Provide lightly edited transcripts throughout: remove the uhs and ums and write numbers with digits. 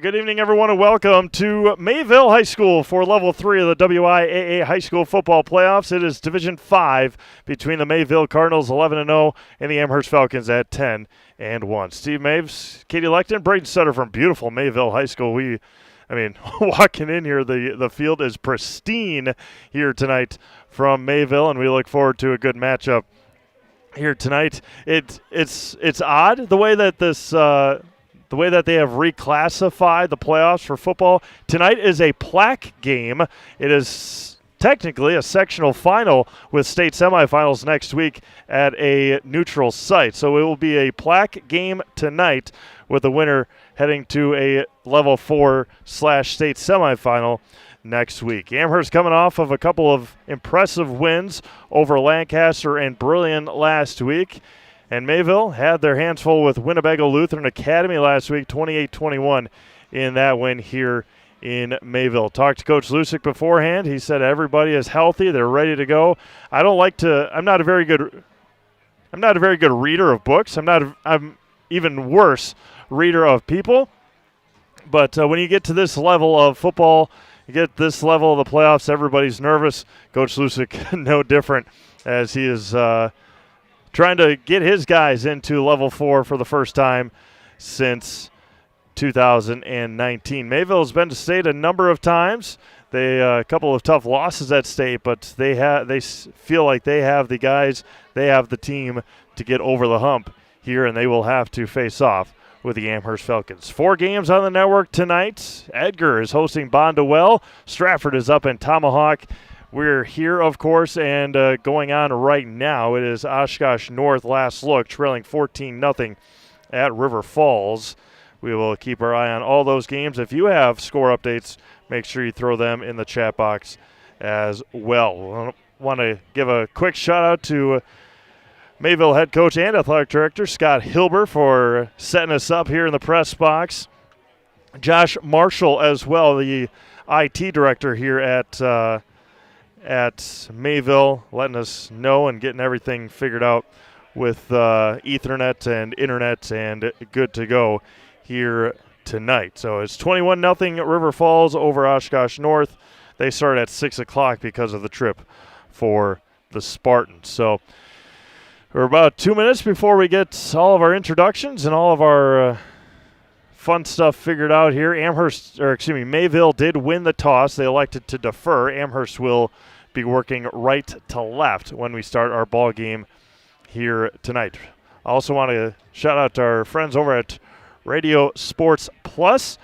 Good evening, everyone, and welcome to Mayville High School for Level 3 of the WIAA High School Football Playoffs. It is Division 5 between the Mayville Cardinals 11-0 and the Amherst Falcons at 10-1. Steve Maves, Katie Lecton, Braden Sutter from beautiful Mayville High School. Walking in here, the field is pristine here tonight from Mayville, and we look forward to a good matchup here tonight. It's odd the way that the way that they have reclassified the playoffs for football. Tonight is a plaque game. It is technically a sectional final with state semifinals next week at a neutral site. So it will be a plaque game tonight with the winner heading to a level 4/state semifinal next week. Amherst coming off of a couple of impressive wins over Lancaster and Brilliant last week. And Mayville had their hands full with Winnebago Lutheran Academy last week, 28-21 in that win here in Mayville. Talked to Coach Lusick beforehand. He said everybody is healthy. They're ready to go. I'm not a very good reader of books. I'm even worse reader of people. But when you get to this level of football, you get this level of the playoffs, everybody's nervous. Coach Lusick, no different, as he is trying to get his guys into level 4 for the first time since 2019. Mayville has been to state a number of times. They a couple of tough losses at state, but they feel like they have the guys, they have the team to get over the hump here, and they will have to face off with the Amherst Falcons. 4 games on the network tonight. Edgar is hosting Bondwell. Stratford is up in Tomahawk. We're here, of course, and going on right now. It is Oshkosh North last look, trailing 14-0 at River Falls. We will keep our eye on all those games. If you have score updates, make sure you throw them in the chat box as well. I want to give a quick shout-out to Mayville head coach and athletic director Scott Hilber for setting us up here in the press box. Josh Marshall as well, the IT director here at Mayville, letting us know and getting everything figured out with Ethernet and internet and good to go here tonight. So it's 21-0 River Falls over Oshkosh North. They start at 6 o'clock because of the trip for the Spartans. So We're about 2 minutes before we get all of our introductions and all of our fun stuff figured out here. Mayville did win the toss. They elected to defer. Amherst will be working right to left when we start our ball game here tonight. I also want to shout out to our friends over at Radio Sports Plus,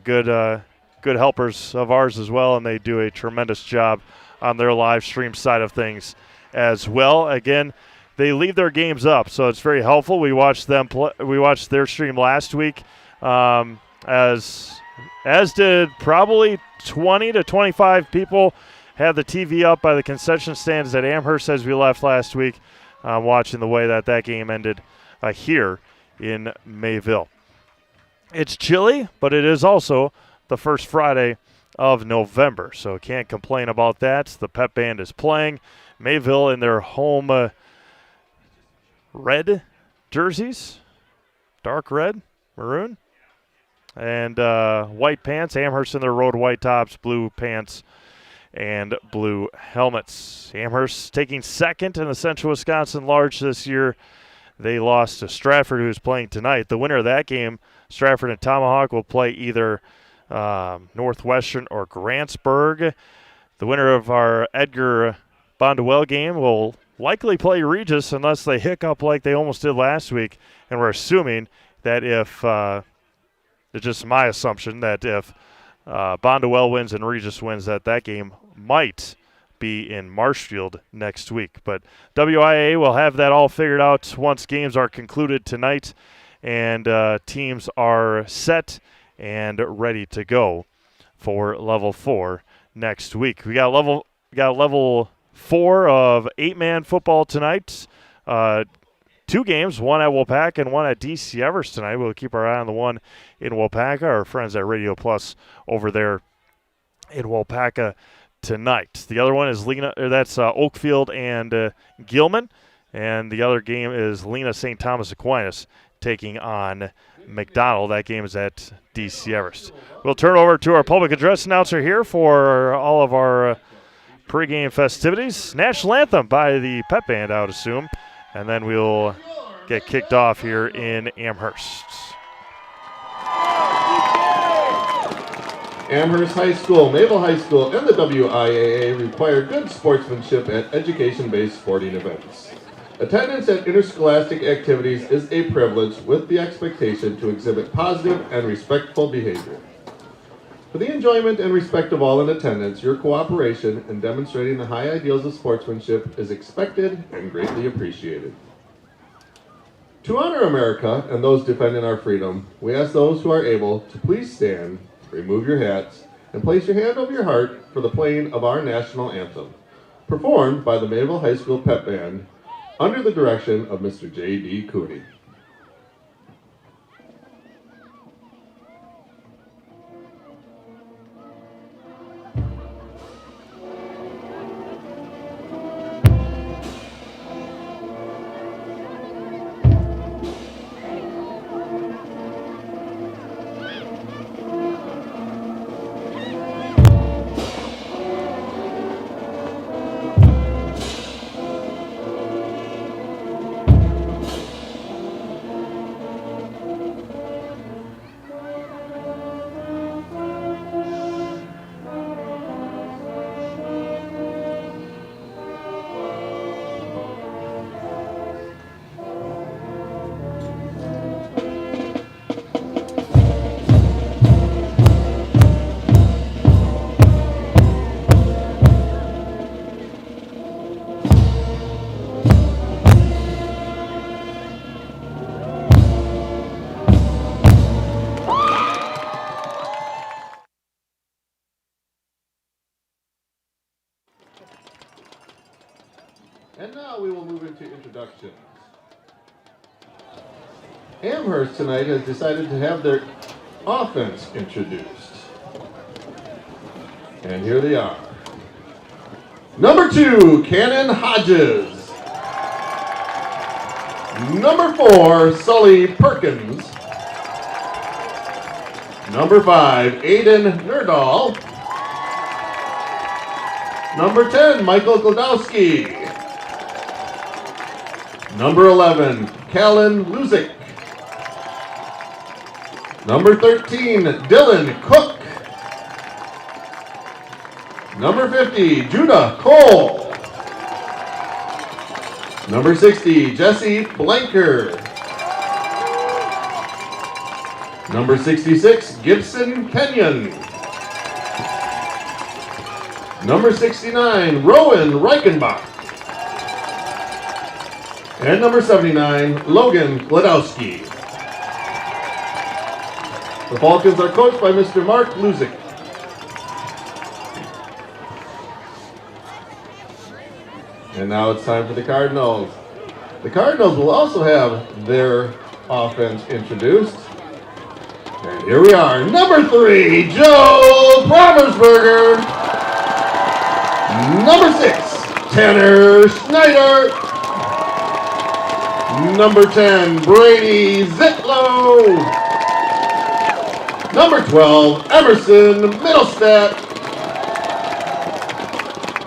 good helpers of ours as well, and they do a tremendous job on their live stream side of things as well. Again, they leave their games up, so it's very helpful. We watched them we watched their stream last week, as did probably 20 to 25 people. Had the TV up by the concession stands at Amherst as we left last week, watching the way that game ended here in Mayville. It's chilly, but it is also the first Friday of November, so can't complain about that. The pep band is playing. Mayville in their home red jerseys, dark red, maroon, and white pants. Amherst in their road white tops, blue pants, and blue helmets. Amherst taking second in the Central Wisconsin Large this year. They lost to Stratford, who's playing tonight. The winner of that game, Stratford and Tomahawk, will play either Northwestern or Grantsburg. The winner of our Edgar Bondwell game will likely play Regis unless they hiccup like they almost did last week. And we're assuming that if it's just my assumption that if Bondwell wins and Regis wins, that game might be in Marshfield next week. But WIAA will have that all figured out once games are concluded tonight and teams are set and ready to go for Level 4 next week. We got Level 4 of 8-man football tonight. 2 games, one at Waupaca and one at DC Everest tonight. We'll keep our eye on the one in Waupaca. Our friends at Radio Plus over there in Waupaca tonight. The other one is Oakfield and Gilman, and the other game is Lena St. Thomas Aquinas taking on McDonald. That game is at DC Everest. We'll turn over to our public address announcer here for all of our pregame festivities. National anthem by the pep band, I would assume, and then we'll get kicked off here in Amherst. Amherst High School, Mayville High School, and the WIAA require good sportsmanship at education-based sporting events. Attendance at interscholastic activities is a privilege with the expectation to exhibit positive and respectful behavior. For the enjoyment and respect of all in attendance, your cooperation in demonstrating the high ideals of sportsmanship is expected and greatly appreciated. To honor America and those defending our freedom, we ask those who are able to please stand, remove your hats, and place your hand over your heart for the playing of our national anthem, performed by the Mayville High School Pep Band under the direction of Mr. J.D. Cooney. And now we will move into introductions. Amherst tonight has decided to have their offense introduced. And here they are. Number 2, Cannon Hodges. Number 4, Sully Perkins. Number 5, Aiden Nerdahl. Number 10, Michael Glodowski. Number 11, Callan Luzik. Number 13, Dylan Cook. Number 50, Judah Cole. Number 60, Jesse Blanker. Number 66, Gibson Kenyon. Number 69, Rowan Reichenbach. And number 79, Logan Gladowski. The Falcons are coached by Mr. Mark Luzik. And now it's time for the Cardinals. The Cardinals will also have their offense introduced. And here we are, number 3, Joe Promersberger. Number 6, Tanner Schneider. Number 10, Brady Zitlow. Number 12, Emerson Middlestat.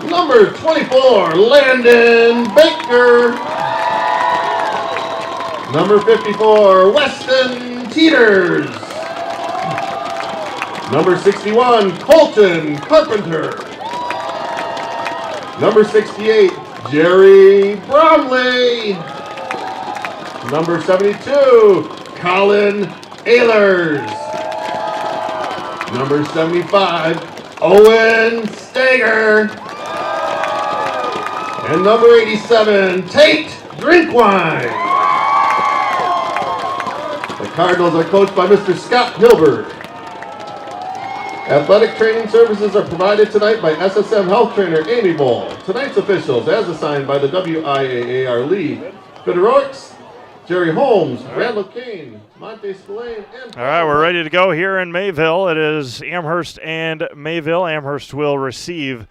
Number 24, Landon Baker. Number 54, Weston Teeters. Number 61, Colton Carpenter. Number 68, Jerry Bromley. Number 72, Colin Ehlers. Number 75, Owen Stager. And number 87, Tate Drinkwine. The Cardinals are coached by Mr. Scott Hilbert. Athletic training services are provided tonight by SSM health trainer Amy Bull. Tonight's officials, as assigned by the WIAA, are Lee Fedorowicz, Jerry Holmes, Randall Kane, Monte Spillane, and... All right, we're ready to go here in Mayville. It is Amherst and Mayville. Amherst will receive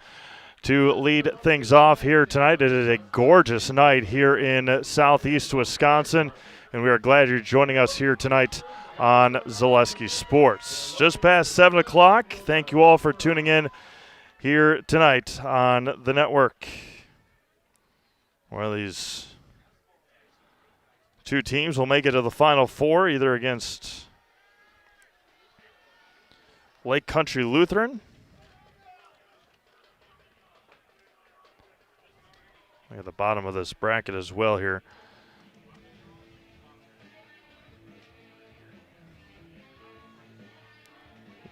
to lead things off here tonight. It is a gorgeous night here in southeast Wisconsin, and we are glad you're joining us here tonight on Zaleski Sports. Just past 7 o'clock. Thank you all for tuning in here tonight on the network. One of these two teams will make it to the Final Four, either against Lake Country Lutheran. At the bottom of this bracket as well here.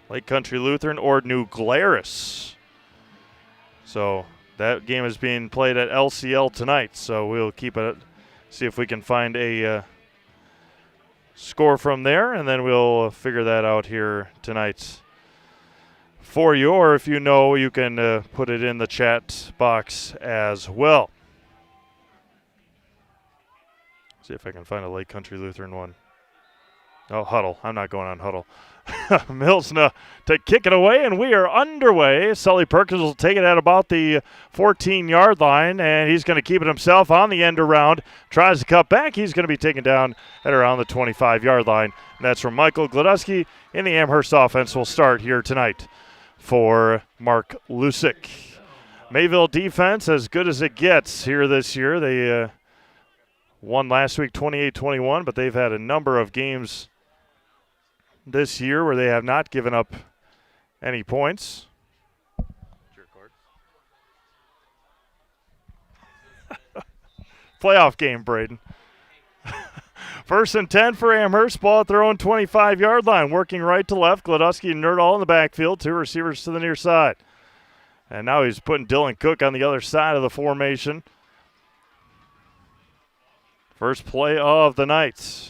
Lake Country Lutheran or New Glarus. So that game is being played at LCL tonight. So we'll keep it, see if we can find a score from there, and then we'll figure that out here tonight for you. Or if you know, you can put it in the chat box as well. See if I can find a Lake Country Lutheran one. Oh, Huddle. I'm not going on Huddle. Milsna to kick it away, and we are underway. Sully Perkins will take it at about the 14-yard line, and he's going to keep it himself on the end around. Tries to cut back. He's going to be taken down at around the 25-yard line. And that's from Michael Gladowski, and the Amherst offense will start here tonight for Mark Lusick. Mayville defense as good as it gets here this year. They won last week 28-21, but they've had a number of games this year where they have not given up any points. Playoff game, Braden. First and 10 for Amherst, ball at their own 25-yard line, working right to left. Gladowski and Nerdahl in the backfield, two receivers to the near side. And now he's putting Dylan Cook on the other side of the formation. First play of the night.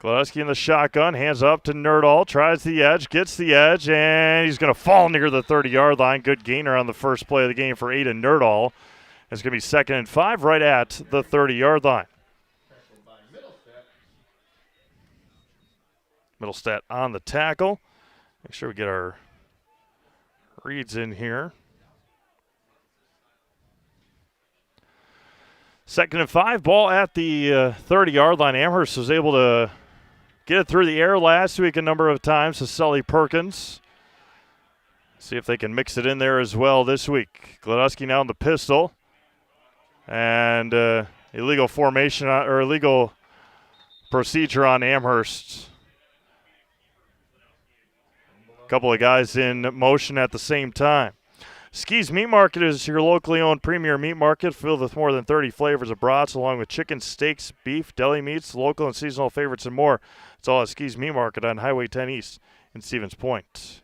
Gladowski in the shotgun, hands up to Nerdahl, tries the edge, gets the edge, and he's going to fall near the 30-yard line. Good gainer on the first play of the game for Aiden Nerdahl. It's going to be 2nd and 5 right at the 30-yard line. Middlestat on the tackle. Make sure we get our reads in here. 2nd and 5, ball at the 30-yard line. Amherst was able to get it through the air last week a number of times to Sully Perkins. See if they can mix it in there as well this week. Gladowski now in the pistol. And illegal formation or illegal procedure on Amherst. A couple of guys in motion at the same time. Skees Meat Market is your locally owned premier meat market filled with more than 30 flavors of brats, along with chicken, steaks, beef, deli meats, local and seasonal favorites, and more. It's all at Skees Meat Market on Highway 10 East in Stevens Point.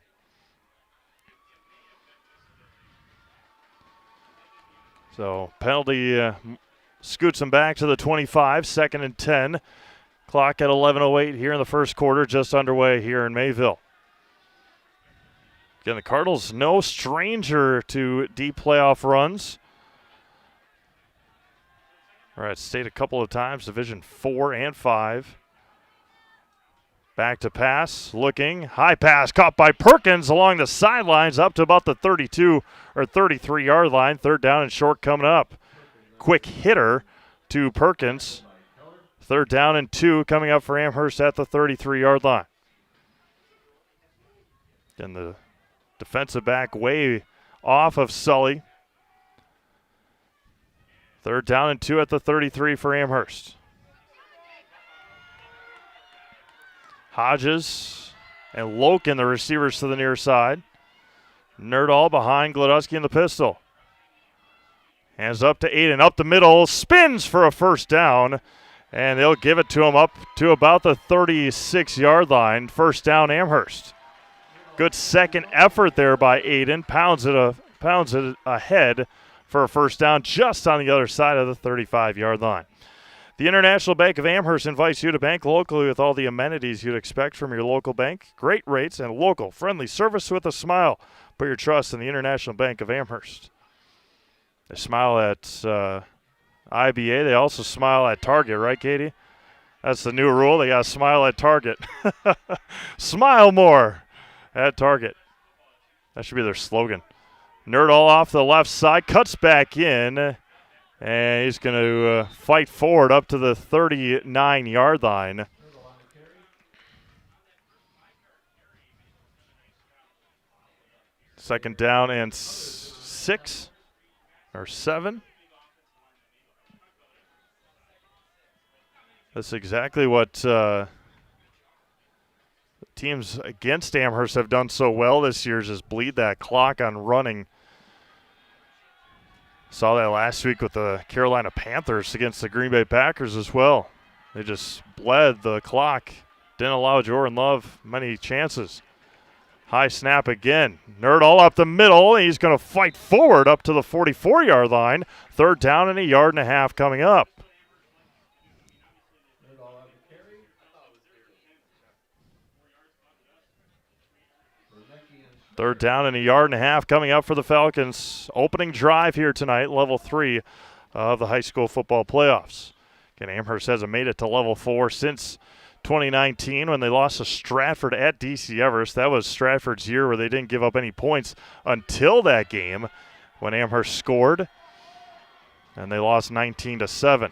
So penalty scoots them back to the 25, 2nd and 10. Clock at 11:08 here in the first quarter, just underway here in Mayville. Again, the Cardinals no stranger to deep playoff runs. All right, state a couple of times, Division 4 and 5. Back to pass, looking, high pass caught by Perkins along the sidelines up to about the 32 or 33-yard line. 3rd down and short coming up. Quick hitter to Perkins. 3rd down and 2 coming up for Amherst at the 33-yard line. And the defensive back way off of Sully. 3rd down and 2 at the 33 for Amherst. Hodges and Loken, the receivers to the near side. Nerdall behind Glodowski in the pistol. Hands up to Aiden, up the middle, spins for a 1st down, and they'll give it to him up to about the 36-yard line. 1st down, Amherst. Good second effort there by Aiden. Pounds it ahead for a 1st down just on the other side of the 35-yard line. The International Bank of Amherst invites you to bank locally with all the amenities you'd expect from your local bank. Great rates and local, friendly service with a smile. Put your trust in the International Bank of Amherst. They smile at IBA. They also smile at Target, right, Katie? That's the new rule. They got to smile at Target. Smile more at Target. That should be their slogan. Nerdall off the left side, cuts back in, and he's going to fight forward up to the 39-yard line. Second down and 6 or 7. That's exactly what teams against Amherst have done so well this year, is just bleed that clock on running. Saw that last week with the Carolina Panthers against the Green Bay Packers as well. They just bled the clock, didn't allow Jordan Love many chances. High snap again. Nerdall up the middle. He's going to fight forward up to the 44-yard line. 3rd down and 1.5 yards coming up. Third down and 1.5 yards coming up for the Falcons. Opening drive here tonight, level 3 of the high school football playoffs. Again, Amherst hasn't made it to level 4 since 2019 when they lost to Stratford at DC Everest. That was Stratford's year where they didn't give up any points until that game when Amherst scored, and they lost 19-7.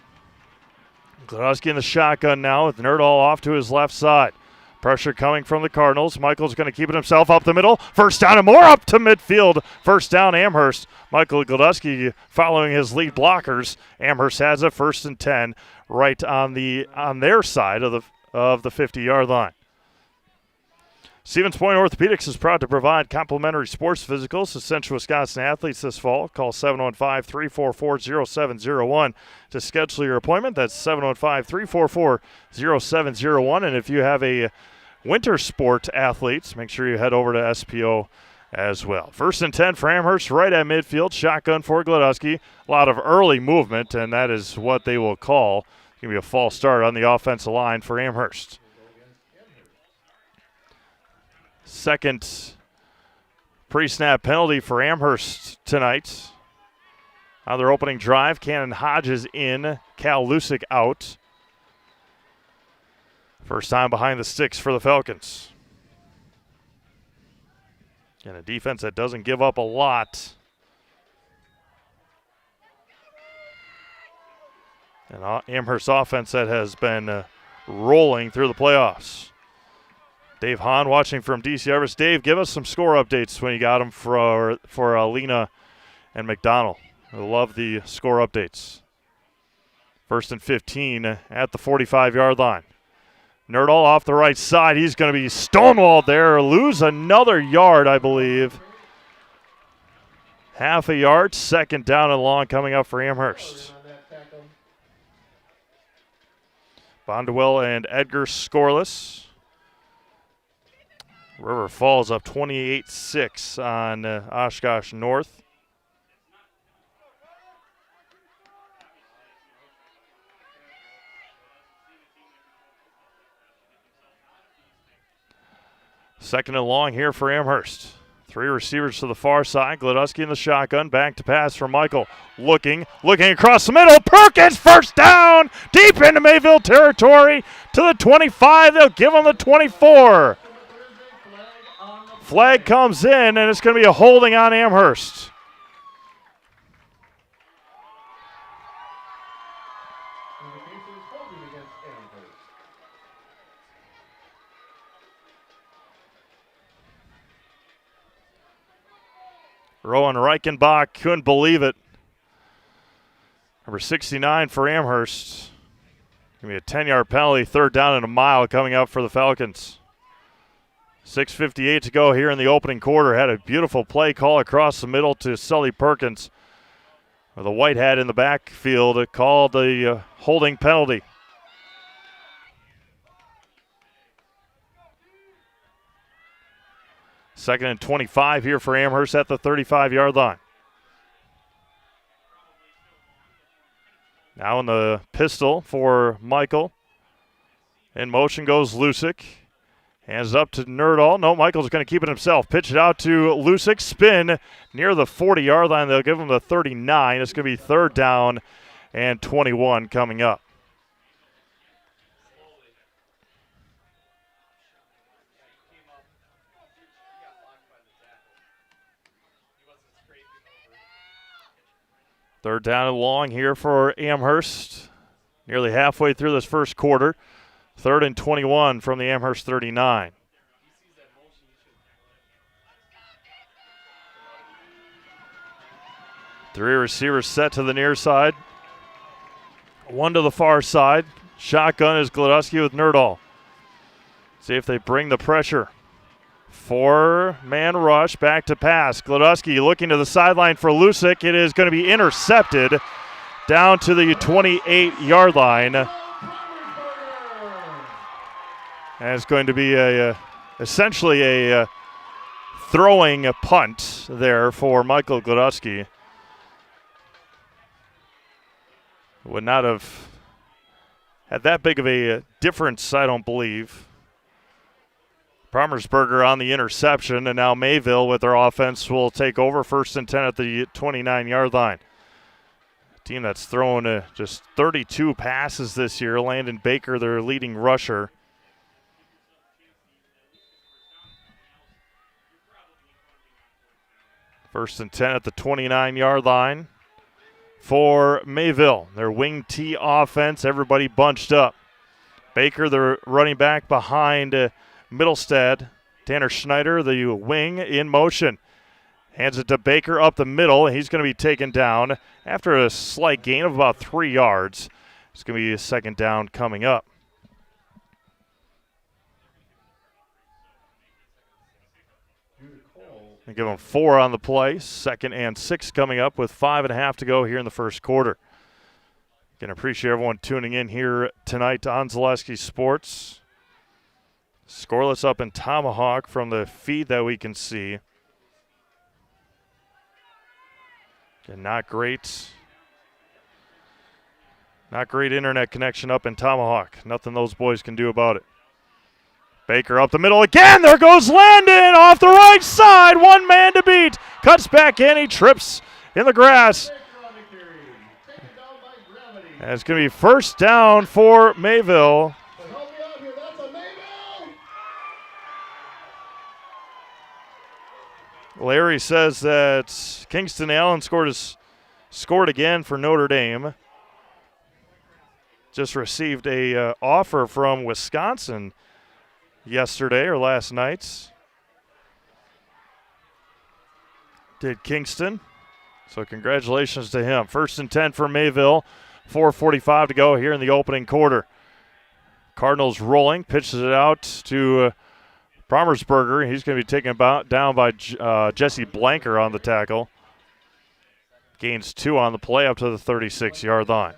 Glodowski in the shotgun now with Nerdall off to his left side. Pressure coming from the Cardinals. Michael's going to keep it himself up the middle. 1st down and more up to midfield. 1st down, Amherst. Michael Glodowski following his lead blockers. Amherst has a 1st and 10 right on their side of the 50-yard line. Stevens Point Orthopedics is proud to provide complimentary sports physicals to Central Wisconsin athletes this fall. Call 715-344-0701 to schedule your appointment. That's 715-344-0701. And if you have a winter sport athletes, make sure you head over to SPO as well. 1st and 10 for Amherst right at midfield. Shotgun for Glodowski. A lot of early movement, and that is what they will call. It's going to be a false start on the offensive line for Amherst. Second pre-snap penalty for Amherst tonight. On their opening drive, Cannon Hodges in, Cal Lusick out. First time behind the sticks for the Falcons. And a defense that doesn't give up a lot. And Amherst offense that has been rolling through the playoffs. Dave Hahn watching from DC Everest. Dave, give us some score updates when you got them for Lena and McDonald. I love the score updates. First and 15 at the 45-yard line. Nerdall off the right side. He's going to be stonewalled there. Lose another yard, I believe. Half a yard. Second down and long coming up for Amherst. Bondwell and Edgar scoreless. River Falls up 28-6 on Oshkosh North. Second and long here for Amherst. Three receivers to the far side. Gladusky in the shotgun. Back to pass for Michael. Looking across the middle. Perkins, first down. Deep into Mayville territory to the 25. They'll give him the 24. Flag comes in, and it's going to be a holding on Amherst. Rowan Reichenbach couldn't believe it. Number 69 for Amherst. Going to be a 10-yard penalty, third down and a mile coming up for the Falcons. 6:58 to go here in the opening quarter. Had a beautiful play call across the middle to Sully Perkins. With a white hat in the backfield, it called the holding penalty. Second and 25 here for Amherst at the 35-yard line. Now in the pistol for Michael. In motion goes Lusick. Hands up to Nerdall. No, Michael's going to keep it himself. Pitch it out to Lusick. Spin near the 40-yard line. They'll give him the 39. It's going to be third down and 21 coming up. Third down and long here for Amherst. Nearly halfway through this first quarter. Third and 21 from the Amherst 39. Three receivers set to the near side. One to the far side. Shotgun is Gladusky with Nerdall. See if they bring the pressure. Four-man rush, back to pass. Gladusky looking to the sideline for Lusick. It is going to be intercepted down to the 28-yard line. And it's going to be essentially a throwing a punt there for Michael Gladusky. Would not have had that big of a difference, I don't believe. Parmersberger on the interception, and now Mayville with their offense will take over. First and 10 at the 29-yard line. A team that's thrown just 32 passes this year. Landon Baker, their leading rusher. First and 10 at the 29-yard line for Mayville. Their wing T offense, everybody bunched up. Baker, the running back behind Middlestad. Tanner Schneider, the wing, in motion. Hands it to Baker up the middle. He's going to be taken down after a slight gain of about 3 yards. It's going to be a second down coming up. And give them 4 on the play. Second and 6 coming up with 5.5 to go here in the first quarter. Again, appreciate everyone tuning in here tonight on Zaleski Sports. Scoreless up in Tomahawk from the feed that we can see. Again, not great internet connection up in Tomahawk. Nothing those boys can do about it. Baker up the middle again. There goes Landon off the right side. One man to beat. Cuts back in. He trips in the grass. And it's going to be first down for Mayville. Larry says that Kingston Allen scored again for Notre Dame. Just received a offer from Wisconsin yesterday or last night. Did Kingston. So congratulations to him. First and 10 for Mayville 4:45 to go here in the opening quarter. Cardinals rolling, pitches it out to Brommersberger. He's going to be taken down by Jesse Blanker on the tackle. Gains 2 on the play up to the 36-yard line.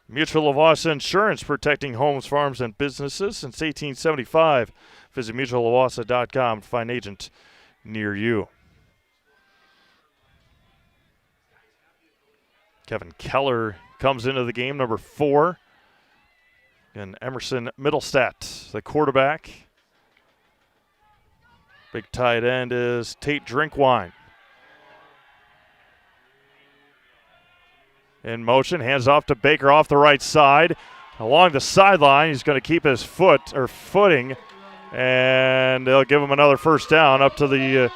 Mutual of Wausau Insurance, protecting homes, farms, and businesses since 1875. Visit mutualofwausau.com to find an agent near you. Kevin Keller comes into the game, number 4. And Emerson Middlestat, the quarterback. Big tight end is Tate Drinkwine. In motion, hands off to Baker off the right side. Along the sideline, he's going to keep his footing, and they'll give him another first down up to the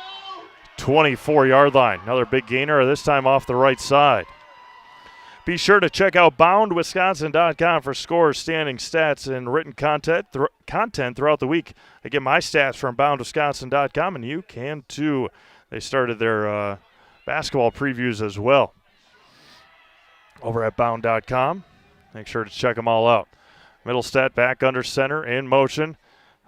24-yard line. Another big gainer, this time off the right side. Be sure to check out boundwisconsin.com for scores, standing stats, and written content throughout the week. I get my stats from boundwisconsin.com, and you can too. They started their basketball previews as well over at bound.com. Make sure to check them all out. Middlestat back under center, in motion.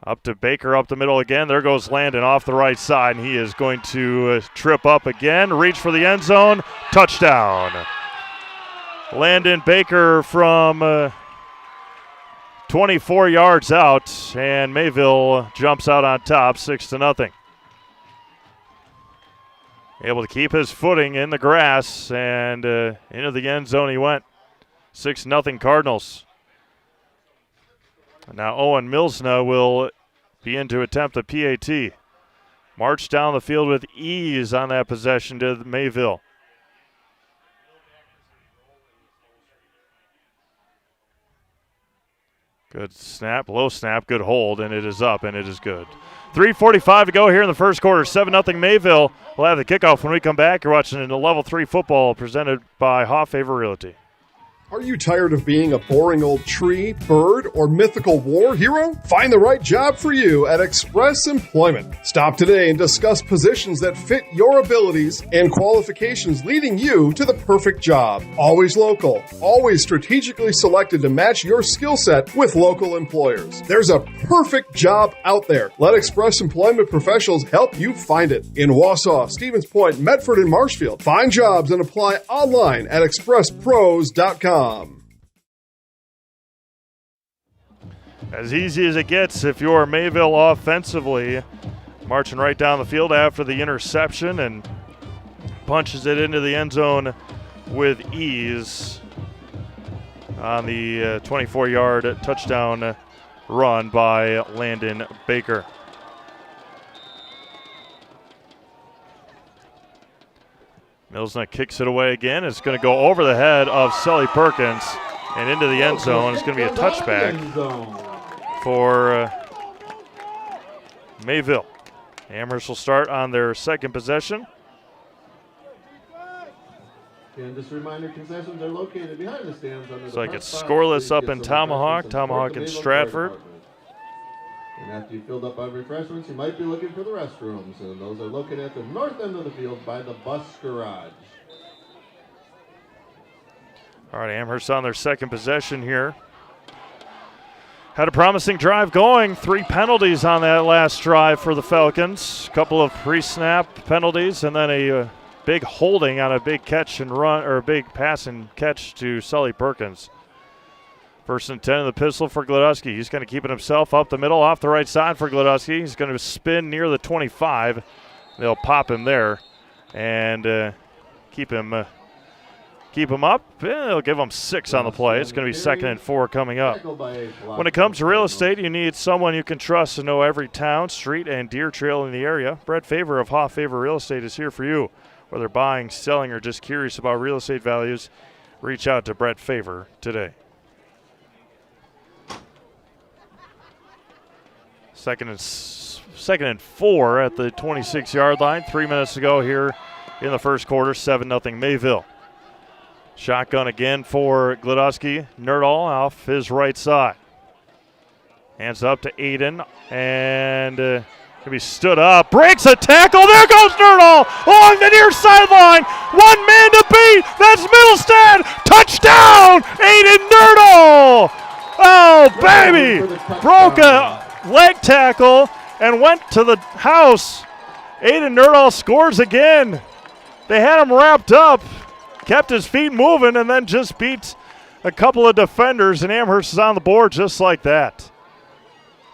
Up to Baker, up the middle again. There goes Landon off the right side, and he is going to trip up again, reach for the end zone. Touchdown. Landon Baker from 24 yards out, and Mayville jumps out on top, 6-0. Able to keep his footing in the grass, and into the end zone he went. 6-0 Cardinals. Now Owen Milsna will be in to attempt the PAT. March down the field with ease on that possession to Mayville. Good snap, low snap, good hold, and it is up, and it is good. 3:45 to go here in the first quarter. 7-0 Mayville. We'll have the kickoff when we come back. You're watching a Level 3 football presented by Hoff Favor Realty. Are you tired of being a boring old tree, bird, or mythical war hero? Find the right job for you at Express Employment. Stop today and discuss positions that fit your abilities and qualifications, leading you to the perfect job. Always local, always strategically selected to match your skill set with local employers. There's a perfect job out there. Let Express Employment professionals help you find it. In Wausau, Stevens Point, Medford, and Marshfield. Find jobs and apply online at expresspros.com. As easy as it gets if you're Mayville offensively. Marching right down the field after the interception and punches it into the end zone with ease on the 24-yard touchdown run by Landon Baker. Milsna kicks it away again. It's going to go over the head of Sully Perkins and into the end zone. It's going to be a touchback for Mayville. Amherst will start on their second possession. And just a reminder, concessions are located behind the stands. It's like it's scoreless up in Tomahawk and Stratford. And after you filled up on refreshments, you might be looking for the restrooms, and those are located at the north end of the field by the bus garage. All right, Amherst on their second possession here. Had a promising drive going. 3 penalties on that last drive for the Falcons. A couple of pre-snap penalties, and then a big holding on a big catch and run, or a big pass and catch to Sully Perkins. First and 10 in the pistol for Glodowski. He's going to keep it himself up the middle, off the right side for Glodowski. He's going to spin near the 25. They'll pop him there and keep him up. They'll give him 6 on the play. It's going to be 2nd and 4 coming up. When it comes to real estate, you need someone you can trust to know every town, street, and deer trail in the area. Brett Favor of Hoff Favor Real Estate is here for you. Whether buying, selling, or just curious about real estate values, reach out to Brett Favor today. Second and 4 at the 26-yard line. 3 minutes to go here in the first quarter. 7-0 Mayville. Shotgun again for Glodowski. Nerdahl off his right side. Hands up to Aiden, and Can be stood up, breaks a tackle. There goes Nerdall along the near sideline. 1 man to beat. That's Middlestead. Touchdown, Aiden Nerdall. Oh, baby. Broke a leg tackle and went to the house. Aiden Nerdall scores again. They had him wrapped up, kept his feet moving, and then just beat a couple of defenders, and Amherst is on the board just like that.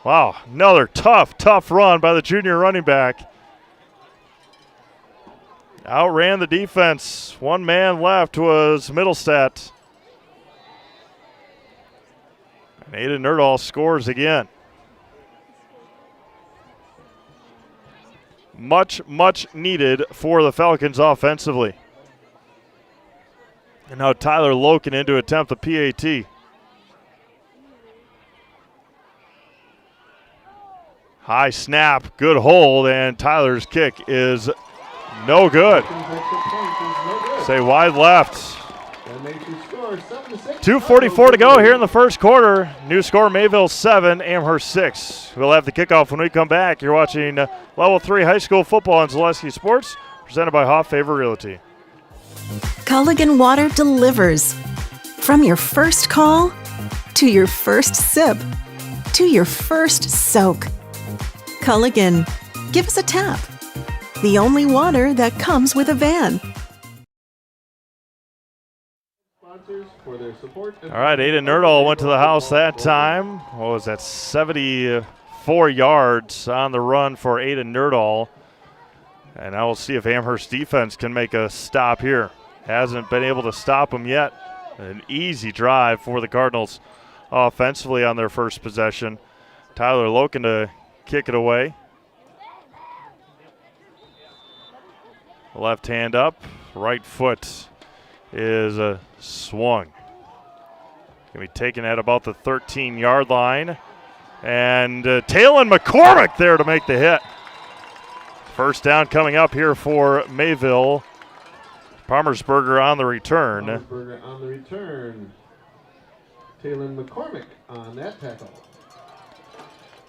Wow, another tough run by the junior running back. Outran the defense. 1 man left was Middlestead. And Aiden Nerdall scores again. Much needed for the Falcons offensively. And now Tyler Loken in to attempt the PAT. High snap, good hold, and Tyler's kick is no good. Say wide left. 2:44 to go here in the first quarter. New score, Mayville 7, Amherst 6. We'll have the kickoff when we come back. You're watching Level 3 High School Football on Zaleski Sports, presented by Hoff Favor Realty. Culligan Water delivers. From your first call, to your first sip, to your first soak. Culligan, give us a tap. The only water that comes with a van. All right, Aiden Nerdall went to the house that time. What was that, 74 yards on the run for Aiden Nerdall. And now we'll see if Amherst defense can make a stop here. Hasn't been able to stop him yet. An easy drive for the Cardinals offensively on their first possession. Tyler Loken to kick it away. Left hand up, right foot is swung. Going to be taken at about the 13-yard line. And Talon McCormick there to make the hit. First down coming up here for Mayville. Palmersberger on the return. Palmersberger on the return. Talon McCormick on that tackle.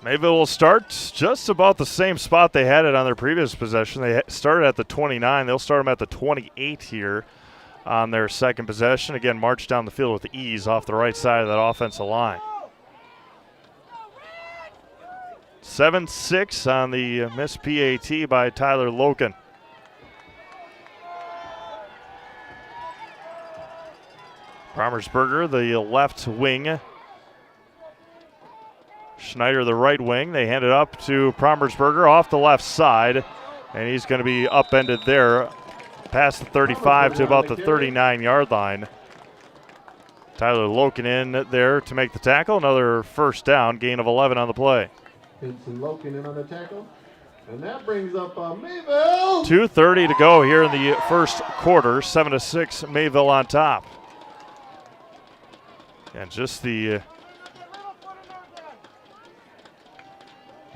Mayville will start just about the same spot they had it on their previous possession. They started at the 29. They'll start them at the 28 here on their second possession. Again, march down the field with ease off the right side of that offensive line. 7-6 on the missed PAT by Tyler Loken. Palmersberger, the left wing. Schneider, the right wing. They hand it up to Palmersberger off the left side, and he's going to be upended there past the 35 to about the 39-yard line. Tyler Loken in there to make the tackle. Another first down, gain of 11 on the play. Vincent Loken in on the tackle. And that brings up Mayville. 2:30 to go here in the first quarter. 7-6, Mayville on top. And just the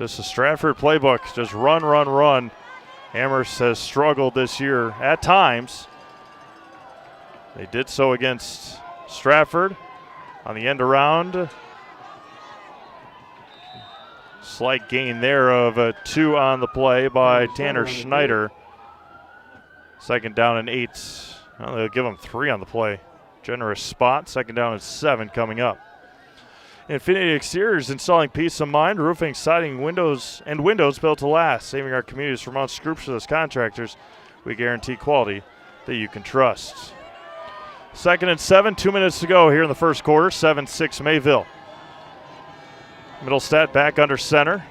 Stratford playbook. Just run. Amherst has struggled this year at times. They did so against Stratford on the end around. Slight gain there of 2 on the play by Tanner Schneider. Second down and 8. Well, they'll give him 3 on the play. Generous spot. Second down and 7 coming up. Infinity Exteriors, installing peace of mind, roofing, siding, windows built to last, saving our communities from unscrupulous contractors. We guarantee quality that you can trust. Second and 7, 2 minutes to go here in the first quarter. 7-6 Mayville. Middlestead back under center.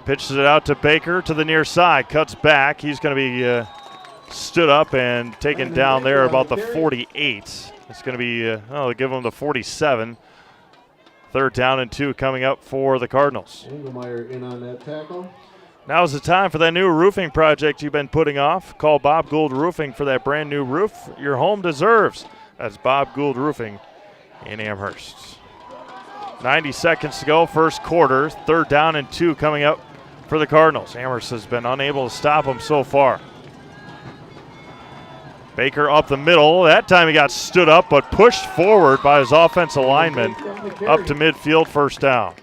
Pitches it out to Baker to the near side. Cuts back. He's going to be stood up and taken down there about the 48. It's going to be, they'll give him the 47. Third down and 2 coming up for the Cardinals. Engelmeyer in on that tackle. Now's the time for that new roofing project you've been putting off. Call Bob Gould Roofing for that brand new roof your home deserves. That's Bob Gould Roofing in Amherst. 90 seconds to go, first quarter. Third down and 2 coming up for the Cardinals. Amherst has been unable to stop them so far. Baker up the middle. That time he got stood up but pushed forward by his offensive lineman up to midfield, first down.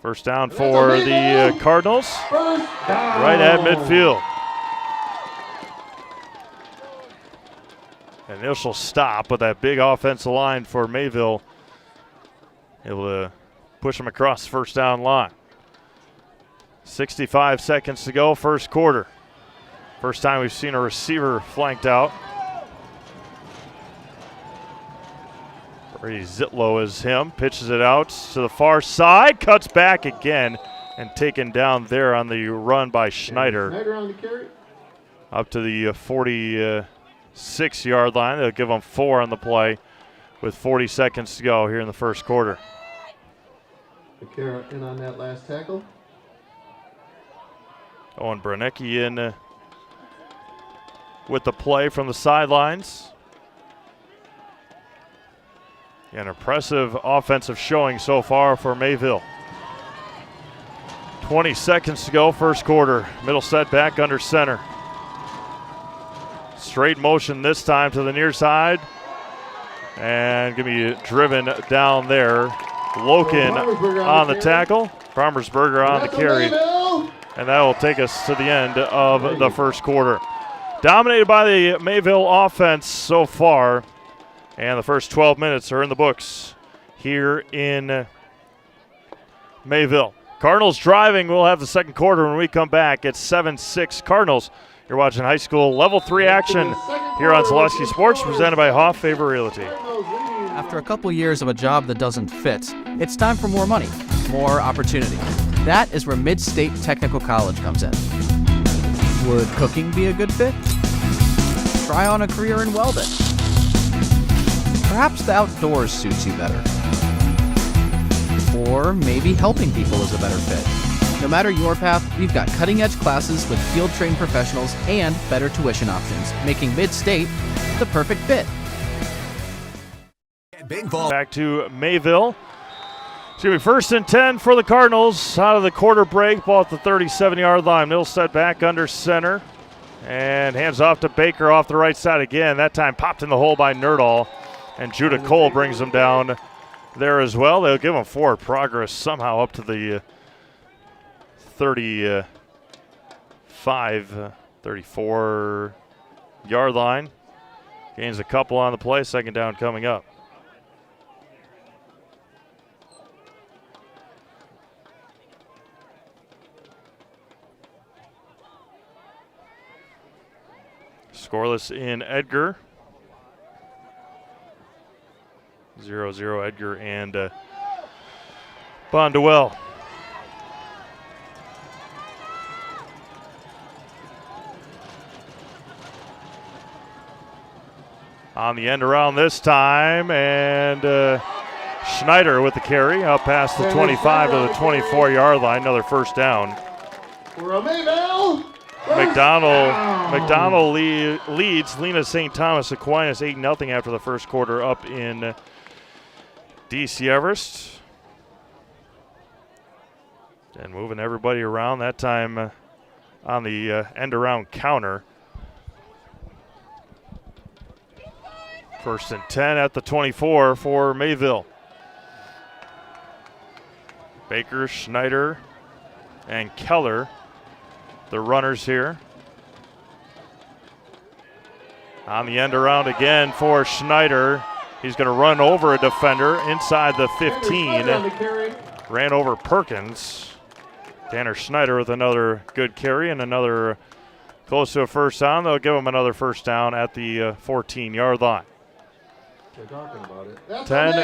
First down for the Cardinals, right at midfield. Initial stop, but that big offensive line for Mayville able to push them across the first down line. 65 seconds to go, first quarter. First time we've seen a receiver flanked out. Brady Zitlow is him, pitches it out to the far side, cuts back again, and taken down there on the run by Schneider. Up to the 46-yard line. They'll give them 4 on the play with 40 seconds to go here in the first quarter. McCarra in on that last tackle. Owen Brunecki in with the play from the sidelines. An impressive offensive showing so far for Mayville. 20 seconds to go, first quarter. Middle set back under center. Straight motion this time to the near side. And going to be driven down there. Loken on the tackle. Farmersberger on the carry. And that will take us to the end of the first quarter. Dominated by the Mayville offense so far. And the first 12 minutes are in the books here in Mayville. Cardinals driving. We'll have the second quarter when we come back. It's 7-6 Cardinals. You're watching high school level 3 action here on Zaleski Sports, presented by Hoff Favor Realty. After a couple years of a job that doesn't fit, it's time for more money, more opportunity. That is where Mid-State Technical College comes in. Would cooking be a good fit? Try on a career in welding. Perhaps the outdoors suits you better. Or maybe helping people is a better fit. No matter your path, we've got cutting-edge classes with field-trained professionals and better tuition options, making Mid-State the perfect fit. Back to Mayville. It's going to be first and 10 for the Cardinals out of the quarter break. Ball at the 37-yard line. Middle set back under center. And hands off to Baker off the right side again. That time popped in the hole by Nerdahl. And Judah Cole brings them down there as well. They'll give them forward progress somehow up to the 34-yard line. Gains a couple on the play. Second down coming up. Scoreless in Edgar. 0-0 Edgar and Bonduel. On the end around this time, and Schneider with the carry out past the 25 to the 24-yard line. Another first down. McDonald leads Lena St. Thomas Aquinas 8-0 after the first quarter up in DC Everest. And moving everybody around, that time on the end-around counter. First and 10 at the 24 for Mayville. Baker, Schneider, and Keller, the runners here. On the end around again for Schneider. He's going to run over a defender inside the 15. Ran over Perkins. Tanner Schneider with another good carry and another close to a first down. They'll give him another first down at the 14-yard line. They're talking about it. That's 10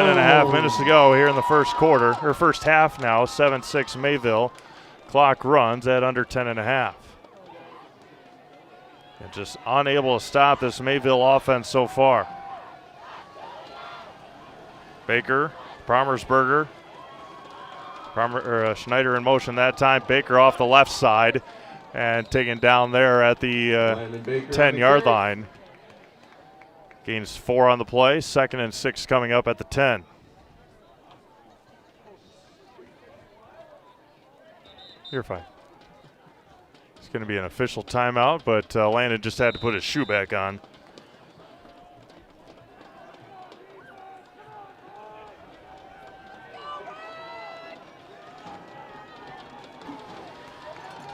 and a half minutes to go here in the first quarter, or first half now. 7-6 Mayville. Clock runs at under 10 and a half. And just unable to stop this Mayville offense so far. Baker, Farmersberger, Schneider in motion that time. Baker off the left side and taken down there at the 10-yard line. Gains 4 on the play. 2nd and 6 coming up at the 10. You're fine. It's going to be an official timeout, but Landon just had to put his shoe back on.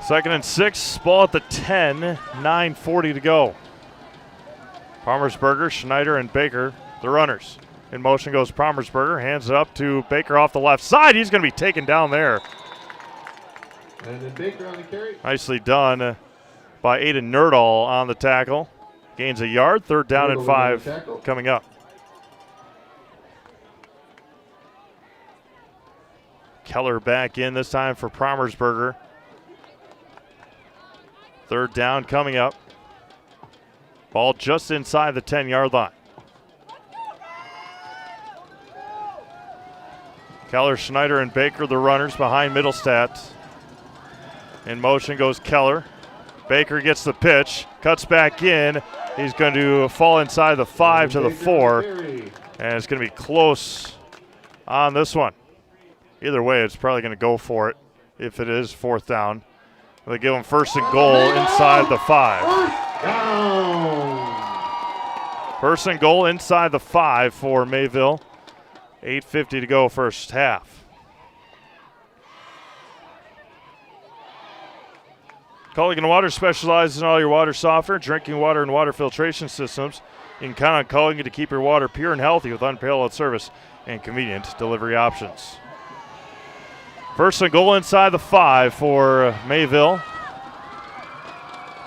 2nd and 6, ball at the 10, 9:40 to go. Palmersberger, Schneider, and Baker, the runners. In motion goes Palmersberger, hands it up to Baker off the left side. He's going to be taken down there. And then Baker on the carry. Nicely done by Aiden Nerdahl on the tackle. Gains a yard, 3rd down and 5 coming up. Keller back in this time for Palmersberger. 3rd down coming up. Ball just inside the 10-yard line. Keller, Schneider, and Baker, the runners behind Middlestadt. In motion goes Keller. Baker gets the pitch, cuts back in. He's going to fall inside the 5 to the 4. And it's going to be close on this one. Either way, it's probably going to go for it if it is 4th down. They give him 1st and goal inside the 5. Down. 1st and goal inside the 5 for Mayville. 8:50 to go, first half. Culligan Water specializes in all your water softener, drinking water, and water filtration systems. You can count on Culligan to keep your water pure and healthy with unparalleled service and convenient delivery options. 1st and goal inside the 5 for Mayville.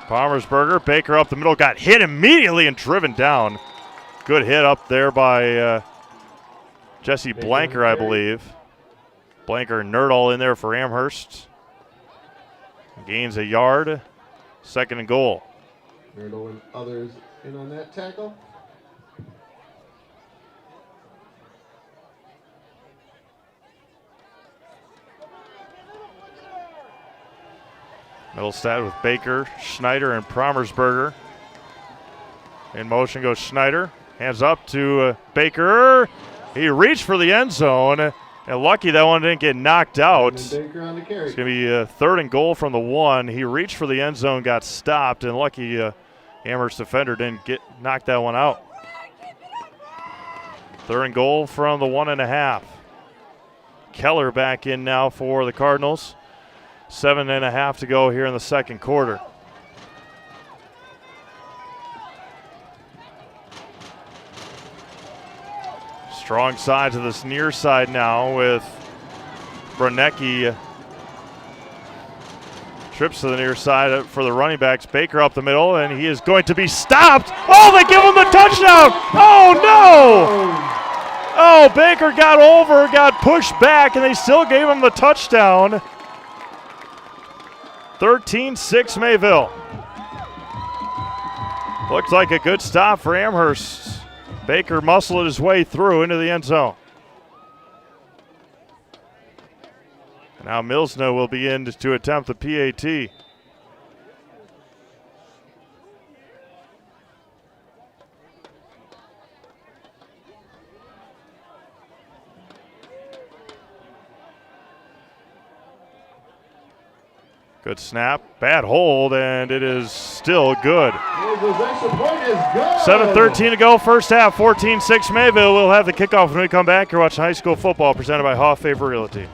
Palmersberger, Baker up the middle, got hit immediately and driven down. Good hit up there by Jesse Blanker, I believe. Blanker and Nerdahl in there for Amherst. Gains a yard. 2nd and goal. Nerdahl and others in on that tackle. Middlestadt with Baker, Schneider, and Palmersberger. In motion goes Schneider. Hands up to Baker. He reached for the end zone. And lucky that one didn't get knocked out. Baker on the carry. It's going to be 3rd and goal from the 1. He reached for the end zone, got stopped, and lucky Amherst defender didn't knock that one out. 3rd and goal from the 1.5. Keller back in now for the Cardinals. 7.5 to go here in the 2nd quarter. Strong side to this near side now with Brunecki. Trips to the near side for the running backs. Baker up the middle, and he is going to be stopped. Oh, they give him the touchdown. Oh, no. Oh, Baker got over, got pushed back, and they still gave him the touchdown. 13-6 Mayville. Looks like a good stop for Amherst. Baker muscled his way through into the end zone. Now Milsna will begin to attempt the PAT. Good snap, bad hold, and it is still good. 7:13 to go, first half, 14-6 Mayville. We'll have the kickoff when we come back. You're watching high school football presented by Hoff Favor Realty.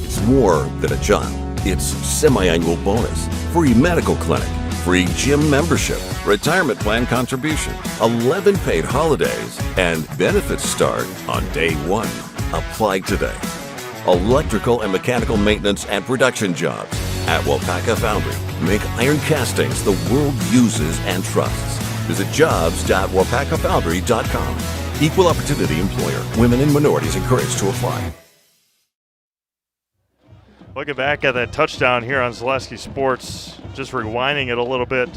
It's more than a job. It's semi-annual bonus, free medical clinic, free gym membership, retirement plan contribution, 11 paid holidays, and benefits start on day 1. Apply today. Electrical and mechanical maintenance and production jobs at Waupaca Foundry make iron castings the world uses and trusts. Visit jobs.waupacafoundry.com. Equal opportunity employer. Women and minorities encouraged to apply. Looking back at that touchdown here on Zaleski Sports, just rewinding it a little bit.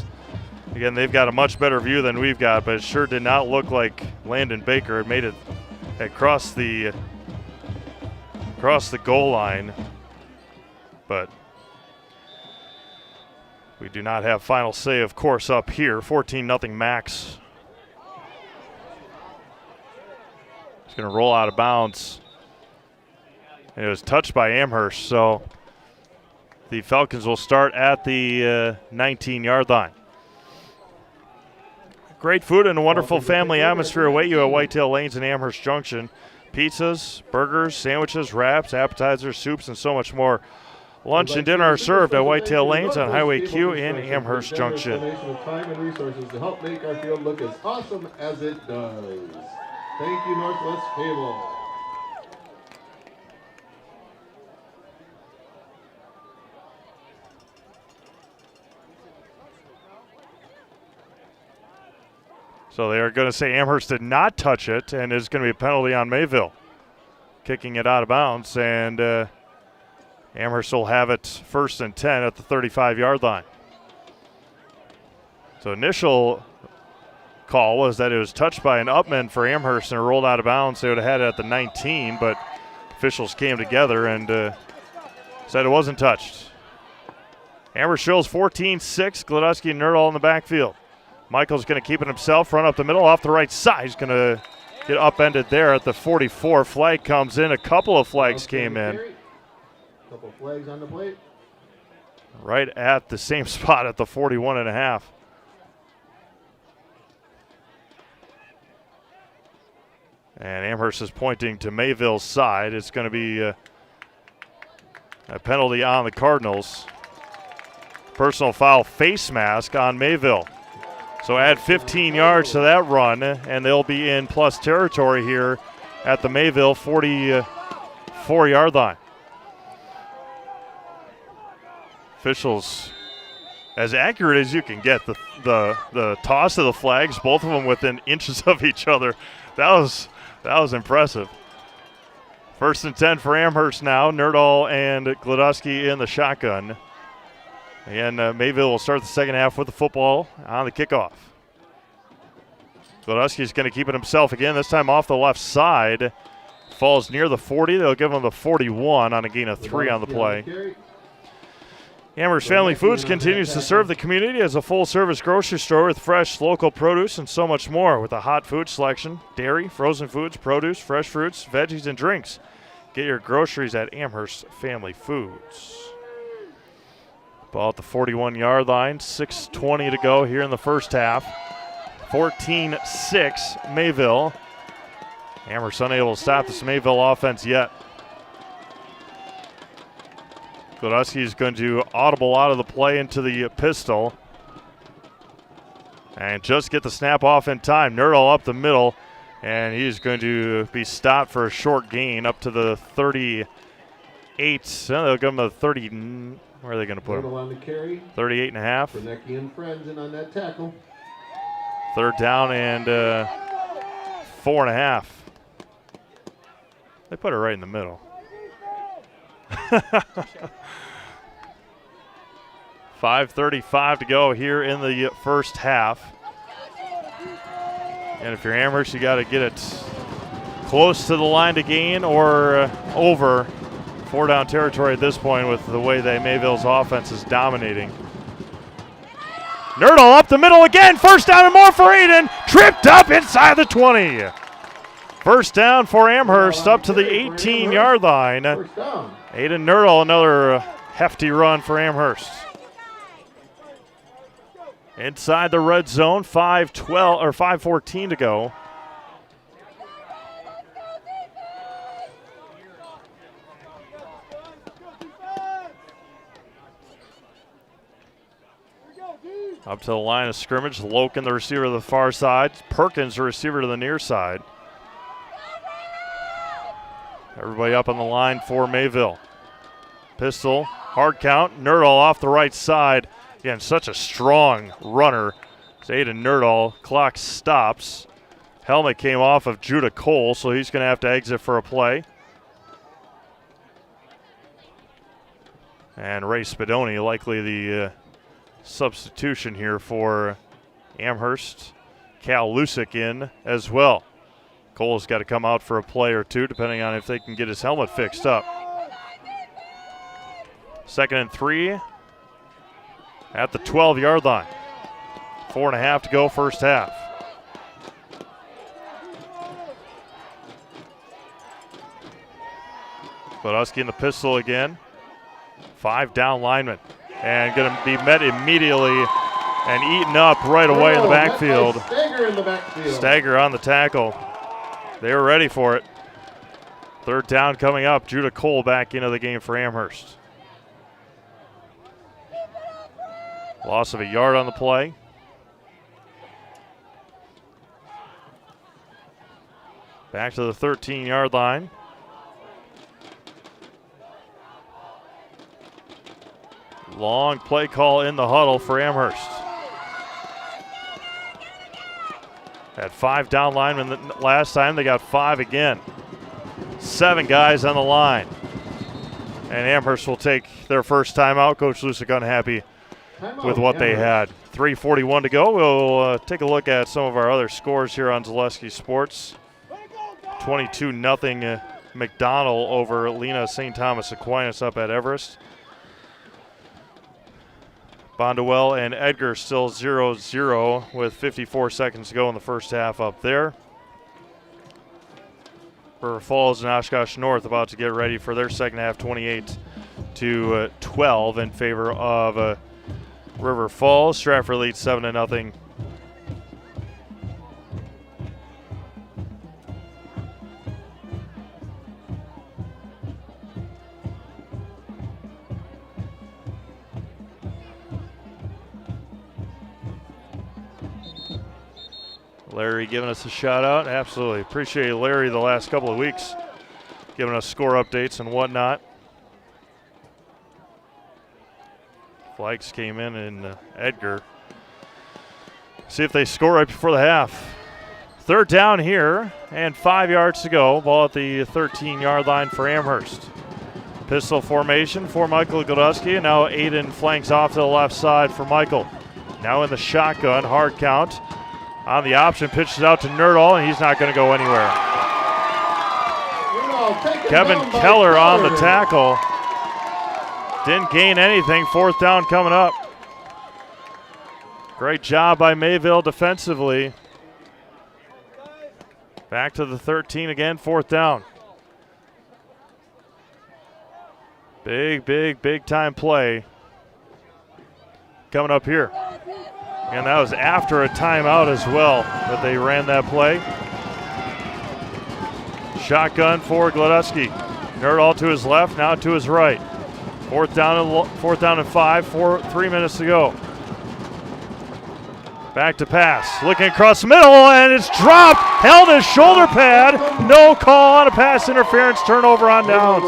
Again, they've got a much better view than we've got, but it sure did not look like Landon Baker had made it across the goal line. But we do not have final say, of course, up here. 14-0 Max. It's going to roll out of bounds. And it was touched by Amherst, so the Falcons will start at the 19-yard line. Great food and a wonderful family atmosphere await you at Whitetail Lanes and Amherst Junction. Pizzas, burgers, sandwiches, wraps, appetizers, soups, and so much more. Lunch and dinner are served at Whitetail Lanes on Highway Q in Amherst Junction. Time and resources to help make our field look as awesome as it does. Thank you, Northwest Cable. So they are going to say Amherst did not touch it, and there's going to be a penalty on Mayville, kicking it out of bounds, and Amherst will have it 1st and 10 at the 35-yard line. So initial call was that it was touched by an upman for Amherst and rolled out of bounds. They would have had it at the 19, but officials came together and said it wasn't touched. Amherst shows 14-6, Glodowski and Nerdall in the backfield. Michael's going to keep it himself, run up the middle, off the right side. He's going to get upended there at the 44. Flag comes in. A couple of flags came in. Couple flags on the plate. Right at the same spot at the 41.5. And Amherst is pointing to Mayville's side. It's going to be a penalty on the Cardinals. Personal foul face mask on Mayville. So add 15 yards to that run, and they'll be in plus territory here at the Mayville 44-yard line. Officials, as accurate as you can get, the toss of the flags, both of them within inches of each other. That was impressive. 1st and 10 for Amherst now. Nerdall and Glodowski in the shotgun. And Mayville will start the second half with the football on the kickoff. Glodowski's going to keep it himself again, this time off the left side. Falls near the 40. They'll give him the 41 on a gain of 3 on the play. Amherst Family Foods continues to serve the community as a full-service grocery store with fresh local produce and so much more, with a hot food selection, dairy, frozen foods, produce, fresh fruits, veggies, and drinks. Get your groceries at Amherst Family Foods. Ball at the 41-yard line, 6:20 to go here in the first half. 14-6 Mayville. Amherst unable to stop this Mayville offense yet. Glodowski is going to audible out of the play into the pistol. And just get the snap off in time. Nerdall up the middle, and he's going to be stopped for a short gain up to the 38. They'll give him the 30. Where are they going to put him? On the carry. 38 and a half. Benecki and friends in on that tackle. 3rd down and 4.5. They put it right in the middle. 5:35 to go here in the first half. And if you're Amherst, you got to get it close to the line to gain or over 4-down territory at this point with the way that Mayville's offense is dominating. Nerdall up the middle again. 1st down and more for Aiden. Tripped up inside the 20. 1st down for Amherst up to the 18-yard line. Aiden Nerdall, another hefty run for Amherst. Inside the red zone, 5:14 to go. Up to the line of scrimmage, Loken, the receiver to the far side. Perkins, the receiver to the near side. Everybody up on the line for Mayville. Pistol, hard count. Nerdall off the right side. Again, such a strong runner. It's Aiden Nerdall. Clock stops. Helmet came off of Judah Cole, so he's going to have to exit for a play. And Ray Spadoni, likely the substitution here for Amherst. Cal Lusick in as well. Cole's got to come out for a play or two, depending on if they can get his helmet fixed up. 2nd and 3 at the 12-yard line. 4.5 to go first half. Glodowski in the pistol again. 5 down linemen. And going to be met immediately and eaten up right away in the backfield. Stagger on the tackle. They were ready for it. 3rd down coming up. Judah Cole back into the game for Amherst. Loss of a yard on the play. Back to the 13-yard line. Long play call in the huddle for Amherst. Had 5 down linemen last time. They got 5 again. 7 guys on the line. And Amherst will take their first timeout. Coach Lusick unhappy with what they had. 3:41 to go. We'll take a look at some of our other scores here on Zaleski Sports. 22-0 McDonald over Lena St. Thomas Aquinas up at Everest. Bondwell and Edgar still 0-0 with 54 seconds to go in the first half up there. River Falls and Oshkosh North about to get ready for their second half, 28-12 in favor of River Falls. Stratford leads 7-0. Larry giving us a shout out. Absolutely. Appreciate Larry the last couple of weeks giving us score updates and whatnot. Flags came in Edgar. See if they score right before the half. Third down here and 5 yards to go. Ball at the 13-yard line for Amherst. Pistol formation for Michael Godowski. And now Aiden flanks off to the left side for Michael. Now in the shotgun, hard count. On the option, pitches out to Nerdall, and he's not going to go anywhere. Kevin Keller on the tackle. Didn't gain anything. 4th down coming up. Great job by Mayville defensively. Back to the 13 again, 4th down. Big time play coming up here. And that was after a timeout as well that they ran that play. Shotgun for Gladowski. Nerdall to his left, now to his right. 4th down and 5, 3 minutes to go. Back to pass, looking across the middle, and it's dropped. Held his shoulder pad. No call on a pass interference, turnover on downs.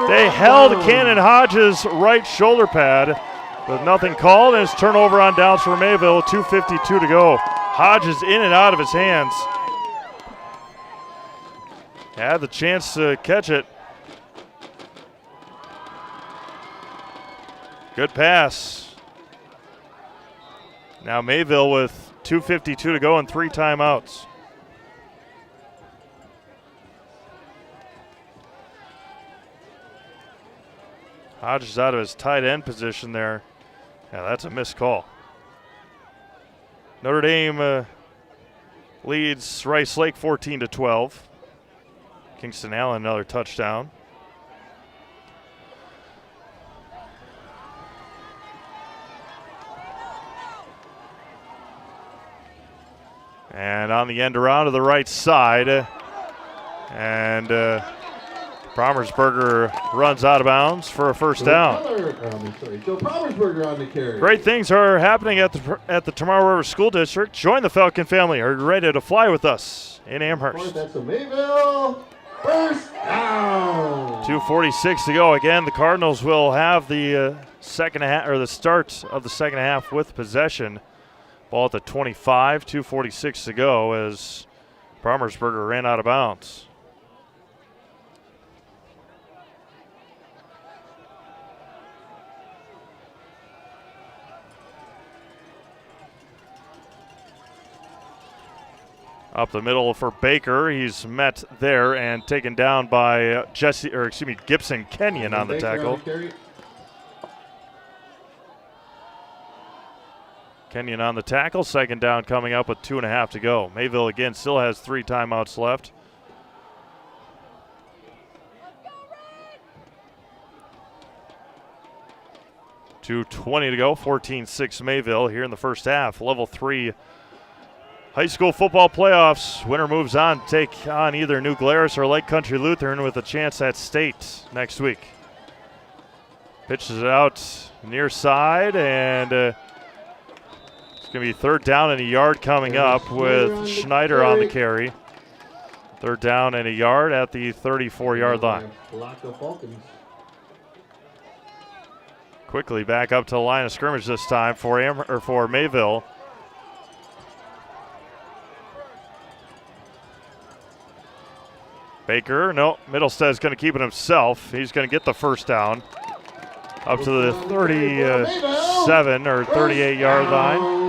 They held Cannon Hodges' right shoulder pad. With nothing called, and it's turnover on downs for Mayville, 2:52 to go. Hodges in and out of his hands. Had the chance to catch it. Good pass. Now Mayville with 2:52 to go and 3 timeouts. Hodges out of his tight end position there. Yeah, that's a missed call. Notre Dame leads Rice Lake 14-12. Kingston Allen another touchdown. And on the end around to the right side. And Promersberger runs out of bounds for a first down. Joe Promersberger on the carry. Great things are happening at the Tomorrow River School District. Join the Falcon family. Are you ready to fly with us in Amherst? That's a Mayville first down. 2:46 to go. Again, the Cardinals will have the second half or the start of the second half with possession. Ball at the 25. 2:46 to go as Promersberger ran out of bounds. Up the middle for Baker. He's met there and taken down by Gibson Kenyon on the tackle. Kenyon on the tackle. Second down coming up with 2.5 to go. Mayville again still has 3 timeouts left. .220 to go. 14-6 Mayville here in the first half. Level 3 high school football playoffs. Winner moves on to take on either New Glarus or Lake Country Lutheran with a chance at state next week. Pitches it out near side and going to be third down and a yard coming up with Schneider on the carry. Third down and a yard at the 34-yard line. Quickly back up to the line of scrimmage this time for Mayville. Baker, no, Middlestead's going to keep it himself. He's going to get the first down up to the 37 or 38-yard line.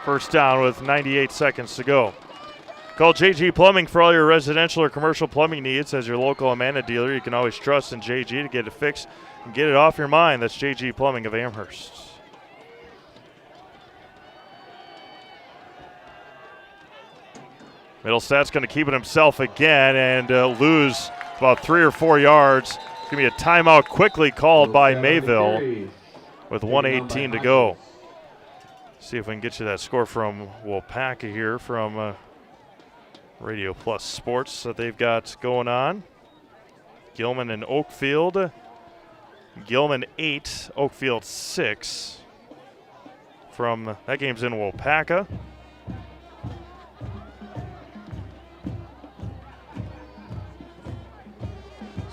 First down with 98 seconds to go. Call JG Plumbing for all your residential or commercial plumbing needs. As your local Amana dealer, you can always trust in JG to get it fixed and get it off your mind. That's JG Plumbing of Amherst. Middlestead's going to keep it himself again and lose about 3 or 4 yards. It's going to be a timeout quickly called by Mayville with 1:18 to go. See if we can get you that score from WIAA here from Radio Plus Sports that they've got going on. Gilman and Oakfield. Gilman 8, Oakfield 6. From that game's in WIAA.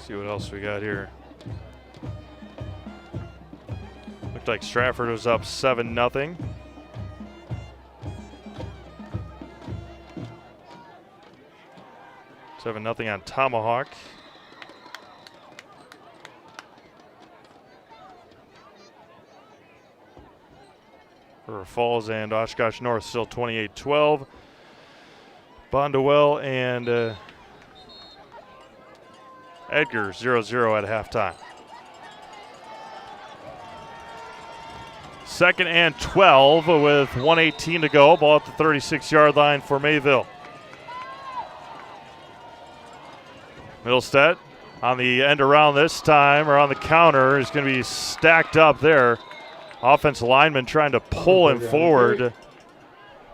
See what else we got here. Looked like Stratford was up 7-0. Nothing on Tomahawk. River Falls and Oshkosh North still 28-12. Bondwell and Edgar 0-0 at halftime. Second and 12 with 1:18 to go. Ball at the 36-yard line for Mayville. Middlestead on the end around this time, or on the counter, is going to be stacked up there. Offensive lineman trying to pull him forward.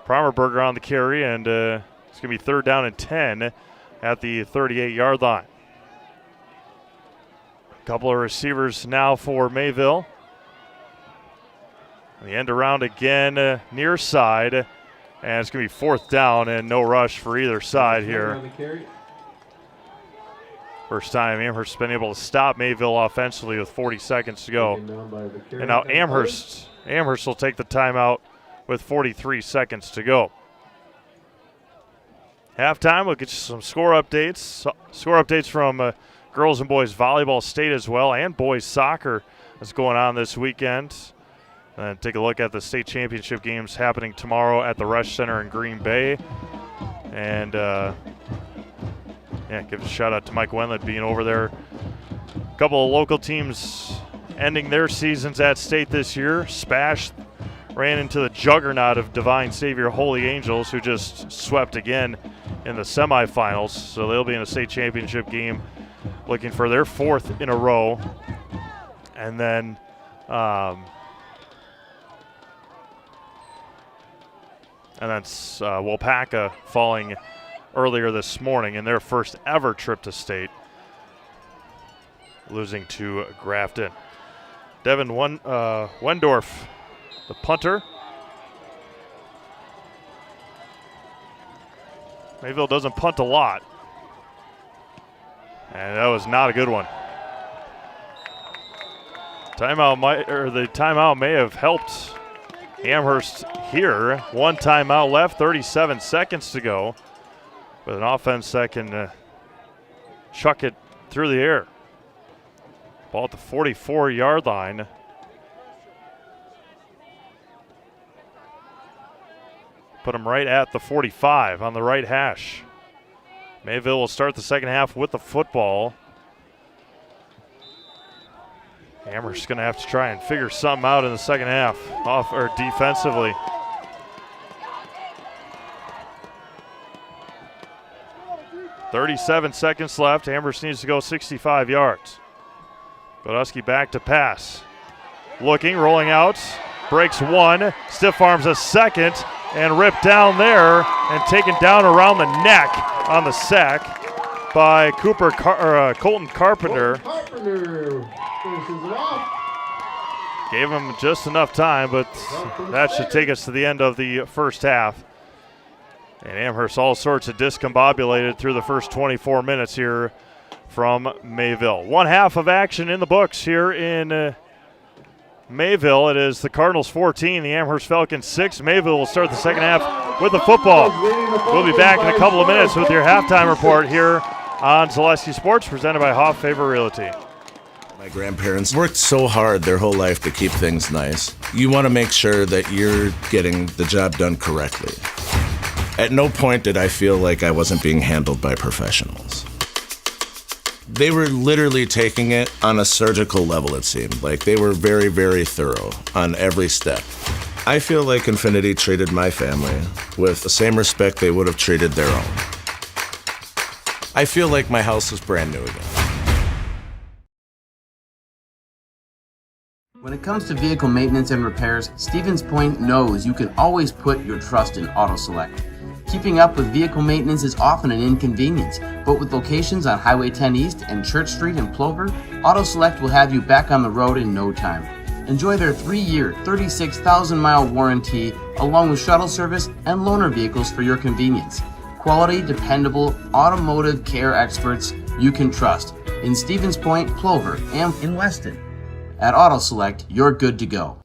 Promerberger on the carry, and it's going to be third down and 10 at the 38-yard line. A couple of receivers now for Mayville. The end around again, near side, and it's going to be fourth down and no rush for either side here. First time Amherst has been able to stop Mayville offensively with 40 seconds to go. And now Amherst will take the timeout with 43 seconds to go. Halftime, we'll get you some score updates. Score updates from girls and boys volleyball state as well, and boys soccer that's going on this weekend. And take a look at the state championship games happening tomorrow at the Rush Center in Green Bay. And give a shout out to Mike Wenlett being over there. A couple of local teams ending their seasons at state this year. Spash ran into the juggernaut of Divine Savior Holy Angels, who just swept again in the semifinals. So they'll be in a state championship game looking for their fourth in a row. And then WIAA falling earlier this morning in their first ever trip to state, losing to Grafton. Devin Wendorf, the punter. Mayville doesn't punt a lot, and that was not a good one. The timeout may have helped Amherst here. One timeout left, 37 seconds to go, with an offense that can chuck it through the air. Ball at the 44-yard line. Put him right at the 45 on the right hash. Mayville will start the second half with the football. Amherst's going to have to try and figure something out in the second half, defensively. .37 seconds left. Amherst needs to go 65 yards. Godusky back to pass. Looking, rolling out, breaks one, stiff arms a second, and ripped down there and taken down around the neck on the sack by Colton Carpenter. Gave them just enough time, but that should take us to the end of the first half. And Amherst all sorts of discombobulated through the first 24 minutes here from Mayville. One half of action in the books here in Mayville. It is the Cardinals 14, the Amherst Falcons 6. Mayville will start the second half with the football. We'll be back in a couple of minutes with your halftime report here on Zaleski Sports, presented by Hoff Favor Realty. My grandparents worked so hard their whole life to keep things nice. You want to make sure that you're getting the job done correctly. At no point did I feel like I wasn't being handled by professionals. They were literally taking it on a surgical level, it seemed. Like they were very, very thorough on every step. I feel like Infinity treated my family with the same respect they would have treated their own. I feel like my house is brand new again. When it comes to vehicle maintenance and repairs, Stevens Point knows you can always put your trust in AutoSelect. Keeping up with vehicle maintenance is often an inconvenience, but with locations on Highway 10 East and Church Street in Plover, AutoSelect will have you back on the road in no time. Enjoy their 3-year, 36,000-mile warranty, along with shuttle service and loaner vehicles for your convenience. Quality, dependable, automotive care experts you can trust in Stevens Point, Plover, and in Weston. At AutoSelect, you're good to go.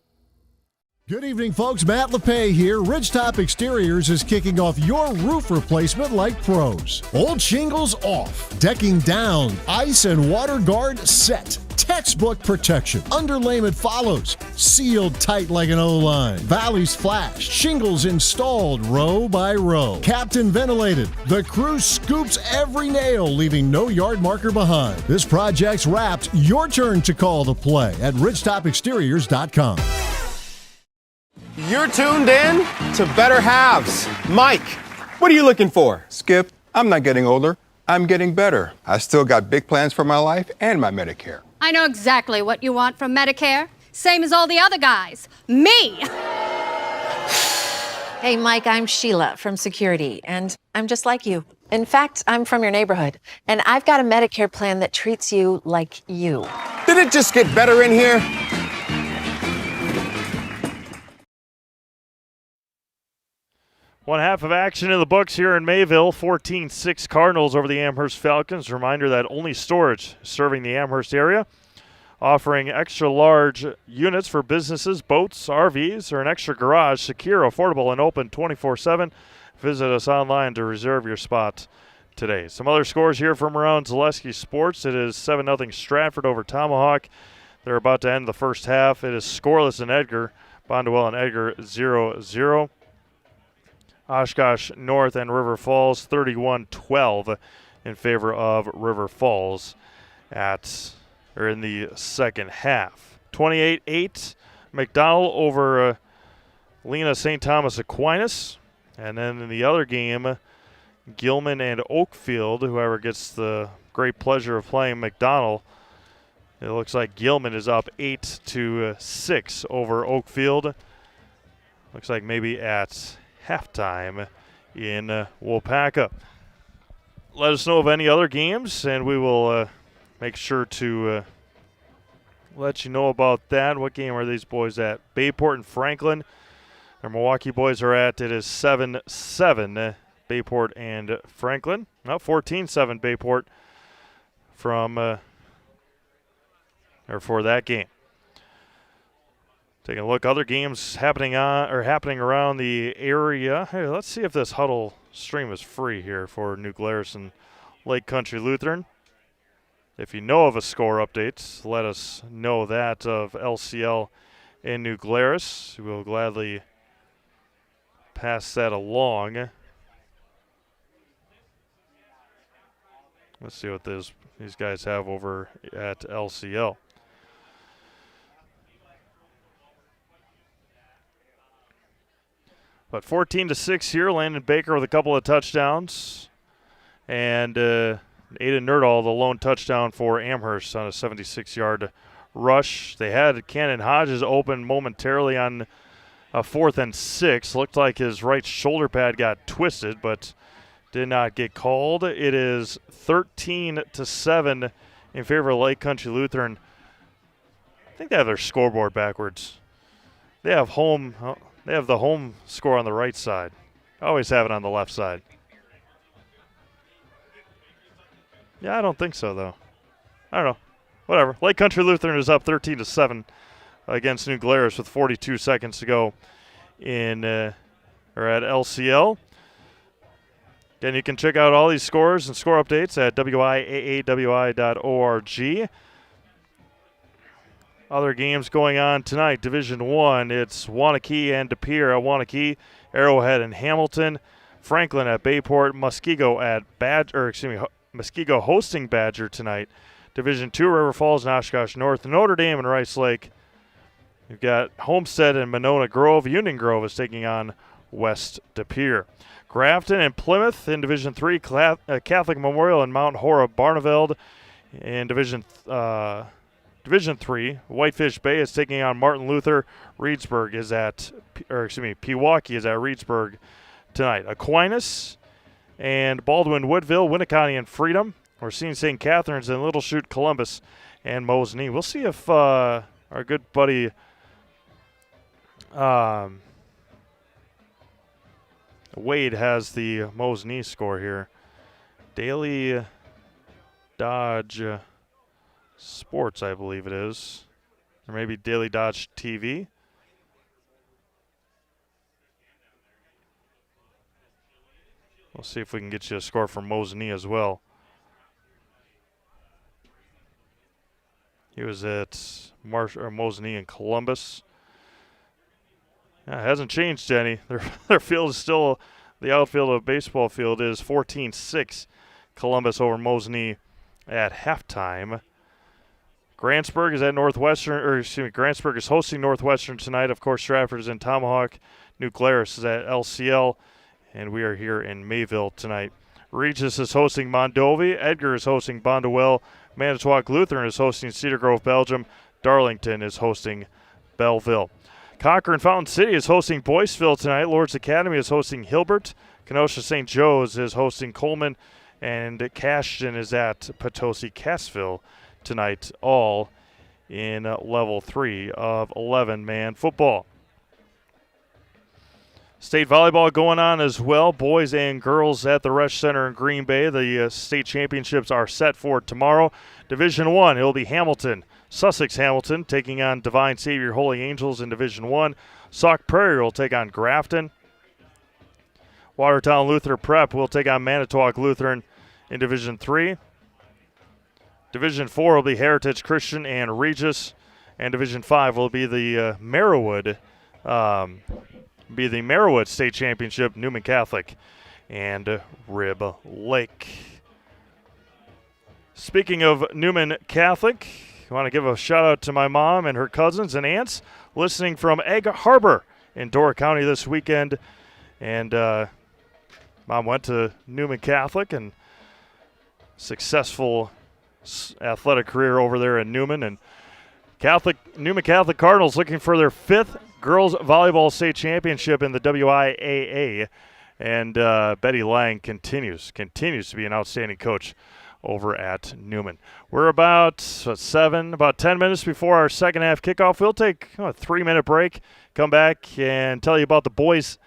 Good evening, folks. Matt LePay here. Ridgetop Exteriors is kicking off your roof replacement like pros. Old shingles off, decking down, ice and water guard set. Textbook protection. Underlayment follows. Sealed tight like an O-line. Valleys flashed. Shingles installed row by row. Captain ventilated. The crew scoops every nail, leaving no yard marker behind. This project's wrapped. Your turn to call the play at ridgetopexteriors.com. You're tuned in to Better Halves. Mike, what are you looking for? Skip, I'm not getting older. I'm getting better. I still got big plans for my life and my Medicare. I know exactly what you want from Medicare. Same as all the other guys. Me! Hey, Mike, I'm Sheila from Security, and I'm just like you. In fact, I'm from your neighborhood, and I've got a Medicare plan that treats you like you. Did it just get better in here? One half of action in the books here in Mayville. 14-6 Cardinals over the Amherst Falcons. Reminder that only storage serving the Amherst area, offering extra large units for businesses, boats, RVs, or an extra garage. Secure, affordable, and open 24/7. Visit us online to reserve your spot today. Some other scores here from around Zaleski Sports. It is 7-0 Stratford over Tomahawk. They're about to end the first half. It is scoreless in Edgar. Bondwell and Edgar 0-0. Oshkosh North and River Falls 31-12 in favor of River Falls in the second half. 28-8 McDonald over Lena St. Thomas Aquinas. And then in the other game, Gilman and Oakfield, whoever gets the great pleasure of playing McDonald. It looks like Gilman is up 8-6 over Oakfield. Looks like maybe at halftime in Waupaca. Let us know of any other games, and we will make sure to let you know about that. What game are these boys at? Bayport and Franklin. Our Milwaukee boys are at. It is 7-7 Bayport and Franklin. Now 14-7 Bayport for that game. Taking a look, other games happening around the area. Hey, let's see if this huddle stream is free here for New Glarus and Lake Country Lutheran. If you know of a score update, let us know that of LCL in New Glarus. We'll gladly pass that along. Let's see what these guys have over at LCL. But 14-6 here. Landon Baker with a couple of touchdowns. And Aiden Nerdahl, the lone touchdown for Amherst on a 76-yard rush. They had Cannon Hodges open momentarily on a 4th and 6. Looked like his right shoulder pad got twisted, but did not get called. It is 13-7 in favor of Lake Country Lutheran. think they have their scoreboard backwards. They have the home score on the right side. I always have it on the left side. Yeah, I don't think so, though. I don't know. Whatever. Lake Country Lutheran is up 13-7 against New Glarus with 42 seconds to go at LCL. Again, you can check out all these scores and score updates at WIAAWI.org. Other games going on tonight. Division 1, it's Waunakee and De Pere at Waunakee, Arrowhead and Hamilton, Franklin at Bayport, Muskego hosting Badger tonight. Division 2, River Falls and Oshkosh North, Notre Dame and Rice Lake. You've got Homestead and Monona Grove. Union Grove is taking on West De Pere. Grafton and Plymouth in Division 3, Catholic Memorial and Mount Horeb Barneveld. In Division 3, Whitefish Bay is taking on Martin Luther. Pewaukee is at Reedsburg tonight. Aquinas and Baldwin Woodville, Winnicott and Freedom. We're seeing St. Catharines and Little Chute, Columbus, and Mosinee. We'll see if our good buddy Wade has the Mosinee score here. Daily Dodge Sports, I believe it is. Or maybe Daily Dodge TV. We'll see if we can get you a score from Mosinee as well. He was at Mosinee in Columbus. Yeah, it hasn't changed any. Their field is still, the outfield of baseball field is 14-6. Columbus over Mosinee at halftime. Grantsburg is at Grantsburg is hosting Northwestern tonight. Of course, Stratford is in Tomahawk. New Glarus is at LCL, and we are here in Mayville tonight. Regis is hosting Mondovi. Edgar is hosting Bondwell. Manitowoc Lutheran is hosting Cedar Grove, Belgium. Darlington is hosting Belleville. Cochrane Fountain City is hosting Boyceville tonight. Lourdes Academy is hosting Hilbert. Kenosha St. Joe's is hosting Coleman. And Cashton is at Potosi Cassville tonight, all in level 3 of 11-man football. State volleyball going on as well. Boys and girls at the Resch Center in Green Bay. The state championships are set for tomorrow. Division 1, it will be Hamilton. Sussex Hamilton taking on Divine Savior Holy Angels in Division 1. Sauk Prairie will take on Grafton. Watertown Lutheran Prep will take on Manitowoc Lutheran in Division 3. Division 4 will be Heritage Christian and Regis. And Division 5 will be the Merriwood State Championship, Newman Catholic and Rib Lake. Speaking of Newman Catholic, I want to give a shout out to my mom and her cousins and aunts listening from Egg Harbor in Door County this weekend. And Mom went to Newman Catholic and successful athletic career over there in Newman. And Newman Catholic Cardinals looking for their 5th girls volleyball state championship in the WIAA. And Betty Lang continues to be an outstanding coach over at Newman. We're about 10 minutes before our second half kickoff. We'll take a 3-minute break, come back and tell you about the boys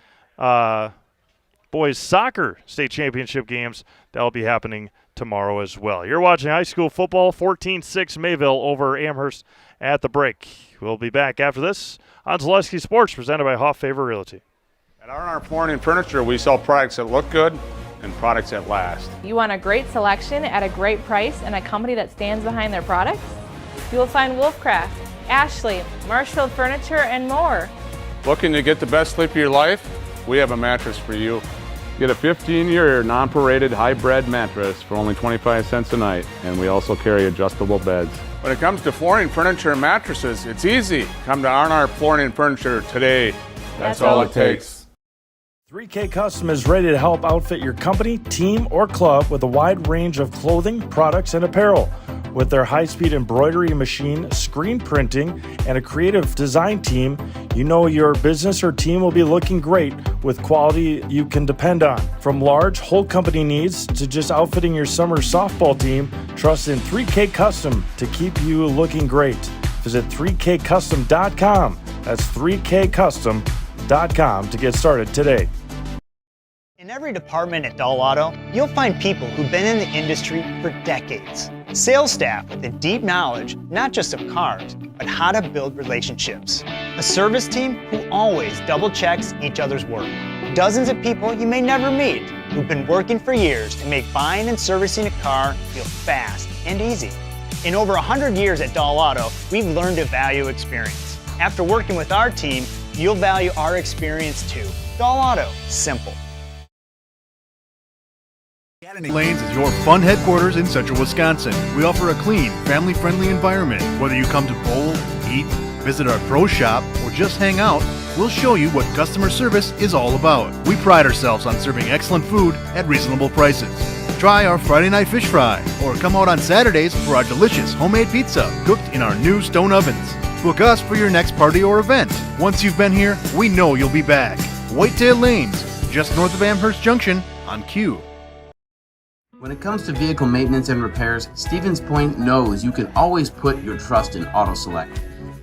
soccer state championship games that will be happening tomorrow as well. You're watching high school football, 14-6 Mayville over Amherst at the break. We'll be back after this on Zaleski Sports, presented by Hoff Favor Realty. At R&R Flooring and Furniture, we sell products that look good and products that last. You want a great selection at a great price and a company that stands behind their products? You will find Wolfcraft, Ashley, Marshfield Furniture, and more. Looking to get the best sleep of your life? We have a mattress for you. Get a 15-year non-paraded hybrid mattress for only 25 cents a night, and we also carry adjustable beds. When it comes to flooring, furniture, and mattresses, it's easy. Come to R&R Flooring and Furniture today. That's all it takes. 3K Custom is ready to help outfit your company, team, or club with a wide range of clothing, products, and apparel. With their high-speed embroidery machine, screen printing, and a creative design team, you know your business or team will be looking great with quality you can depend on. From large, whole company needs to just outfitting your summer softball team, trust in 3K Custom to keep you looking great. Visit 3kcustom.com. That's 3kcustom.com to get started today. In every department at Dull Auto, you'll find people who've been in the industry for decades. Sales staff with a deep knowledge, not just of cars, but how to build relationships. A service team who always double checks each other's work. Dozens of people you may never meet who've been working for years to make buying and servicing a car feel fast and easy. In over 100 years at Dull Auto, we've learned to value experience. After working with our team, you'll value our experience too. Dull Auto, simple. Lanes is your fun headquarters in central Wisconsin. We offer a clean, family-friendly environment. Whether you come to bowl, eat, visit our pro shop, or just hang out, we'll show you what customer service is all about. We pride ourselves on serving excellent food at reasonable prices. Try our Friday night fish fry, or come out on Saturdays for our delicious homemade pizza cooked in our new stone ovens. Book us for your next party or event. Once you've been here, we know you'll be back. Whitetail Lanes, just north of Amherst Junction on Q. When it comes to vehicle maintenance and repairs, Stevens Point knows you can always put your trust in AutoSelect.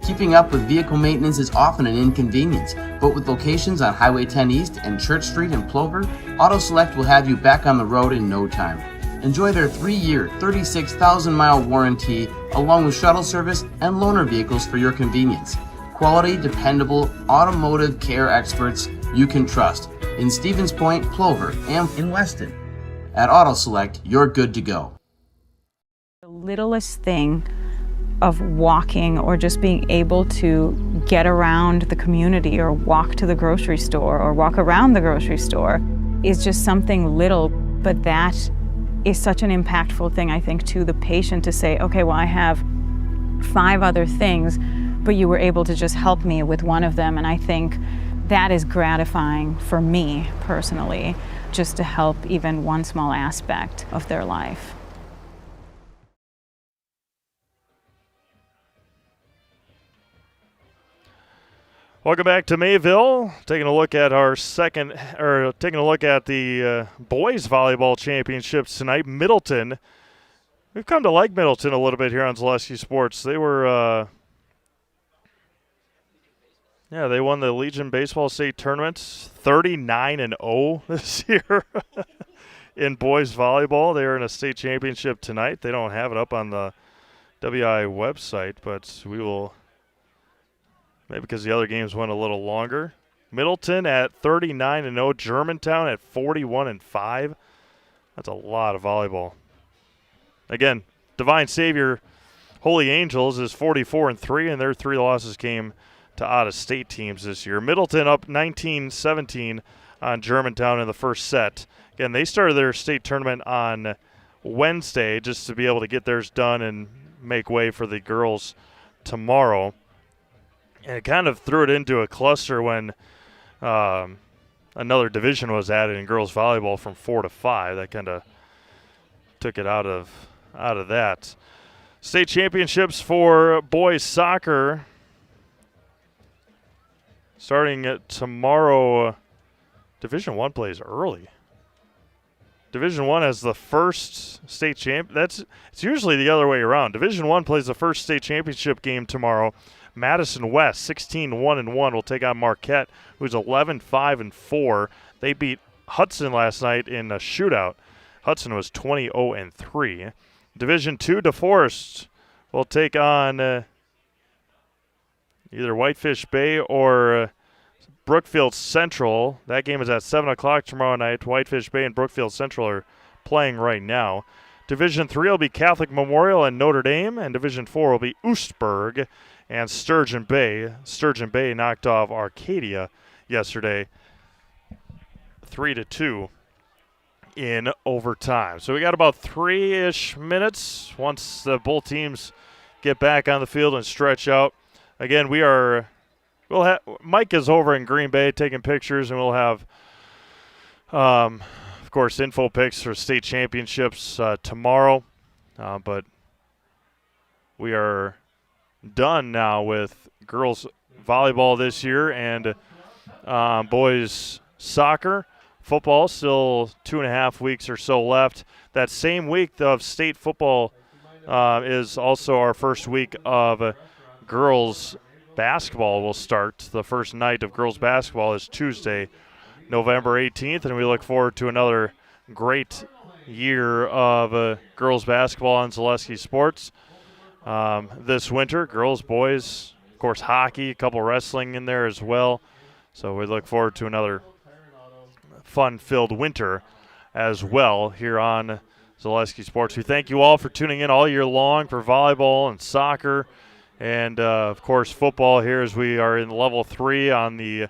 Keeping up with vehicle maintenance is often an inconvenience, but with locations on Highway 10 East and Church Street in Plover, AutoSelect will have you back on the road in no time. Enjoy their 3-year, 36,000-mile warranty, along with shuttle service and loaner vehicles for your convenience. Quality, dependable, automotive care experts you can trust in Stevens Point, Plover, and in Weston. At AutoSelect, you're good to go. The littlest thing of walking or just being able to get around the community or walk to the grocery store or walk around the grocery store is just something little, but that is such an impactful thing, I think, to the patient to say, okay, well, I have 5 other things, but you were able to just help me with one of them. And I think that is gratifying for me personally, just to help even one small aspect of their life. Welcome back to Mayville. Taking a look at the boys volleyball championships tonight. Middleton. We've come to like Middleton a little bit here on Zaleski Sports. They were, they won the Legion Baseball State Tournament 39-0 this year in boys volleyball. They are in a state championship tonight. They don't have it up on the WIAA website, but we will. Maybe because the other games went a little longer. Middleton at 39-0. Germantown at 41-5. That's a lot of volleyball. Again, Divine Savior Holy Angels is 44-3, and their 3 losses came to out-of-state teams this year. Middleton up 19-17 on Germantown in the first set. Again, they started their state tournament on Wednesday just to be able to get theirs done and make way for the girls tomorrow. And it kind of threw it into a cluster when another division was added in girls volleyball from 4 to 5. That kind of took it out of that. State championships for boys soccer starting tomorrow. Division I plays early. Division I has the first state champ. It's usually the other way around. Division I plays the first state championship game tomorrow. Madison West, 16-1-1, will take on Marquette, who's 11-5-4. They beat Hudson last night in a shootout. Hudson was 20-0-3. Division II, DeForest will take on either Whitefish Bay or Brookfield Central. That game is at 7 o'clock tomorrow night. Whitefish Bay and Brookfield Central are playing right now. Division III will be Catholic Memorial and Notre Dame, and Division IV will be Oostburg and Sturgeon Bay. Sturgeon Bay knocked off Arcadia yesterday 3-2 in overtime. So we got about 3-ish minutes once both teams get back on the field and stretch out. Again, Mike is over in Green Bay taking pictures, and we'll have, of course, info pics for state championships tomorrow. But we are done now with girls volleyball this year, and boys soccer. Football, still 2.5 weeks or so left. That same week of state football is also our first week of girls basketball will start. The first night of girls basketball is Tuesday, November 18th, and we look forward to another great year of girls basketball on Zaleski Sports this winter. Girls, boys, of course, hockey, a couple wrestling in there as well. So we look forward to another fun-filled winter as well here on Zaleski Sports. We thank you all for tuning in all year long for volleyball and soccer and, of course, football here as we are in level 3 on the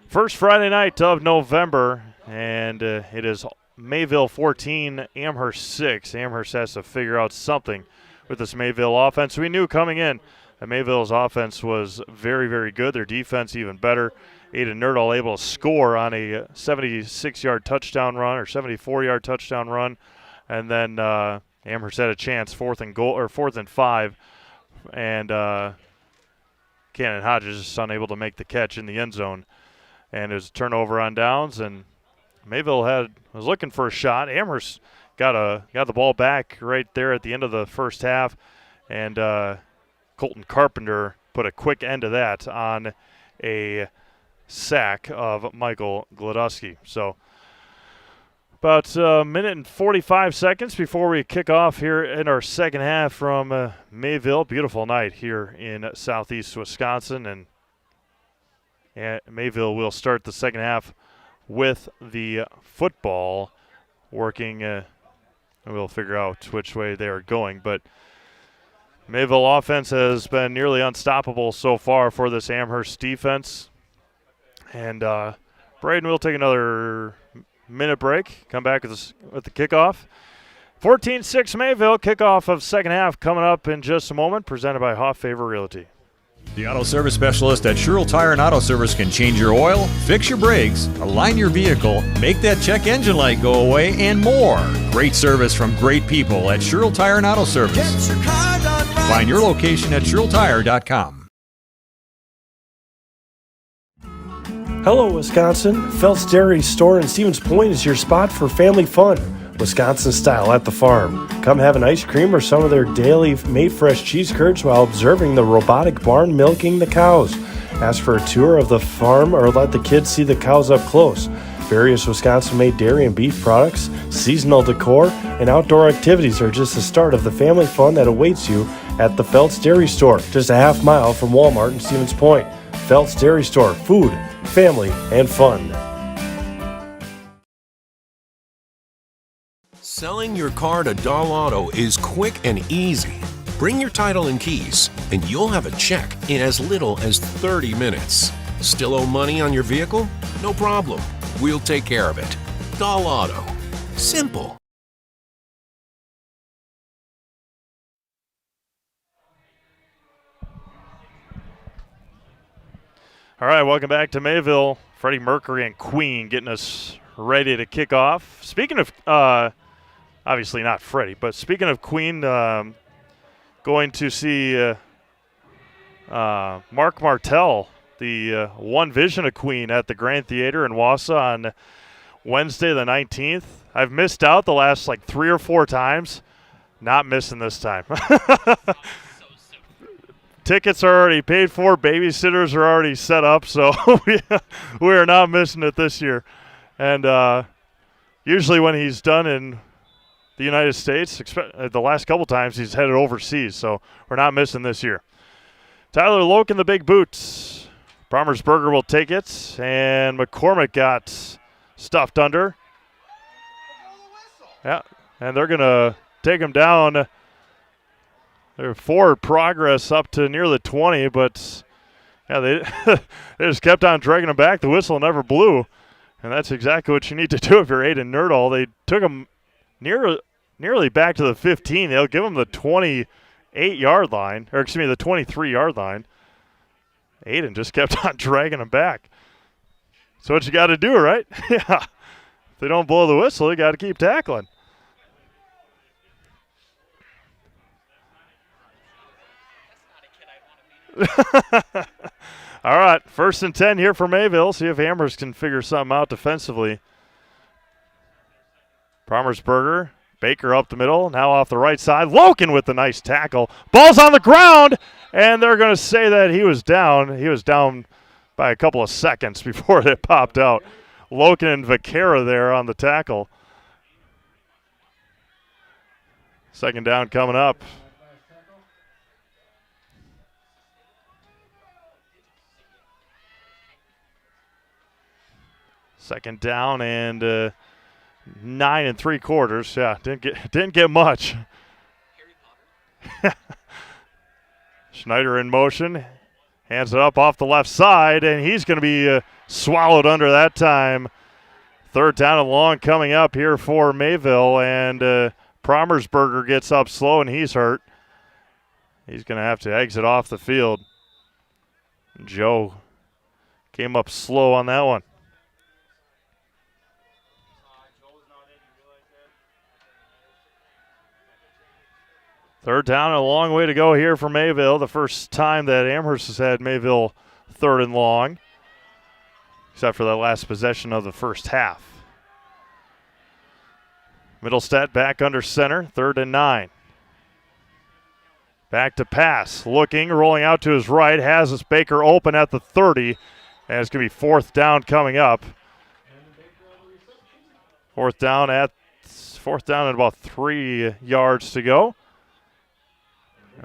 first Friday night of November. And it is Mayville 14, Amherst 6. Amherst has to figure out something with this Mayville offense. We knew coming in that Mayville's offense was very, very good. Their defense even better. Aiden Nerdall able to score on a 76-yard touchdown run or 74-yard touchdown run. And then Amherst had a chance, 4th and 5, and Cannon Hodges just unable to make the catch in the end zone. And it was a turnover on downs, and Mayville was looking for a shot. Amherst got the ball back right there at the end of the first half, and Colton Carpenter put a quick end to that on a sack of Michael Gladowski. So about a minute and 45 seconds before we kick off here in our second half from Mayville. Beautiful night here in southeast Wisconsin, and Mayville will start the second half with the football working. We'll figure out which way they are going, but Mayville offense has been nearly unstoppable so far for this Amherst defense. And Braden will take another minute break, come back with the kickoff. 14-6 Mayville, kickoff of second half coming up in just a moment, presented by Hoff Favor Realty. The auto service specialist at Sherrill Tire and Auto Service can change your oil, fix your brakes, align your vehicle, make that check engine light go away, and more. Great service from great people at Sherrill Tire and Auto Service. Find your location at SherrillTire.com. Hello, Wisconsin. Phelps Dairy Store in Stevens Point is your spot for family fun. Wisconsin style at the farm. Come have an ice cream or some of their daily made fresh cheese curds while observing the robotic barn milking the cows. Ask for a tour of the farm or let the kids see the cows up close. Various Wisconsin-made dairy and beef products, seasonal decor, and outdoor activities are just the start of the family fun that awaits you at the Phelps Dairy Store, just a half mile from Walmart in Stevens Point. Phelps Dairy Store, food, family, and fun. Selling your car to Dahl Auto is quick and easy. Bring your title and keys, and you'll have a check in as little as 30 minutes. Still owe money on your vehicle? No problem. We'll take care of it. Dahl Auto. Simple. All right, welcome back to Mayville. Freddie Mercury and Queen getting us ready to kick off. Speaking of, obviously not Freddie, but speaking of Queen, going to see Mark Martell, the One Vision of Queen at the Grand Theater in Wausau on Wednesday the 19th. I've missed out the last 3 or 4 times. Not missing this time. Tickets are already paid for. Babysitters are already set up, so we are not missing it this year. And usually when he's done in the United States, the last couple times he's headed overseas, so we're not missing this year. Tyler Loke in the big boots. Brommersberger will take it, and McCormick got stuffed under. Yeah, and they're going to take him down. They're forward progress up to near the 20, but yeah, they just kept on dragging him back. The whistle never blew, and that's exactly what you need to do if you're Aiden Nerdall. They took him nearly back to the 15. They'll give him the 28-yard line, or excuse me, the 23-yard line. Aiden just kept on dragging him back. That's what you got to do, right? Yeah. If they don't blow the whistle, you got to keep tackling. All right, 1st and 10 here for Mayville. See if Amherst can figure something out defensively. Brommersberger Baker up the middle, now off the right side. Loken with the nice tackle. Ball's on the ground, and they're going to say that he was down. He was down by a couple of seconds before it popped out. Loken and Vaquera there on the tackle. Second down coming up. Second down and 9 3/4. Yeah, didn't get much. Schneider in motion, hands it up off the left side, and he's going to be swallowed under that time. Third down and long coming up here for Mayville, and Promersberger gets up slow, and he's hurt. He's going to have to exit off the field. Joe came up slow on that one. Third down and a long way to go here for Mayville. The first time that Amherst has had Mayville third and long, except for that last possession of the first half. Middlestead back under center, 3rd and 9. Back to pass, looking, rolling out to his right, has this Baker open at the 30, and it's going to be 4th down coming up. Fourth down and about 3 yards to go.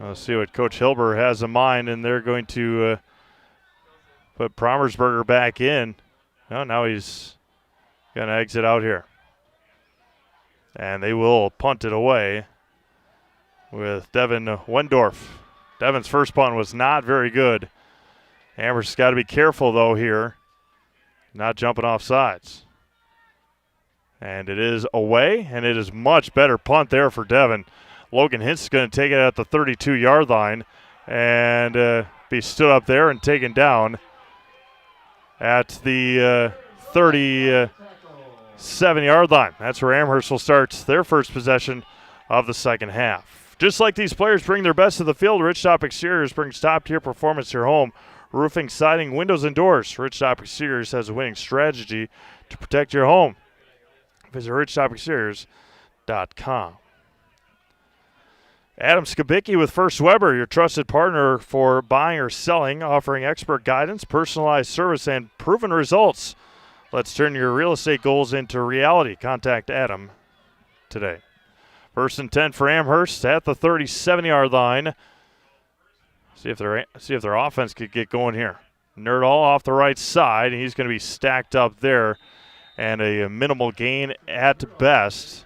Let's see what Coach Hilber has in mind, and they're going to put Promersberger back in. Oh, now he's going to exit out here. And they will punt it away with Devin Wendorf. Devin's first punt was not very good. Amherst's got to be careful, though, here. Not jumping off sides. And it is away, and it is much better punt there for Devin. Logan Hintz is going to take it at the 32-yard line and be stood up there and taken down at the 37-yard line. That's where Amherst will start their first possession of the second half. Just like these players bring their best to the field, Ridgetop Exteriors brings top-tier performance to your home. Roofing, siding, windows, and doors. Ridgetop Exteriors has a winning strategy to protect your home. Visit ridgetopexteriors.com. Adam Skibicki with First Weber, your trusted partner for buying or selling, offering expert guidance, personalized service, and proven results. Let's turn your real estate goals into reality. Contact Adam today. 1st and 10 for Amherst at the 37-yard line. See if their offense could get going here. Nerdall off the right side, and he's going to be stacked up there, and a minimal gain at best.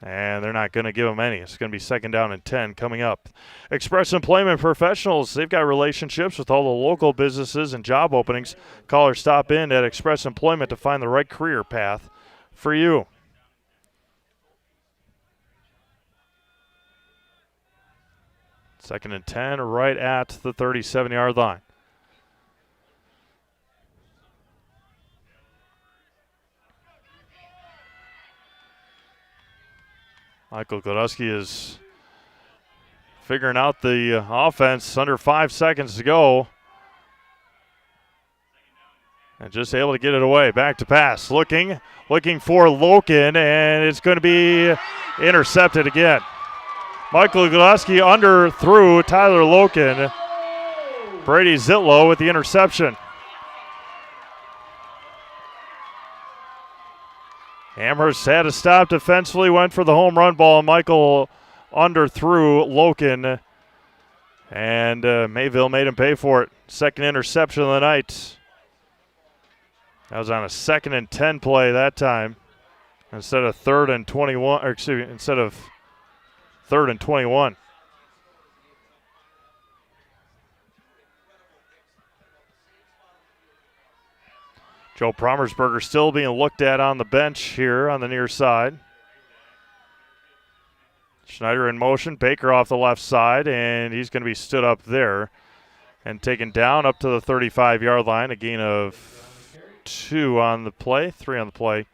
And they're not going to give them any. It's going to be 2nd down and 10 coming up. Express Employment Professionals, they've got relationships with all the local businesses and job openings. Call or stop in at Express Employment to find the right career path for you. Second and 10 right at the 37-yard line. Michael Godusky is figuring out the offense under 5 seconds to go. And just able to get it away. Back to pass. Looking for Loken, and it's going to be intercepted again. Michael Godusky underthrew Tyler Loken. Brady Zitlow with the interception. Amherst had to stop defensively, went for the home run ball. Michael underthrew Loken, and Mayville made him pay for it. Second interception of the night. That was on a 2nd and 10 play that time, instead of 3rd and 21. Or excuse me, instead of 3rd and 21. Joe Promersberger still being looked at on the bench here on the near side. Schneider in motion, Baker off the left side, and he's going to be stood up there and taken down up to the 35-yard line. A gain of 2 on the play, 3 on the play.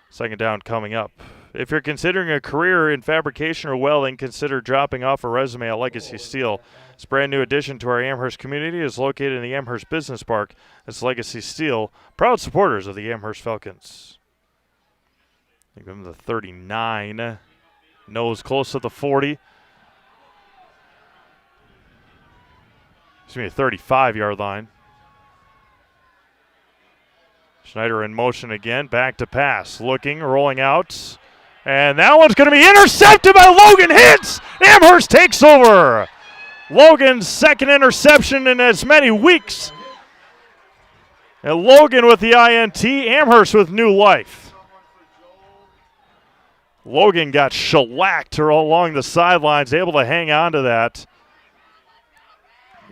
2nd down coming up. If you're considering a career in fabrication or welding, consider dropping off a resume at Legacy Steel. This brand new addition to our Amherst community is located in the Amherst Business Park. It's Legacy Steel, proud supporters of the Amherst Falcons. Give him the 39. Nose close to the 40. Excuse me, 35-yard line. Schneider in motion again, back to pass, looking, rolling out, and that one's going to be intercepted by Logan Hintz. Amherst takes over. Logan's second interception in as many weeks. And Logan with the INT, Amherst with new life. Logan got shellacked along the sidelines, able to hang on to that.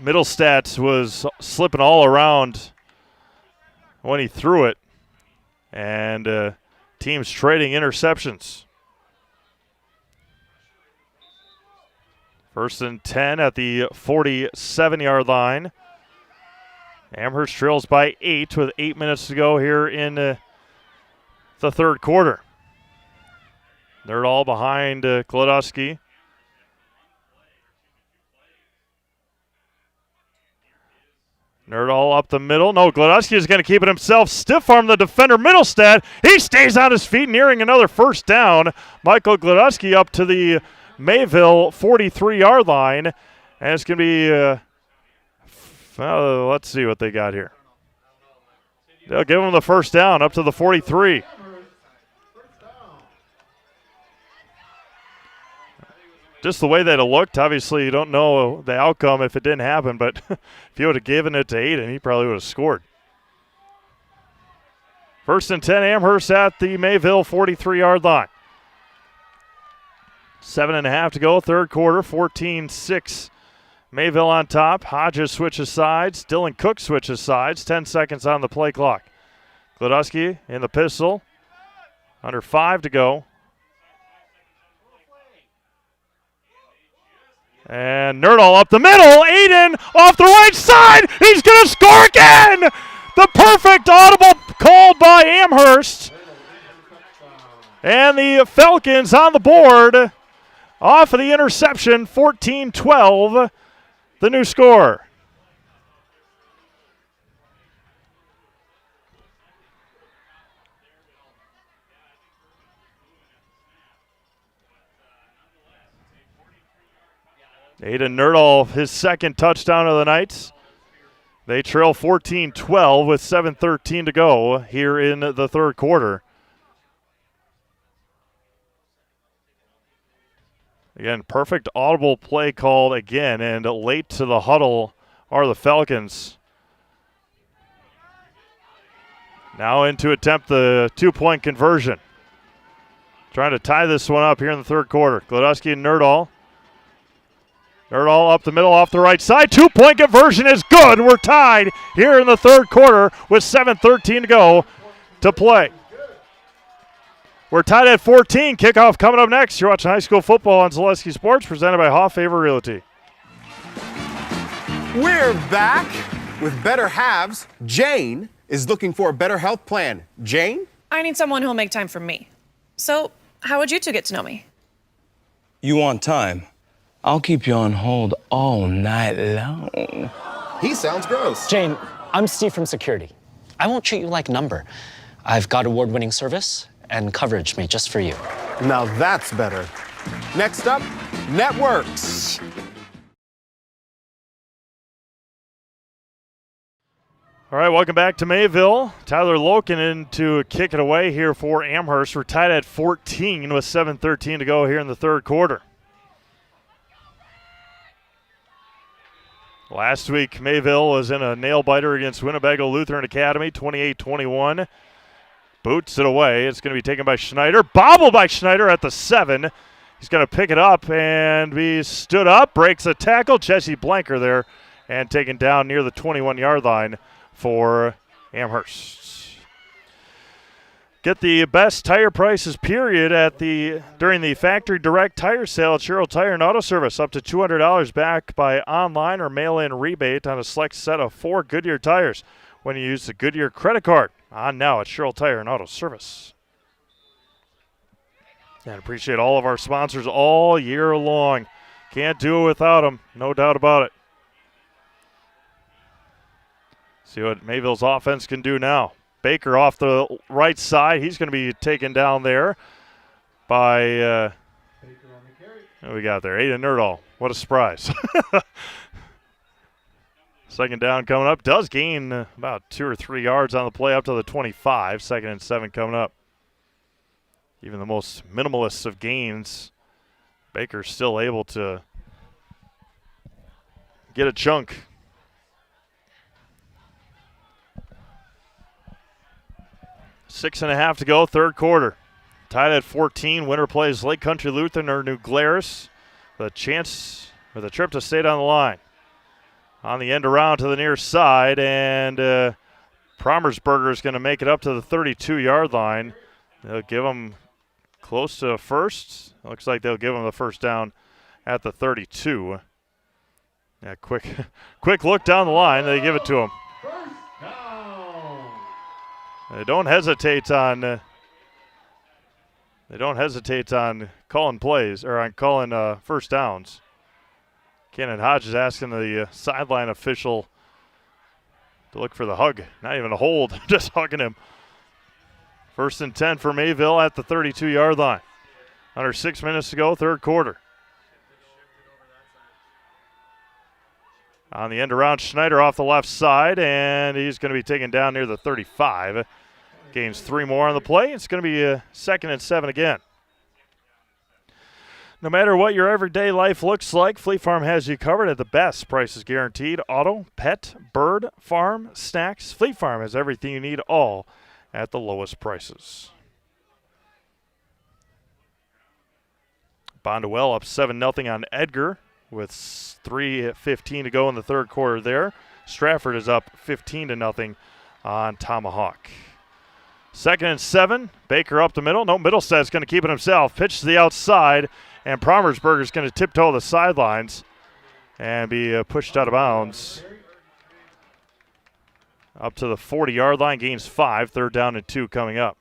Middlestat was slipping all around when he threw it. And teams trading interceptions. 1st and 10 at the 47-yard line. Amherst trails by 8 with 8 minutes to go here in the third quarter. They're all behind Glodowski. Nerdall up the middle. No, Glodowski is going to keep it himself. Stiff arm the defender, Middlestat. He stays on his feet, nearing another first down. Michael Glodowski up to the Mayville 43-yard line. And it's going to be, let's see what they got here. They'll give him the first down up to the 43. Just the way that it looked, obviously you don't know the outcome if it didn't happen, but if you would have given it to Aiden, he probably would have scored. 1st and 10, Amherst at the Mayville 43-yard line. 7.5 to go, third quarter, 14-6. Mayville on top. Hodges switches sides. Dylan Cook switches sides. 10 seconds on the play clock. Glodowski in the pistol. Under 5 to go. And Nerdall up the middle. Aiden off the right side. He's going to score again. The perfect audible called by Amherst. And the Falcons on the board off of the interception. 14-12, the new score. Aiden Nerdall, his second touchdown of the night. They trail 14-12 with 7:13 to go here in the third quarter. Again, perfect audible play called again, and late to the huddle are the Falcons. Now in to attempt the two-point conversion. Trying to tie this one up here in the third quarter. Glodowski and Nerdall. Nerdall up the middle off the right side. Two-point conversion is good. We're tied here in the third quarter with 7:13 to go to play. We're tied at 14. Kickoff coming up next. You're watching high school football on Zaleski Sports, presented by Hoff Favor Realty. We're back with better halves. Jane is looking for a better health plan. Jane? I need someone who'll make time for me. So, how would you two get to know me? You want time? I'll keep you on hold all night long. He sounds gross. Jane, I'm Steve from security. I won't treat you like a number. I've got award-winning service and coverage made just for you. Now that's better. Next up, networks. All right, welcome back to Mayville. Tyler Loken in to kick it away here for Amherst. We're tied at 14 with 7:13 to go here in the third quarter. Last week, Mayville was in a nail-biter against Winnebago Lutheran Academy, 28-21. Boots it away. It's going to be taken by Schneider. Bobbled by Schneider at the 7. He's going to pick it up and be stood up. Breaks a tackle. Jesse Blanker there and taken down near the 21-yard line for Amherst. Get the best tire prices, period, during the factory direct tire sale at Sherrill Tire and Auto Service. Up to $200 back by online or mail-in rebate on a select set of 4 Goodyear tires when you use the Goodyear credit card. On now at Sherrill Tire and Auto Service. And appreciate all of our sponsors all year long. Can't do it without them, no doubt about it. See what Mayville's offense can do now. Baker off the right side. He's going to be taken down there by, what we got there? Aiden Nerdahl. What a surprise. Second down coming up. Does gain about 2 or 3 yards on the play up to the 25. 2nd and 7 coming up. Even the most minimalist of gains, Baker's still able to get a chunk. Six and a half to go, third quarter. Tied at 14. Winner plays Lake Country Lutheran or New Glarus. The chance with a trip to stay on the line. On the end around to the near side, and Promersberger is going to make it up to the 32-yard line. They'll give him close to first. Looks like they'll give him the first down at the 32. Yeah, quick look down the line. They give it to him. They don't hesitate on. They don't hesitate on calling plays or on calling first downs. Cannon Hodge is asking the sideline official to look for the hug. Not even a hold, just hugging him. 1st and 10 for Mayville at the 32-yard line. Under 6 minutes to go, third quarter. On the end around, Schneider off the left side, and he's going to be taken down near the 35. Gains 3 more on the play. It's going to be a 2nd and 7 again. No matter what your everyday life looks like, Fleet Farm has you covered at the best prices guaranteed. Auto, pet, bird, farm, snacks. Fleet Farm has everything you need, all at the lowest prices. Bondwell up 7-0 on Edgar with 3:15 to go in the third quarter there. Stratford is up 15-0 on Tomahawk. 2nd and 7. Baker up the middle. No, Middlestead's going to keep it himself. Pitch to the outside, and Promersberger's going to tiptoe the sidelines and be pushed out of bounds. Up to the 40-yard line, gains 5. 3rd down and 2 coming up.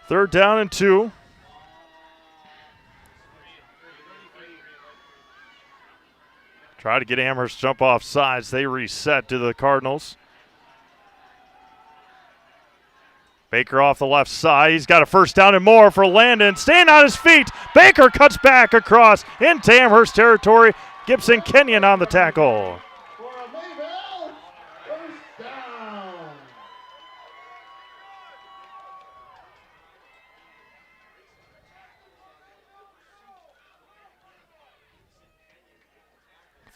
Third down and 2. Try to get Amherst jump off sides. They reset to the Cardinals. Baker off the left side. He's got a first down and more for Landon. Staying on his feet. Baker cuts back across into Amherst territory. Gibson Kenyon on the tackle.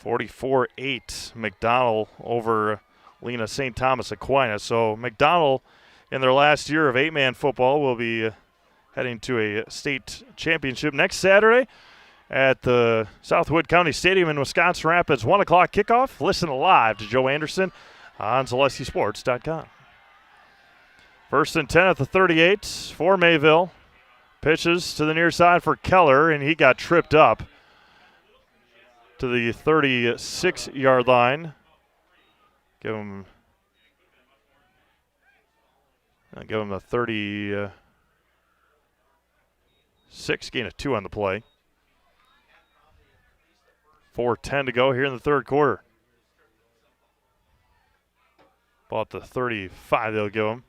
44-8 McDonald over Lena St. Thomas Aquinas. So McDonald, in their last year of 8-man football, will be heading to a state championship next Saturday at the Southwood County Stadium in Wisconsin Rapids. 1 o'clock kickoff. Listen live to Joe Anderson on ZaleskySports.com. 1st and 10 at the 38 for Mayville. Pitches to the near side for Keller, and he got tripped up to the 36-yard line. Give him the 36, gain of 2 on the play. 4:10 to go here in the third quarter. About the 35 they'll give him.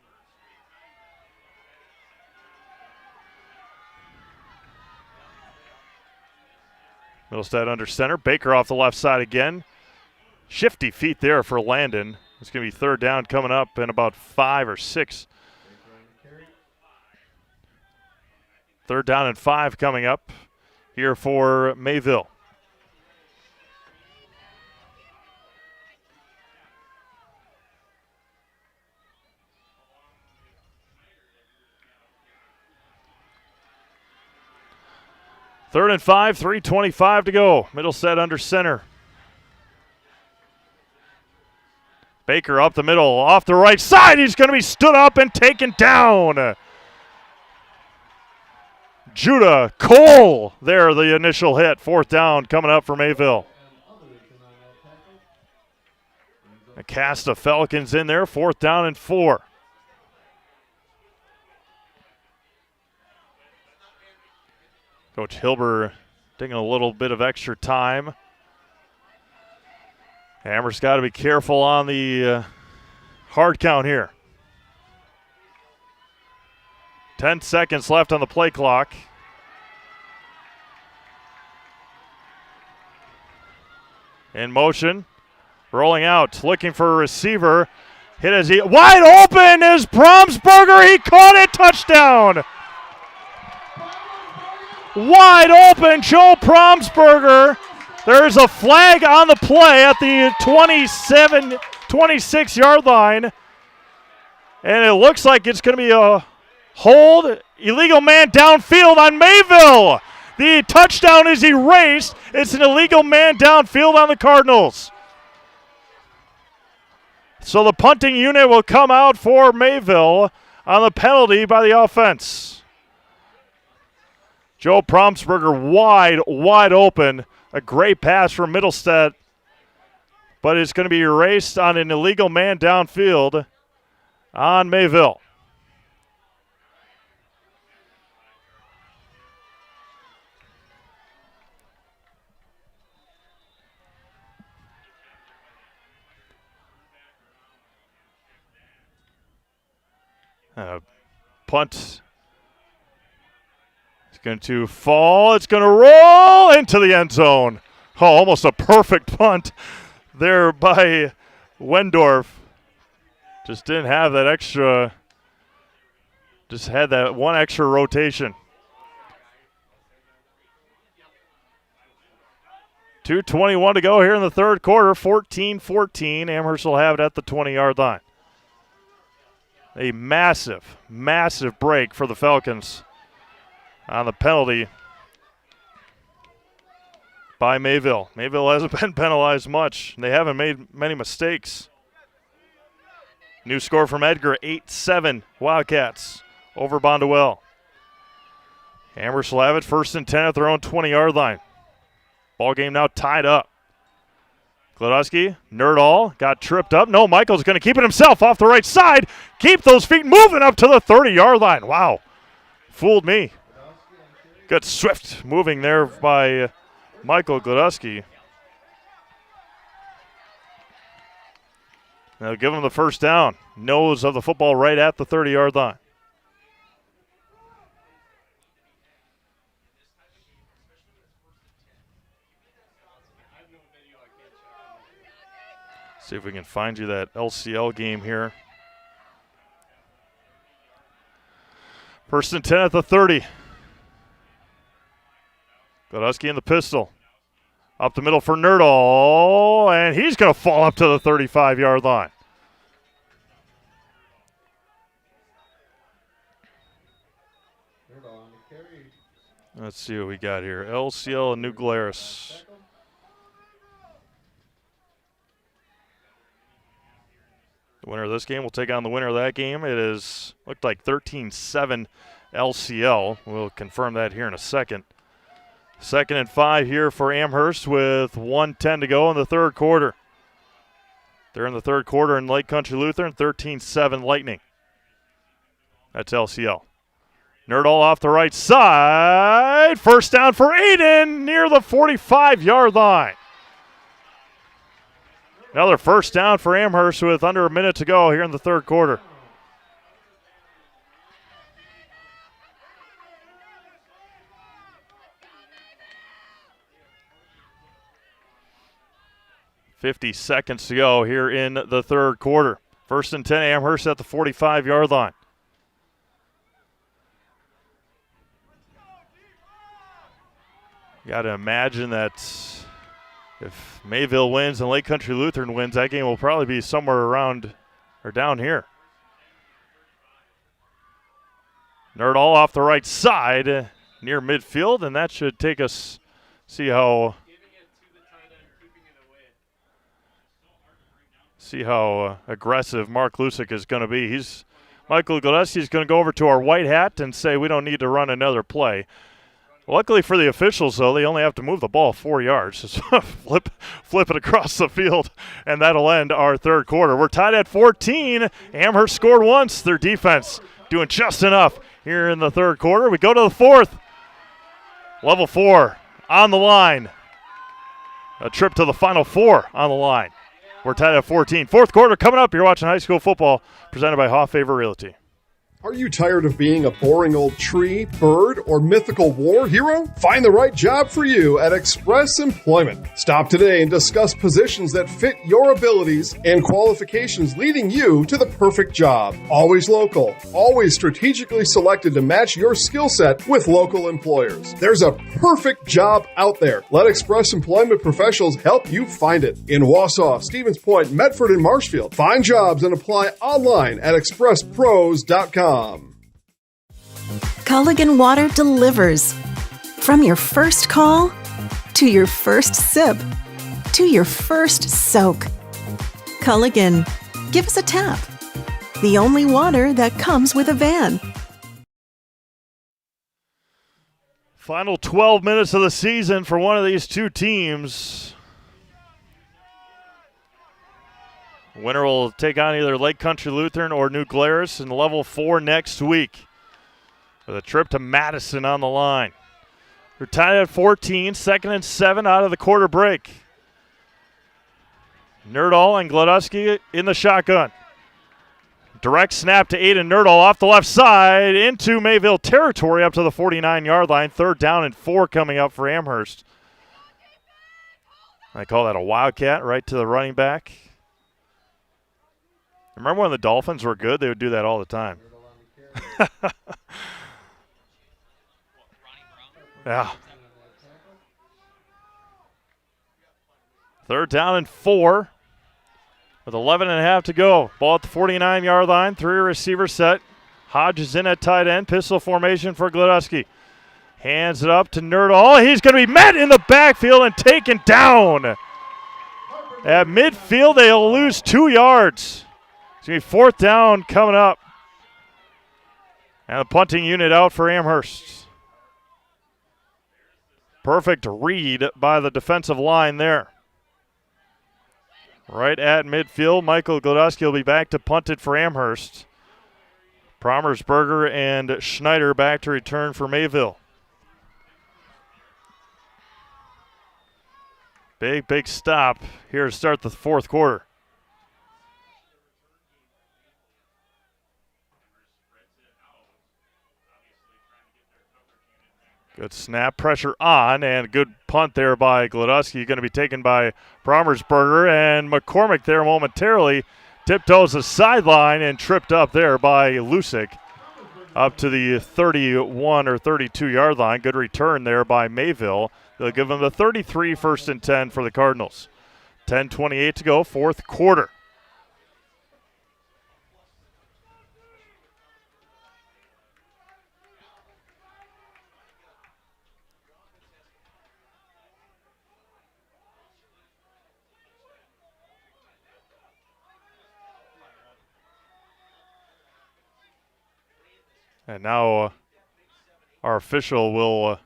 Middlestead under center. Baker off the left side again. Shifty feet there for Landon. It's going to be 3rd down coming up in about 5 or 6. 3rd down and 5 coming up here for Mayville. Third and 5, 3:25 to go. Middlestead under center. Baker up the middle, off the right side. He's going to be stood up and taken down. Judah Cole there, the initial hit. 4th down coming up for Mayville. A cast of Falcons in there. 4th down and 4. Coach Hilber taking a little bit of extra time. Amherst got to be careful on the hard count here. 10 seconds left on the play clock. In motion, rolling out, looking for a receiver. Hit as he wide open is Promsberger. He caught it, touchdown. Wide open, Joe Promsberger. There's a flag on the play at the 26-yard line. And it looks like it's going to be a hold. Illegal man downfield on Mayville. The touchdown is erased. It's an illegal man downfield on the Cardinals. So the punting unit will come out for Mayville on the penalty by the offense. Joe Promsberger wide open. A great pass from Middlestead, but it's going to be erased on an illegal man downfield on Mayville. Punt. It's going to fall. It's going to roll into the end zone. Oh, almost a perfect punt there by Wendorf. Just didn't have that extra. Just had that one extra rotation. 2:21 to go here in the third quarter. 14-14. Amherst will have it at the 20-yard line. A massive, massive break for the Falcons on the penalty by Mayville. Mayville hasn't been penalized much. They haven't made many mistakes. New score from Edgar, 8-7 Wildcats over Bonduelle. Amherst will have it first and 10 at their own 20-yard line. Ball game now tied up. Glodowski, Nerdall, got tripped up. No, Michael's going to keep it himself off the right side. Keep those feet moving up to the 30-yard line. Wow, fooled me. Good swift moving there by Michael Glodowski. They'll give him the first down. Nose of the football right at the 30-yard line. See if we can find you that LCL game here. First and 10 at the 30. Godowski in the pistol. Up the middle for Nerdall, and he's going to fall up to the 35-yard line. Let's see what we got here. LCL and New Glarus. The winner of this game will take on the winner of that game. It is looked like 13-7 LCL. We'll confirm that here in a second. 2nd and 5 here for Amherst with 1:10 to go in the third quarter. They're in the third quarter in Lake Country Lutheran, 13-7 Lightning. That's LCL. Nerdall off the right side. First down for Aiden near the 45-yard line. Another first down for Amherst with under a minute to go here in the third quarter. .50 seconds to go here in the third quarter. 1st and 10, Amherst at the 45-yard line. Got to imagine that if Mayville wins and Lake Country Lutheran wins, that game will probably be somewhere around or down here. Nerdall off the right side near midfield, and that should take us see how aggressive Mark Lusick is going to be. Michael Gillespie is going to go over to our white hat and say we don't need to run another play. Luckily for the officials, though, they only have to move the ball 4 yards. Just flip it across the field, and that'll end our third quarter. We're tied at 14. Amherst scored once. Their defense doing just enough here in the third quarter. We go to the fourth. Level 4 on the line. A trip to the Final Four on the line. We're tied at 14. Fourth quarter coming up. You're watching high school football presented by Hoff Favor Realty. Are you tired of being a boring old tree, bird, or mythical war hero? Find the right job for you at Express Employment. Stop today and discuss positions that fit your abilities and qualifications, leading you to the perfect job. Always local, always strategically selected to match your skill set with local employers. There's a perfect job out there. Let Express Employment professionals help you find it. In Wausau, Stevens Point, Medford, and Marshfield. Find jobs and apply online at expresspros.com. Culligan Water delivers. From your first call, to your first sip, to your first soak. Culligan, give us a tap. The only water that comes with a van. Final 12 minutes of the season for one of these two teams. Winner will take on either Lake Country Lutheran or New Glarus in Level 4 next week, with a trip to Madison on the line. We're tied at 14, 2nd and 7 out of the quarter break. Nerdahl and Gladusky in the shotgun. Direct snap to Aiden Nerdahl off the left side into Mayville territory up to the 49-yard line. 3rd down and 4 coming up for Amherst. I call that a wildcat right to the running back. Remember when the Dolphins were good? They would do that all the time. Yeah. 3rd down and 4 with 11 and a half to go. Ball at the 49-yard line. 3 receiver set. Hodge is in at tight end. Pistol formation for Gladusky. Hands it up to Nerdahl. He's going to be met in the backfield and taken down. At midfield, they'll lose 2 yards. It's going to be 4th down coming up. And the punting unit out for Amherst. Perfect read by the defensive line there. Right at midfield, Michael Gladusky will be back to punt it for Amherst. Promersberger and Schneider back to return for Mayville. Big stop here to start the 4th quarter. Good snap, pressure on, and good punt there by Gladusky. Going to be taken by Promersberger, and McCormick there momentarily tiptoes the sideline and tripped up there by Lusick up to the 31 or 32-yard line. Good return there by Mayville. They'll give them the 33, 1st and 10 for the Cardinals. 10:28 to go, 4th quarter. And now our official will,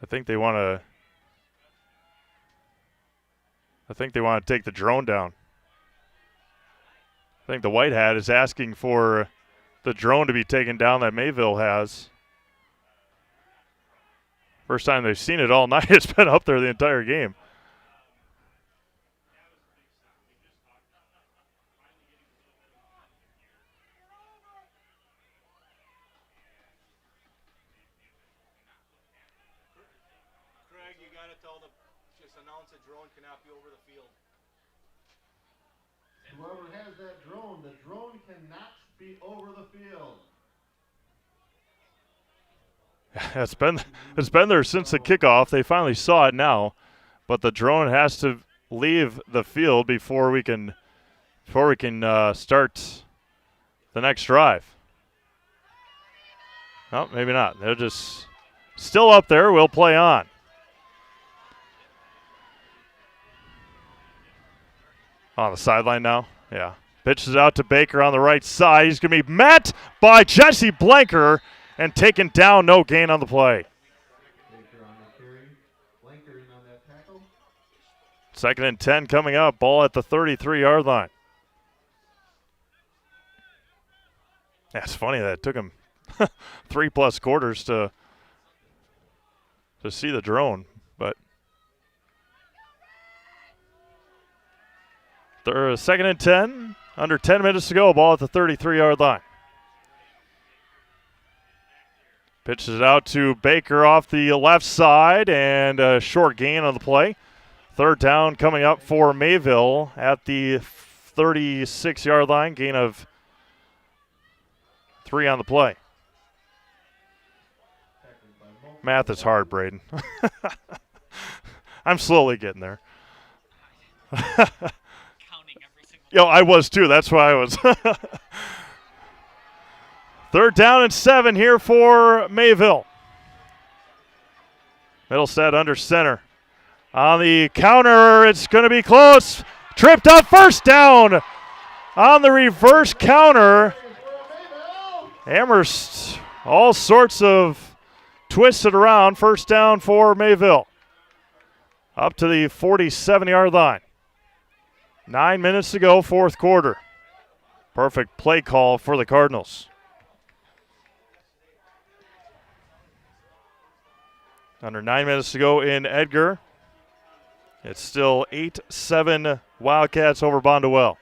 I think they want to take the drone down. I think the White Hat is asking for the drone to be taken down that Mayville has. First time they've seen it all night. It's been up there the entire game. Whoever has that drone, the drone cannot be over the field. It's been there since the kickoff. They finally saw it now, but the drone has to leave the field before we can start the next drive. No, maybe not. They're just still up there. We'll play on. On the sideline now. Yeah. Pitches out to Baker on the right side. He's going to be met by Jesse Blanker and taken down. No gain on the play. Baker on the carry. Blanker in on that tackle. 2nd and 10 coming up. Ball at the 33-yard line. Yeah, it's funny that it took him 3+ quarters to to see the drone, but they're second and 10, under 10 minutes to go, ball at the 33-yard line. Pitches it out to Baker off the left side, and a short gain on the play. Third down coming up for Mayville at the 36-yard line, gain of 3 on the play. Math is hard, Braden. I'm slowly getting there. I was too. That's why I was. Third down and 7 here for Mayville. Middlestead under center. On the counter, it's going to be close. Tripped up, first down on the reverse counter. Amherst, all sorts of twisted around. First down for Mayville. Up to the 47-yard line. 9 minutes to go, fourth quarter. Perfect play call for the Cardinals. Under 9 minutes to go in Edgar. It's still 8-7 Wildcats over Bondwell.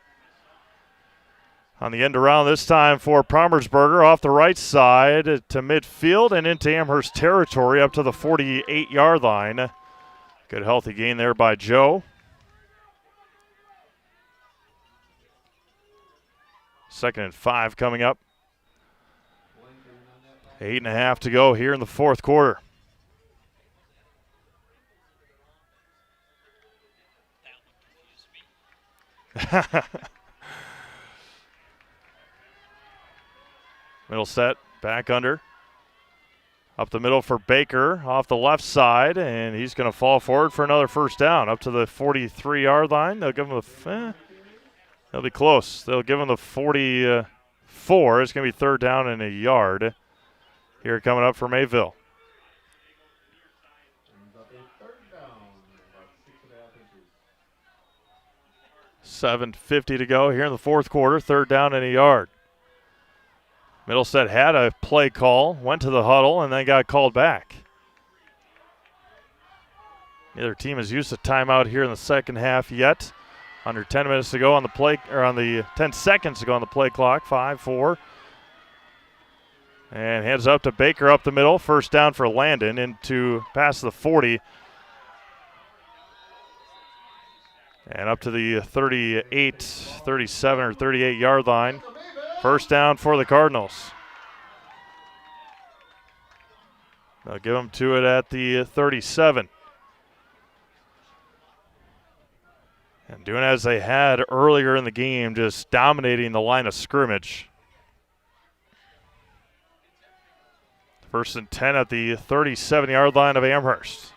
On the end around this time for Promersberger off the right side to midfield and into Amherst territory up to the 48-yard line. Good healthy gain there by Joe. Second and 5 coming up. 8.5 to go here in the fourth quarter. Middle set, back under. Up the middle for Baker off the left side, and he's going to fall forward for another first down up to the 43-yard line. They'll give him they'll be close. They'll give him the 44. It's going to be third down and a yard here coming up for Mayville. $7:50 to go here in the fourth quarter. Third down and a yard. Middlesex had a play call, went to the huddle, and then got called back. Neither team has used a timeout here in the second half yet. Under 10 minutes to go on the play, or on the 10 seconds to go on the play clock. 5-4. And heads up to Baker up the middle. First down for Landon into past the 40. And up to the 38, 37 or 38-yard line. First down for the Cardinals. They'll give them to it at the 37. And doing as they had earlier in the game, just dominating the line of scrimmage. First and 10 at the 37-yard line of Amherst.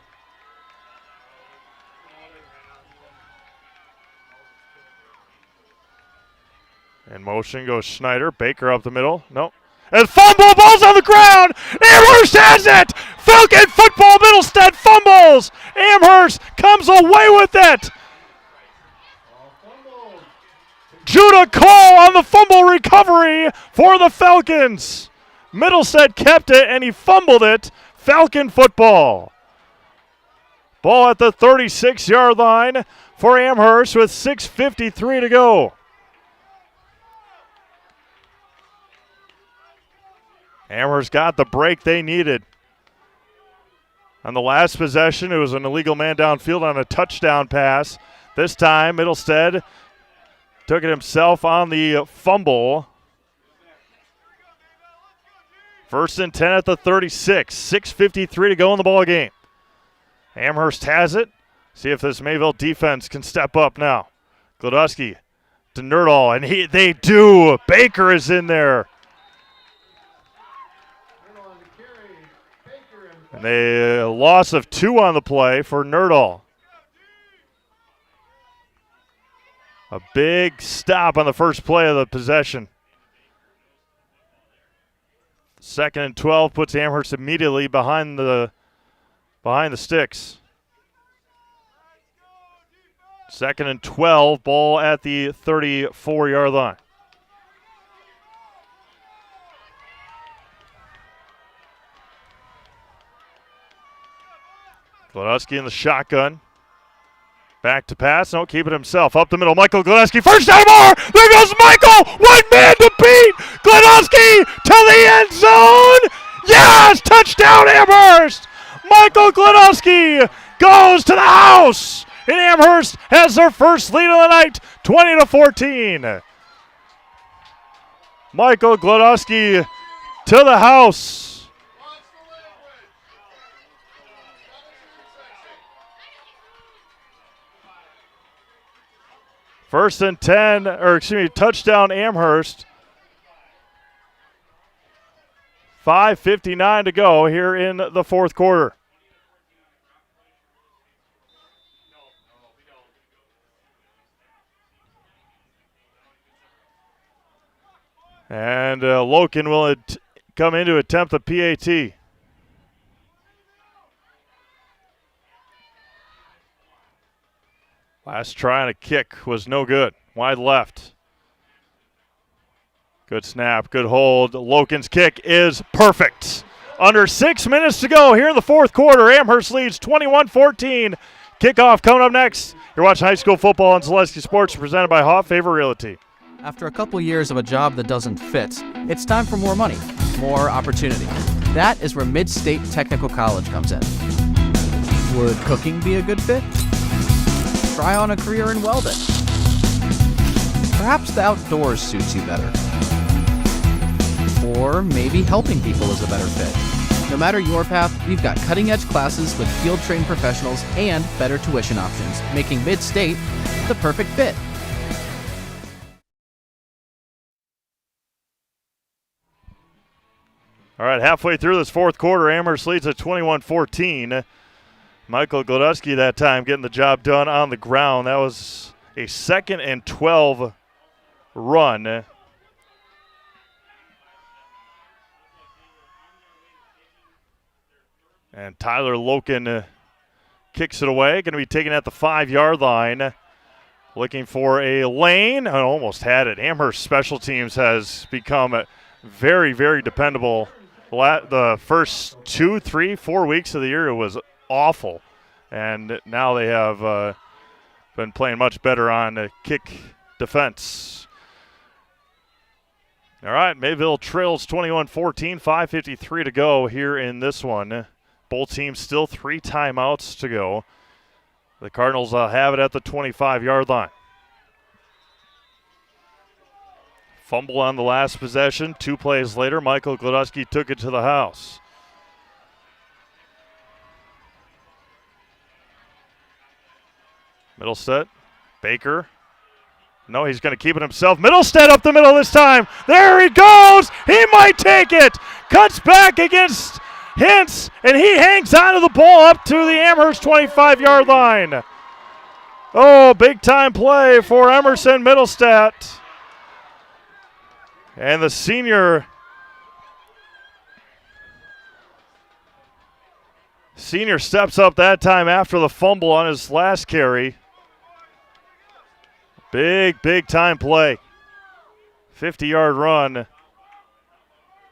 In motion goes Schneider. Baker up the middle. Nope. And fumble. Ball's on the ground. Amherst has it. Falcon football. Middlestead fumbles. Amherst comes away with it. Judah Cole on the fumble recovery for the Falcons. Middlestead kept it and he fumbled it. Falcon football. Ball at the 36-yard line for Amherst with 6:53 to go. Amherst got the break they needed. On the last possession, it was an illegal man downfield on a touchdown pass. This time, Middlestead took it himself on the fumble. First and 10 at the 36. 6:53 to go in the ball game. Amherst has it. See if this Mayville defense can step up now. Glodowski to Nerdahl, and they do. Baker is in there. And a loss of 2 on the play for Nerdahl. A big stop on the first play of the possession. Second and 12 puts Amherst immediately behind the sticks. Second and 12, ball at the 34-yard line. Glodowski in the shotgun. Back to pass. No, keep it himself. Up the middle. Michael Glodowski. First down more. There goes Michael. One man to beat. Glodowski to the end zone. Yes! Touchdown Amherst. Michael Glodowski goes to the house. And Amherst has their first lead of the night, 20-14. Michael Glodowski to the house. First and 10, touchdown Amherst. 5:59 to go here in the fourth quarter. And Loken will come in to attempt the PAT. Last try on a kick was no good. Wide left. Good snap, good hold. Loken's kick is perfect. Under 6 minutes to go here in the fourth quarter. Amherst leads 21-14. Kickoff coming up next. You're watching high school football on Zaleski Sports, presented by Hoff Favor Realty. After a couple years of a job that doesn't fit, it's time for more money, more opportunity. That is where Mid-State Technical College comes in. Would cooking be a good fit? Try on a career in welding. Perhaps the outdoors suits you better. Or maybe helping people is a better fit. No matter your path, we've got cutting-edge classes with field-trained professionals and better tuition options, making Mid-State the perfect fit. All right, halfway through this fourth quarter, Amherst leads at 21-14. Michael Glodowski that time getting the job done on the ground. That was a 2nd and 12 run. And Tyler Loken kicks it away. Going to be taken at the 5-yard line. Looking for a lane. I almost had it. Amherst special teams has become very, very dependable. The first 2, 3, 4 weeks of the year it was awful, and now they have been playing much better on kick defense. All right, Mayville trails 21-14, 5:53 to go here in this one. Both teams still 3 timeouts to go. The Cardinals have it at the 25-yard line. Fumble on the last possession. 2 plays later, Michael Glodowski took it to the house. Middlestead, Baker. No, he's going to keep it himself. Middlestead up the middle this time. There he goes. He might take it. Cuts back against Hintz, and he hangs onto the ball up to the Amherst 25-yard line. Oh, big-time play for Emerson Middlestead. And the senior steps up that time after the fumble on his last carry. Big time play. 50-yard run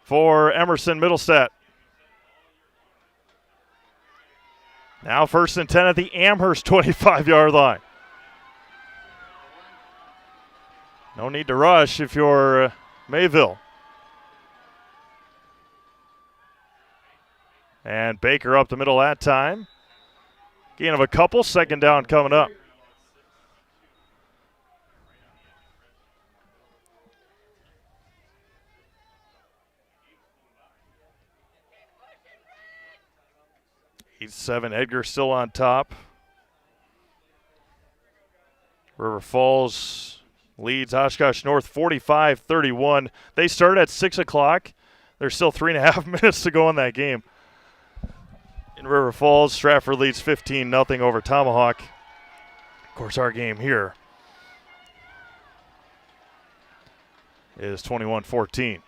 for Emerson Middlestead. Now 1st and 10 at the Amherst 25-yard line. No need to rush if you're Mayville. And Baker up the middle that time. Gain of a couple, 2nd down coming up. He's 7. Edgar still on top. River Falls leads Oshkosh North 45-31. They start at 6 o'clock. There's still 3.5 minutes to go in that game. In River Falls, Stratford leads 15-0 over Tomahawk. Of course, our game here is 21-14.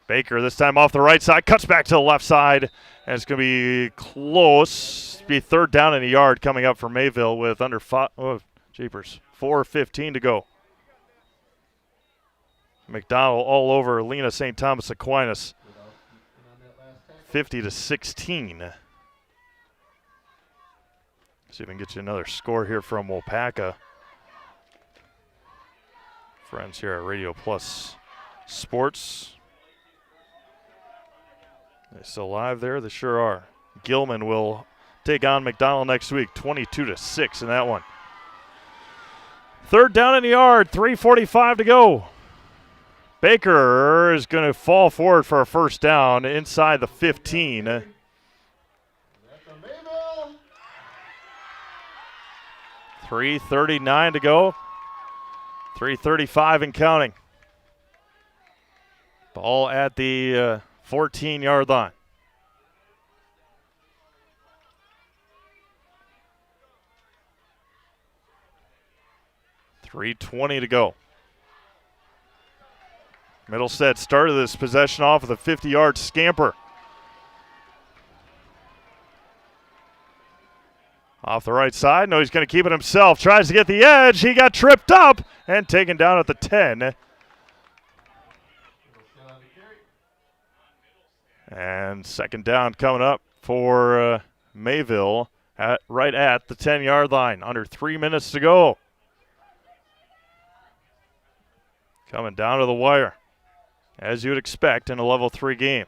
Baker this time off the right side, cuts back to the left side, and it's going to be close. It'll be 3rd down and a yard coming up for Mayville with under 4:15 to go. McDonald all over Lena St. Thomas Aquinas. 50-16. See if we can get you another score here from Waupaca. Friends here at Radio Plus Sports. They still live there? They sure are. Gilman will take on McDonald next week, 22-6 in that one. Third down in the yard, 3:45 to go. Baker is going to fall forward for a first down inside the 15. $3:39 to go. 3:35 and counting. Ball at the 14-yard line. $3:20 to go. Middlesex started this possession off with a 50-yard scamper. Off the right side. No, he's going to keep it himself. Tries to get the edge. He got tripped up and taken down at the 10. And second down coming up for Mayville right at the 10-yard line. Under 3 minutes to go. Coming down to the wire, as you would expect in a level 3 game.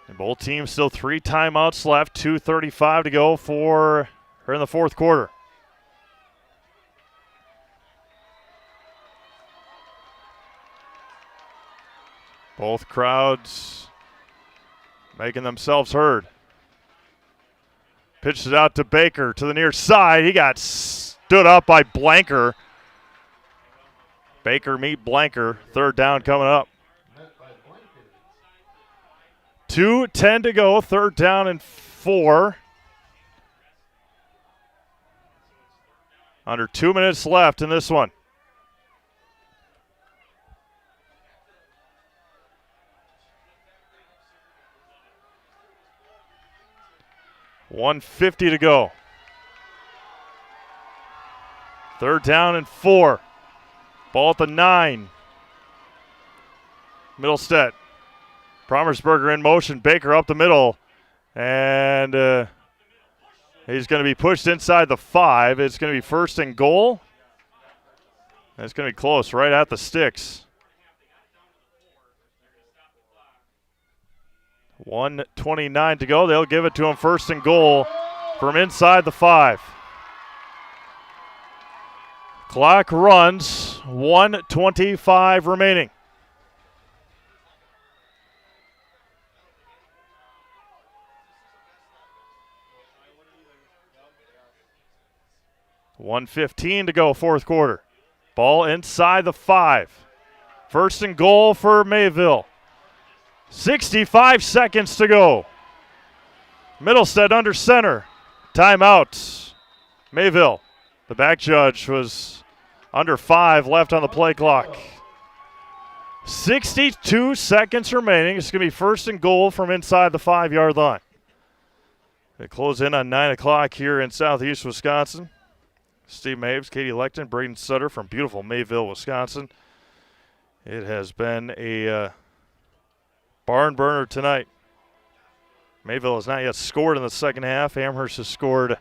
And both teams still 3 timeouts left, 2:35 to go for her in the fourth quarter. Both crowds making themselves heard. Pitched it out to Baker to the near side. He got stood up by Blanker. Baker meet Blanker. Third down coming up. 2:10 to go. Third down and 4. Under 2 minutes left in this one. $1:50 to go. Third down and 4. Ball at the 9. Middlestead. Promersberger in motion. Baker up the middle. And he's going to be pushed inside the 5. It's going to be first and goal. It's going to be close, right at the sticks. 1:29 to go. They'll give it to him first and goal from inside the 5. Clock runs, 1:25 remaining. $1:15 to go, fourth quarter. Ball inside the 5. First and goal for Mayville. 65 seconds to go. Middlestead under center. Timeout. Mayville. The back judge was under 5 left on the play clock. 62 seconds remaining. It's going to be first and goal from inside the 5-yard line. They close in on 9 o'clock here in southeast Wisconsin. Steve Maves, Katie Lecton, Braden Sutter from beautiful Mayville, Wisconsin. It has been a barn burner tonight. Mayville has not yet scored in the second half. Amherst has scored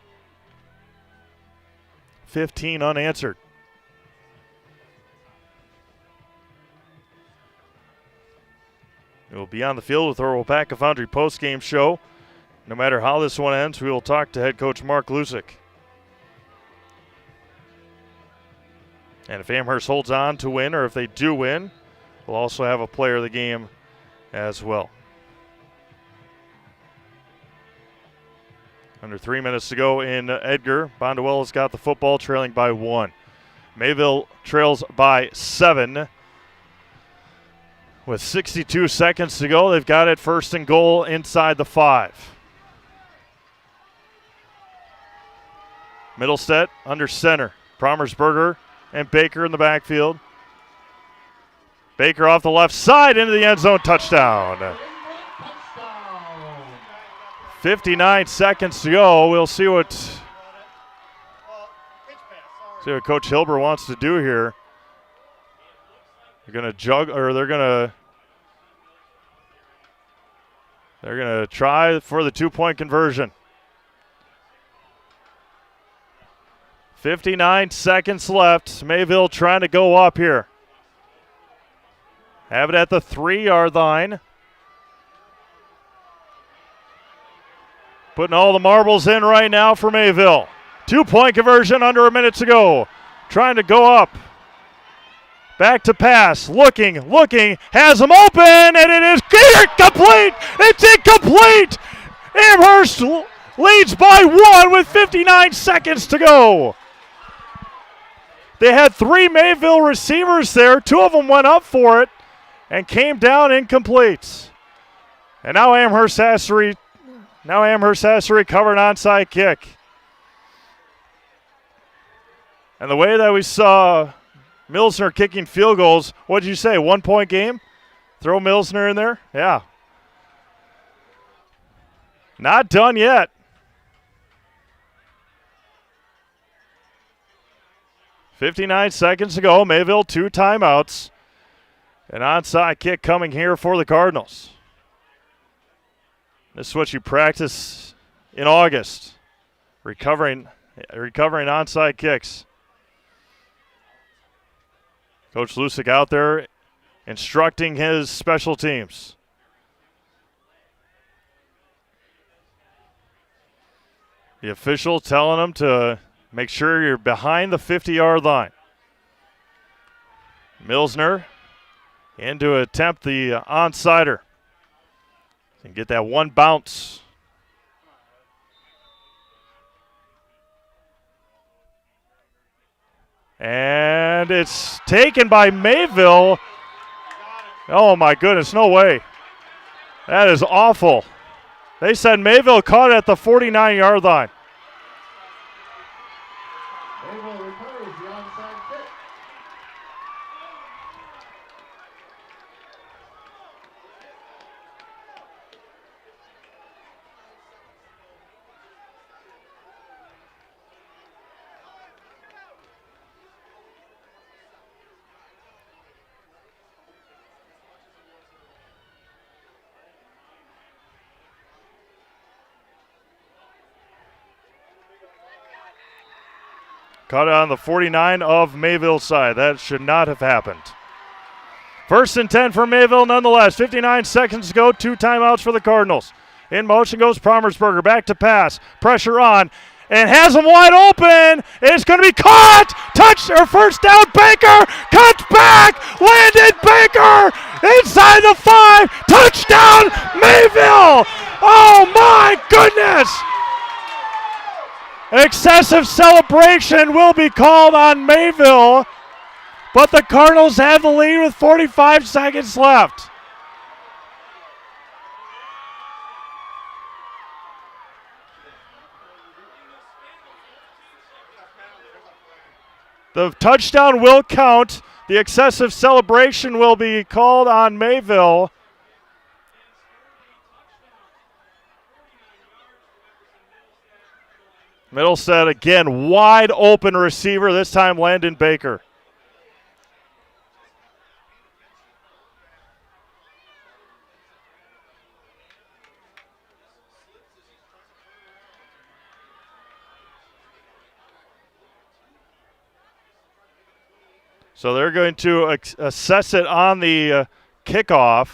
15 unanswered. We will be on the field with our Waupaca Foundry postgame show. No matter how this one ends, we will talk to head coach Mark Lusick. And if Amherst holds on to win, or if they do win, we'll also have a player of the game as well. Under 3 minutes to go in Edgar. Bonduel has got the football, trailing by 1. Mayville trails by 7. With 62 seconds to go, they've got it first and goal inside the 5. Middlestead under center. Promersberger and Baker in the backfield. Baker off the left side into the end zone, touchdown. 59 seconds to go. We'll see what Coach Hilber wants to do here. They're going to juggle, or they're going to They're going to try for the 2-point conversion. 59 seconds left. Mayville trying to go up here. Have it at the 3-yard line. Putting all the marbles in right now for Mayville. 2-point conversion under a minute to go. Trying to go up. Back to pass. Looking. Has them open, and it is incomplete. It's incomplete. Amherst leads by 1 with 59 seconds to go. They had 3 Mayville receivers there. 2 of them went up for it and came down incomplete. And now Amherst has to recover an onside kick. And the way that we saw Milsner kicking field goals, what did you say, 1-point game? Throw Milsner in there? Yeah. Not done yet. .59 seconds to go. Mayville 2 timeouts. An onside kick coming here for the Cardinals. This is what you practice in August. Recovering onside kicks. Coach Lusick out there instructing his special teams. The official telling them to make sure you're behind the 50-yard line. Milsner in to attempt the onsider and get that one bounce. And it's taken by Mayville. Oh, my goodness, no way. That is awful. They said Mayville caught it at the 49-yard line. Caught it on the 49 of Mayville's side. That should not have happened. 1st and 10 for Mayville nonetheless. 59 seconds to go. 2 timeouts for the Cardinals. In motion goes Promersberger. Back to pass. Pressure on. And has him wide open. It's going to be caught. First down. Baker. Cuts back. Landed Baker. Inside the 5. Touchdown Mayville. Oh my goodness. Excessive celebration will be called on Mayville, but the Cardinals have the lead with 45 seconds left. The touchdown will count. The excessive celebration will be called on Mayville. Middlesex again, wide open receiver, this time Landon Baker. So they're going to assess it on the kickoff.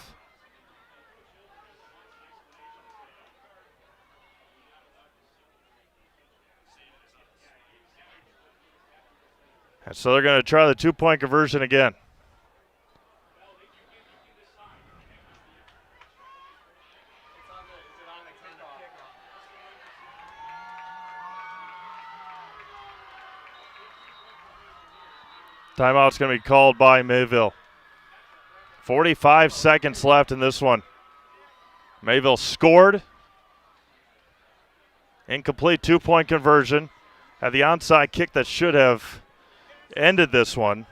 And so they're going to try the 2-point conversion again. Timeout's going to be called by Mayville. 45 seconds left in this one. Mayville scored. Incomplete 2-point conversion. Had the onside kick that should have ended this one.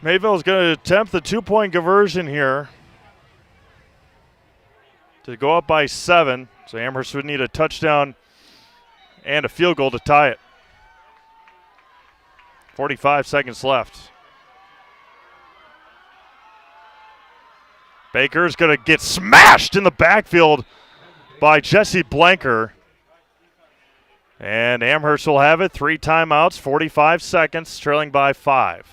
Mayville's going to attempt the 2-point conversion here to go up by 7. So Amherst would need a touchdown and a field goal to tie it. 45 seconds left. Baker's going to get smashed in the backfield by Jesse Blanker. And Amherst will have it. 3 timeouts, 45 seconds, trailing by 5.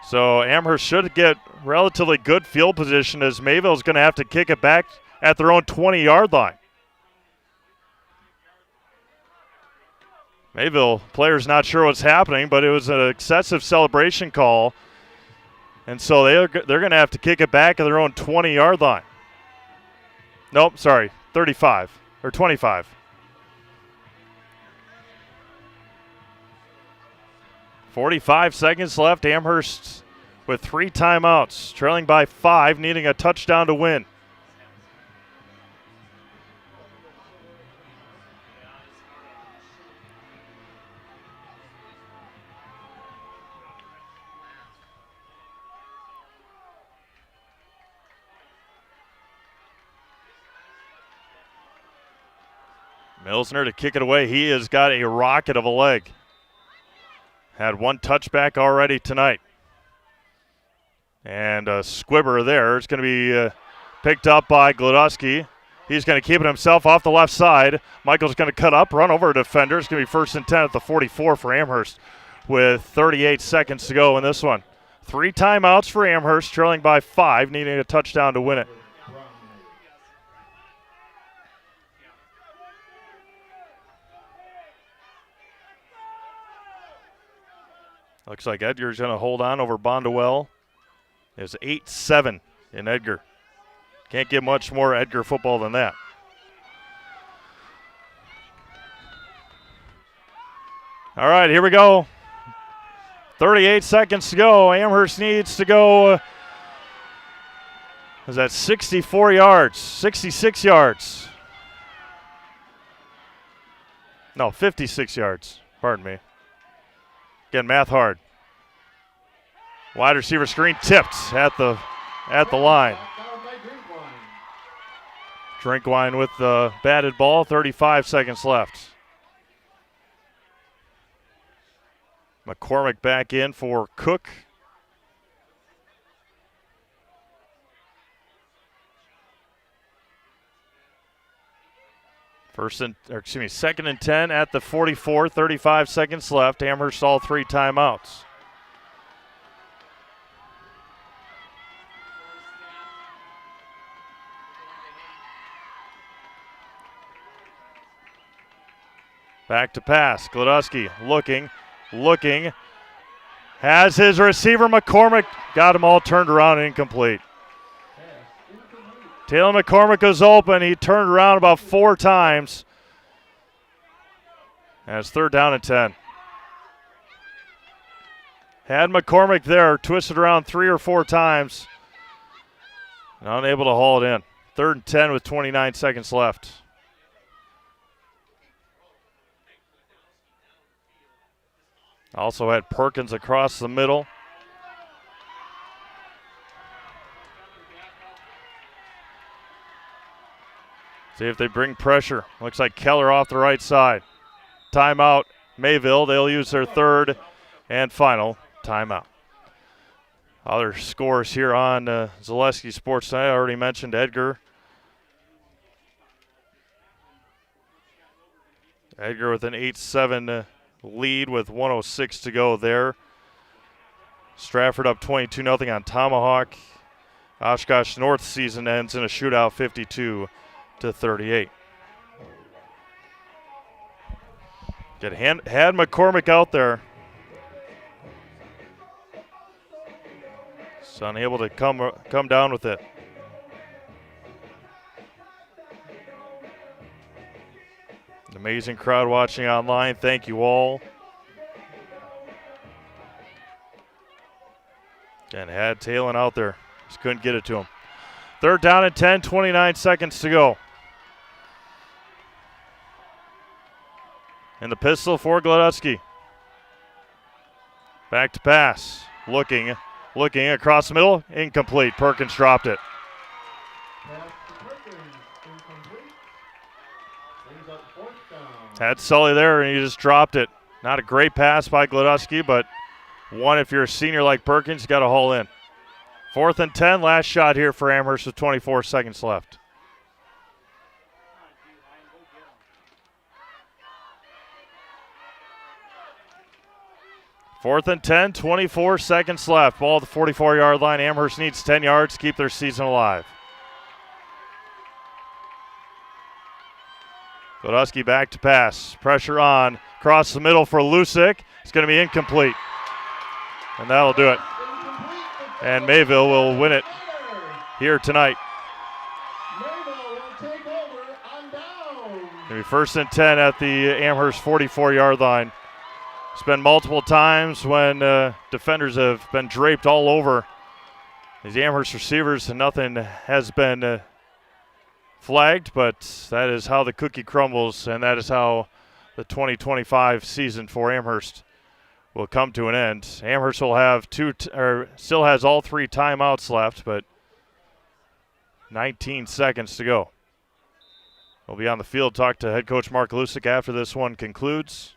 So Amherst should get relatively good field position as Mayville's going to have to kick it back at their own 20-yard line. Mayville players not sure what's happening, but it was an excessive celebration call. And so they're going to have to kick it back at their own 20-yard line. Nope, sorry, 35 or 25. .45 seconds left. Amherst with 3 timeouts, trailing by 5, needing a touchdown to win. Milsner to kick it away. He has got a rocket of a leg. Had 1 touchback already tonight. And a squibber there. It's going to be picked up by Glodowski. He's going to keep it himself off the left side. Michael's going to cut up, run over a defender. It's going to be 1st and 10 at the 44 for Amherst with 38 seconds to go in this one. 3 timeouts for Amherst, trailing by 5, needing a touchdown to win it. Looks like Edgar's going to hold on over Bondwell. It's 8-7 in Edgar. Can't get much more Edgar football than that. All right, here we go. 38 seconds to go. Amherst needs to go. Is that 64 yards? 66 yards. No, 56 yards. Pardon me. Again, math hard. Wide receiver screen tipped at the line. Drinkwine with the batted ball. 35 seconds left. McCormick back in for Cook. Second and 10 at the 44, 35 seconds left. Amherst all 3 timeouts. Back to pass. Glodowski looking. Has his receiver McCormick. Got them all turned around and incomplete. Taylor McCormick was open. He turned around about 4 times. And it's 3rd down and 10. Had McCormick there, twisted around 3 or 4 times. And unable to haul it in. 3rd and 10 with 29 seconds left. Also had Perkins across the middle. See if they bring pressure. Looks like Keller off the right side. Timeout, Mayville. They'll use their 3rd and final timeout. Other scores here on Zaleski Sports tonight. I already mentioned Edgar. Edgar with an 8-7 lead with 1:06 to go there. Stratford up 22-0 on Tomahawk. Oshkosh North season ends in a shootout 52-38. Had McCormick out there. He's unable to come down with it. An amazing crowd watching online. Thank you all. And had Talon out there. Just couldn't get it to him. 3rd down and 10, 29 seconds to go. And the pistol for Gladusky. Back to pass. Looking across the middle. Incomplete. Perkins dropped it. Had Sully there, and he just dropped it. Not a great pass by Gladusky, but one, if you're a senior like Perkins, you got to haul in. 4th and 10, last shot here for Amherst with 24 seconds left. Fourth and 10, 24 seconds left. Ball at the 44-yard line. Amherst needs 10 yards to keep their season alive. Gladusky back to pass. Pressure on. Across the middle for Lusick. It's going to be incomplete. And that'll do it. And Mayville will win it here tonight. It'll be 1st and 10 at the Amherst 44-yard line. It's been multiple times when defenders have been draped all over these Amherst receivers and nothing has been flagged, but that is how the cookie crumbles, and that is how the 2025 season for Amherst will come to an end. Amherst will have still has all 3 timeouts left, but 19 seconds to go. We'll be on the field, talk to head coach Mark Lusick after this one concludes.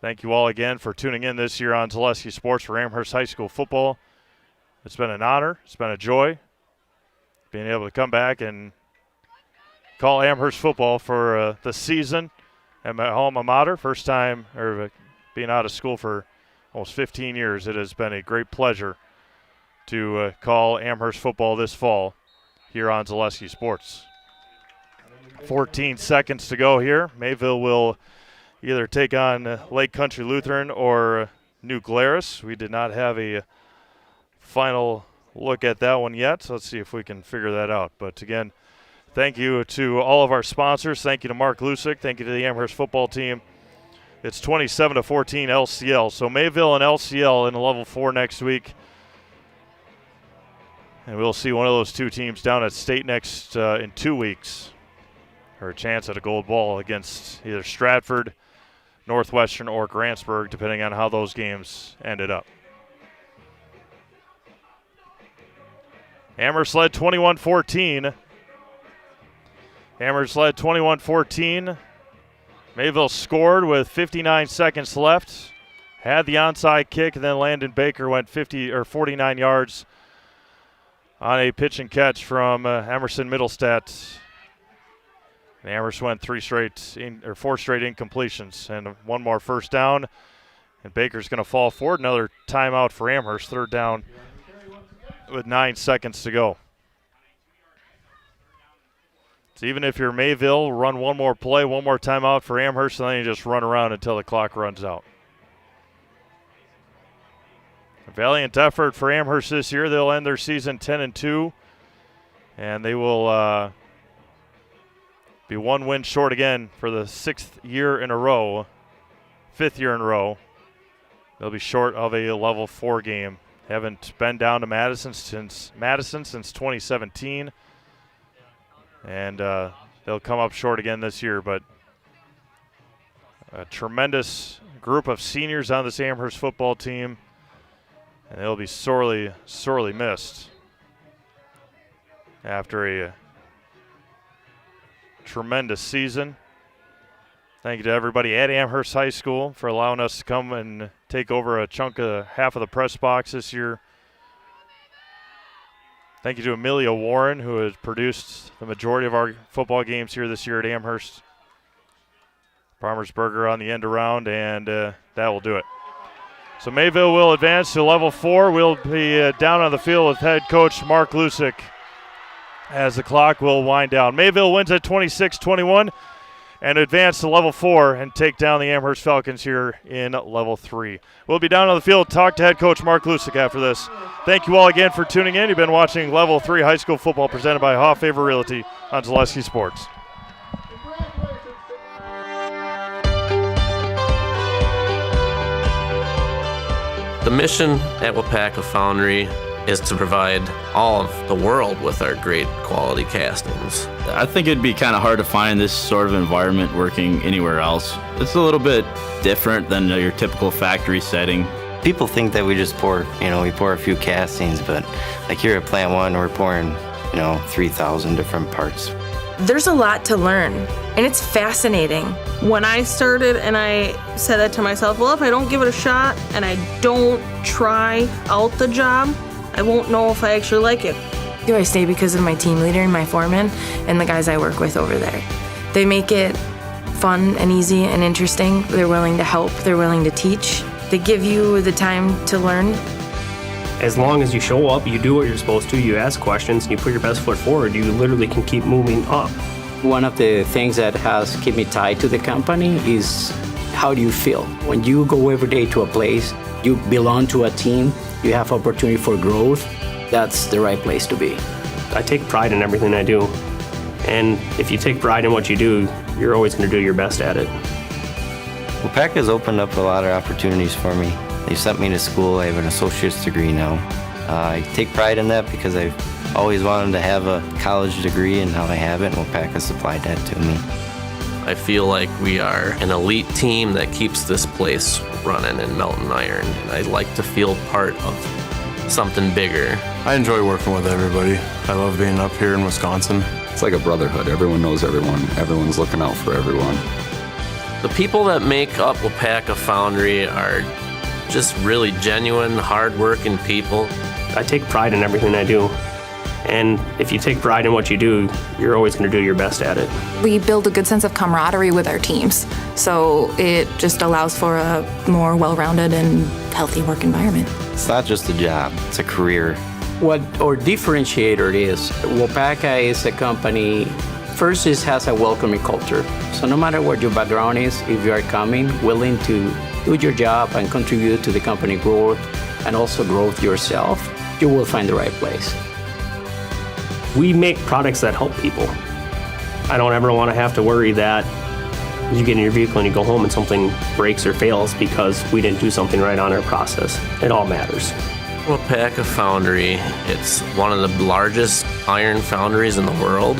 Thank you all again for tuning in this year on Zaleski Sports for Amherst High School football. It's been an honor. It's been a joy being able to come back and call Amherst football for the season at my alma mater. First time being out of school for almost 15 years. It has been a great pleasure to call Amherst football this fall here on Zaleski Sports. 14 seconds to go here. Mayville will either take on Lake Country Lutheran or New Glarus. We did not have a final look at that one yet, so let's see if we can figure that out. But again, thank you to all of our sponsors. Thank you to Mark Lusick. Thank you to the Amherst football team. It's 27-14 LCL. So Mayville and LCL in level 4 next week. And we'll see one of those 2 teams down at state next in 2 weeks. Or a chance at a gold ball against either Stratford, Northwestern, or Grantsburg, depending on how those games ended up. Amherst led 21-14. Amherst led 21-14. Mayville scored with 59 seconds left. Had the onside kick, and then Landon Baker went 49 yards on a pitch and catch from Emerson Middlestadt. And Amherst went 4 straight incompletions and 1 more first down. And Baker's going to fall forward. Another timeout for Amherst. 3rd down with 9 seconds to go. So even if you're Mayville, run 1 more play, 1 more timeout for Amherst, and then you just run around until the clock runs out. A valiant effort for Amherst this year. They'll end their season 10-2, and they will be 1 win short again for the 5th year in a row. They'll be short of a level 4 game. Haven't been down to Madison since 2017. And they'll come up short again this year. But a tremendous group of seniors on this Amherst football team. And they'll be sorely, sorely missed after a tremendous season. Thank you to everybody at Amherst High School for allowing us to come and take over a chunk of half of the press box this year. Thank you to Amelia Warren, who has produced the majority of our football games here this year at Amherst. Farmer's Burger on the end around, and that will do it. So Mayville will advance to level 4. We'll be down on the field with head coach Mark Lusick as the clock will wind down. Mayville wins at 26-21 and advance to level 4 and take down the Amherst Falcons here in level 3. We'll be down on the field, talk to head coach Mark Lusick after this. Thank you all again for tuning in. You've been watching level 3 high school football presented by Hoff Favor Realty on Zaleski Sports. The mission at WIAA Foundry is to provide all of the world with our great quality castings. I think it'd be kind of hard to find this sort of environment working anywhere else. It's a little bit different than your typical factory setting. People think that we just pour, we pour a few castings, but like here at Plant 1, we're pouring, 3,000 different parts. There's a lot to learn, and it's fascinating. When I started and I said that to myself, well, if I don't give it a shot and I don't try out the job, I won't know if I actually like it. I stay because of my team leader and my foreman and the guys I work with over there. They make it fun and easy and interesting. They're willing to help. They're willing to teach. They give you the time to learn. As long as you show up, you do what you're supposed to, you ask questions, and you put your best foot forward, you literally can keep moving up. One of the things that has kept me tied to the company is how do you feel? When you go every day to a place, you belong to a team, you have opportunity for growth, that's the right place to be. I take pride in everything I do. And if you take pride in what you do, you're always going to do your best at it. WIAA has opened up a lot of opportunities for me. They sent me to school. I have an associate's degree now. I take pride in that because I've always wanted to have a college degree, and now I have it, and WIAA has supplied that to me. I feel like we are an elite team that keeps this place running and melting iron, and I like to feel part of something bigger. I enjoy working with everybody. I love being up here in Wisconsin. It's like a brotherhood. Everyone knows everyone. Everyone's looking out for everyone. The people that make up WIAA Foundry are just really genuine, hard-working people. I take pride in everything I do. And if you take pride in what you do, you're always going to do your best at it. We build a good sense of camaraderie with our teams, so it just allows for a more well-rounded and healthy work environment. It's not just a job, it's a career. What our differentiator is, WIAA is a company, first it has a welcoming culture. So no matter what your background is, if you are coming, willing to do your job and contribute to the company growth and also growth yourself, you will find the right place. We make products that help people. I don't ever want to have to worry that you get in your vehicle and you go home and something breaks or fails because we didn't do something right on our process. It all matters. WIAA Foundry, it's one of the largest iron foundries in the world,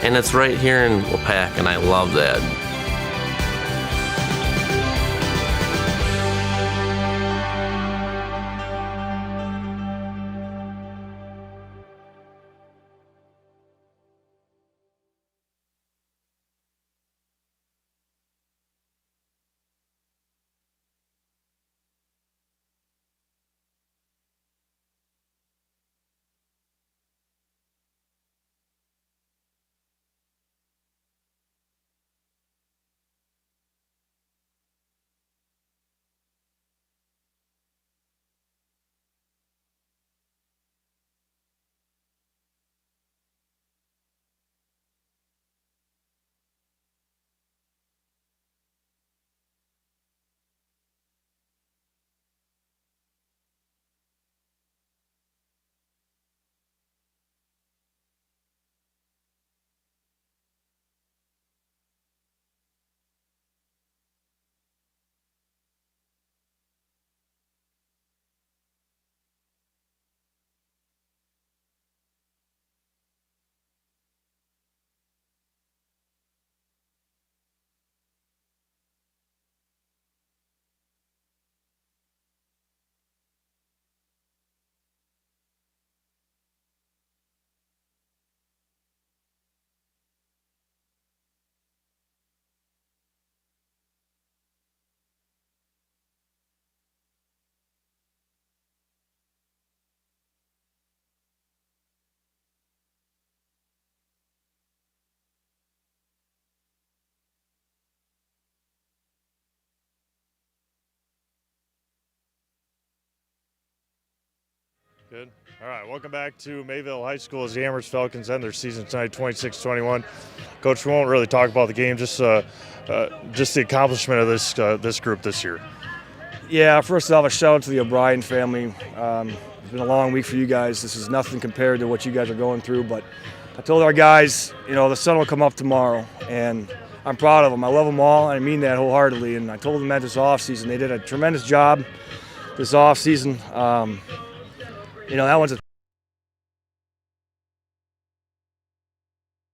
and it's right here in WIAA, and I love that. Good. All right, welcome back to Mayville High School as the Amherst Falcons end their season tonight, 26-21. Coach, we won't really talk about the game, just the accomplishment of this group this year. Yeah, first off, a shout out to the O'Brien family. It's been a long week for you guys. This is nothing compared to what you guys are going through, but I told our guys, the sun will come up tomorrow, and I'm proud of them. I love them all, and I mean that wholeheartedly, and I told them that this offseason. They did a tremendous job this offseason. that one's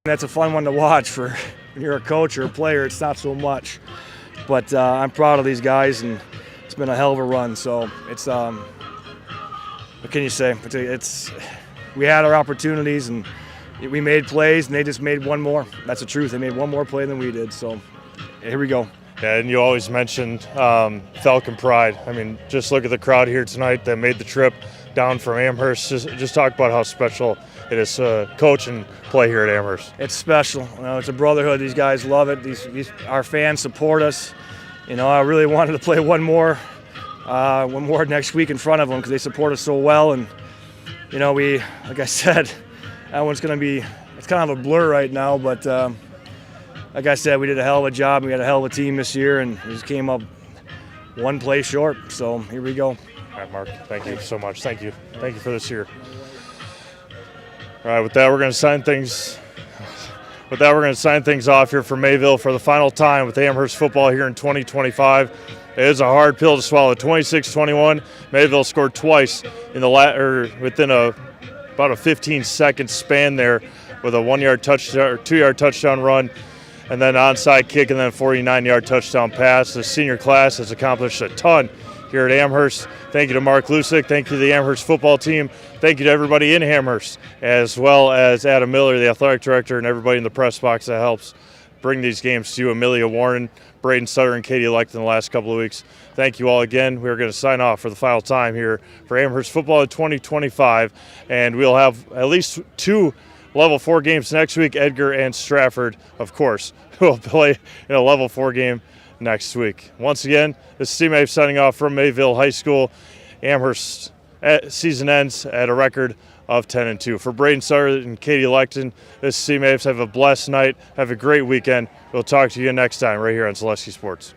that's a fun one to watch for when you're a coach or a player. It's not so much, but I'm proud of these guys, and it's been a hell of a run. So it's what can you say? We had our opportunities and we made plays, and they just made one more. That's the truth. They made one more play than we did. So here we go. Yeah, and you always mentioned Falcon pride. I mean, just look at the crowd here tonight that made the trip down from Amherst. Just talk about how special it is to coach and play here at Amherst. It's special. It's a brotherhood. These guys love it. Our fans support us. I really wanted to play one more next week in front of them because they support us so well. And we, like I said, that one's going to be. It's kind of a blur right now, but. Like I said, we did a hell of a job. We had a hell of a team this year, and we just came up one play short. So here we go. All right, Mark, thank you so much. Thank you for this year. All right, with that, we're going to sign things. With that, we're going to sign things off here for Mayville for the final time with Amherst football here in 2025. It is a hard pill to swallow. 26-21. Mayville scored twice in within about a 15-second span there with a 1-yard touchdown or 2-yard touchdown run. And then onside kick, and then a 49-yard touchdown pass. The senior class has accomplished a ton here at Amherst. Thank you to Mark Lusick. Thank you to the Amherst football team. Thank you to everybody in Amherst, as well as Adam Miller, the athletic director, and everybody in the press box that helps bring these games to you. Amelia Warren, Braden Sutter, and Katie Lecht in the last couple of weeks. Thank you all again. We're going to sign off for the final time here for Amherst football in 2025, and we'll have at least 2 Level 4 games next week. Edgar and Stratford, of course, will play in a Level 4 game next week. Once again, this is Steve May signing off from Mayville High School. Amherst season ends at a record of 10-2. For Braden Sutter and Katie Lechten, this is Steve May. Have a blessed night. Have a great weekend. We'll talk to you next time right here on Zaleski Sports.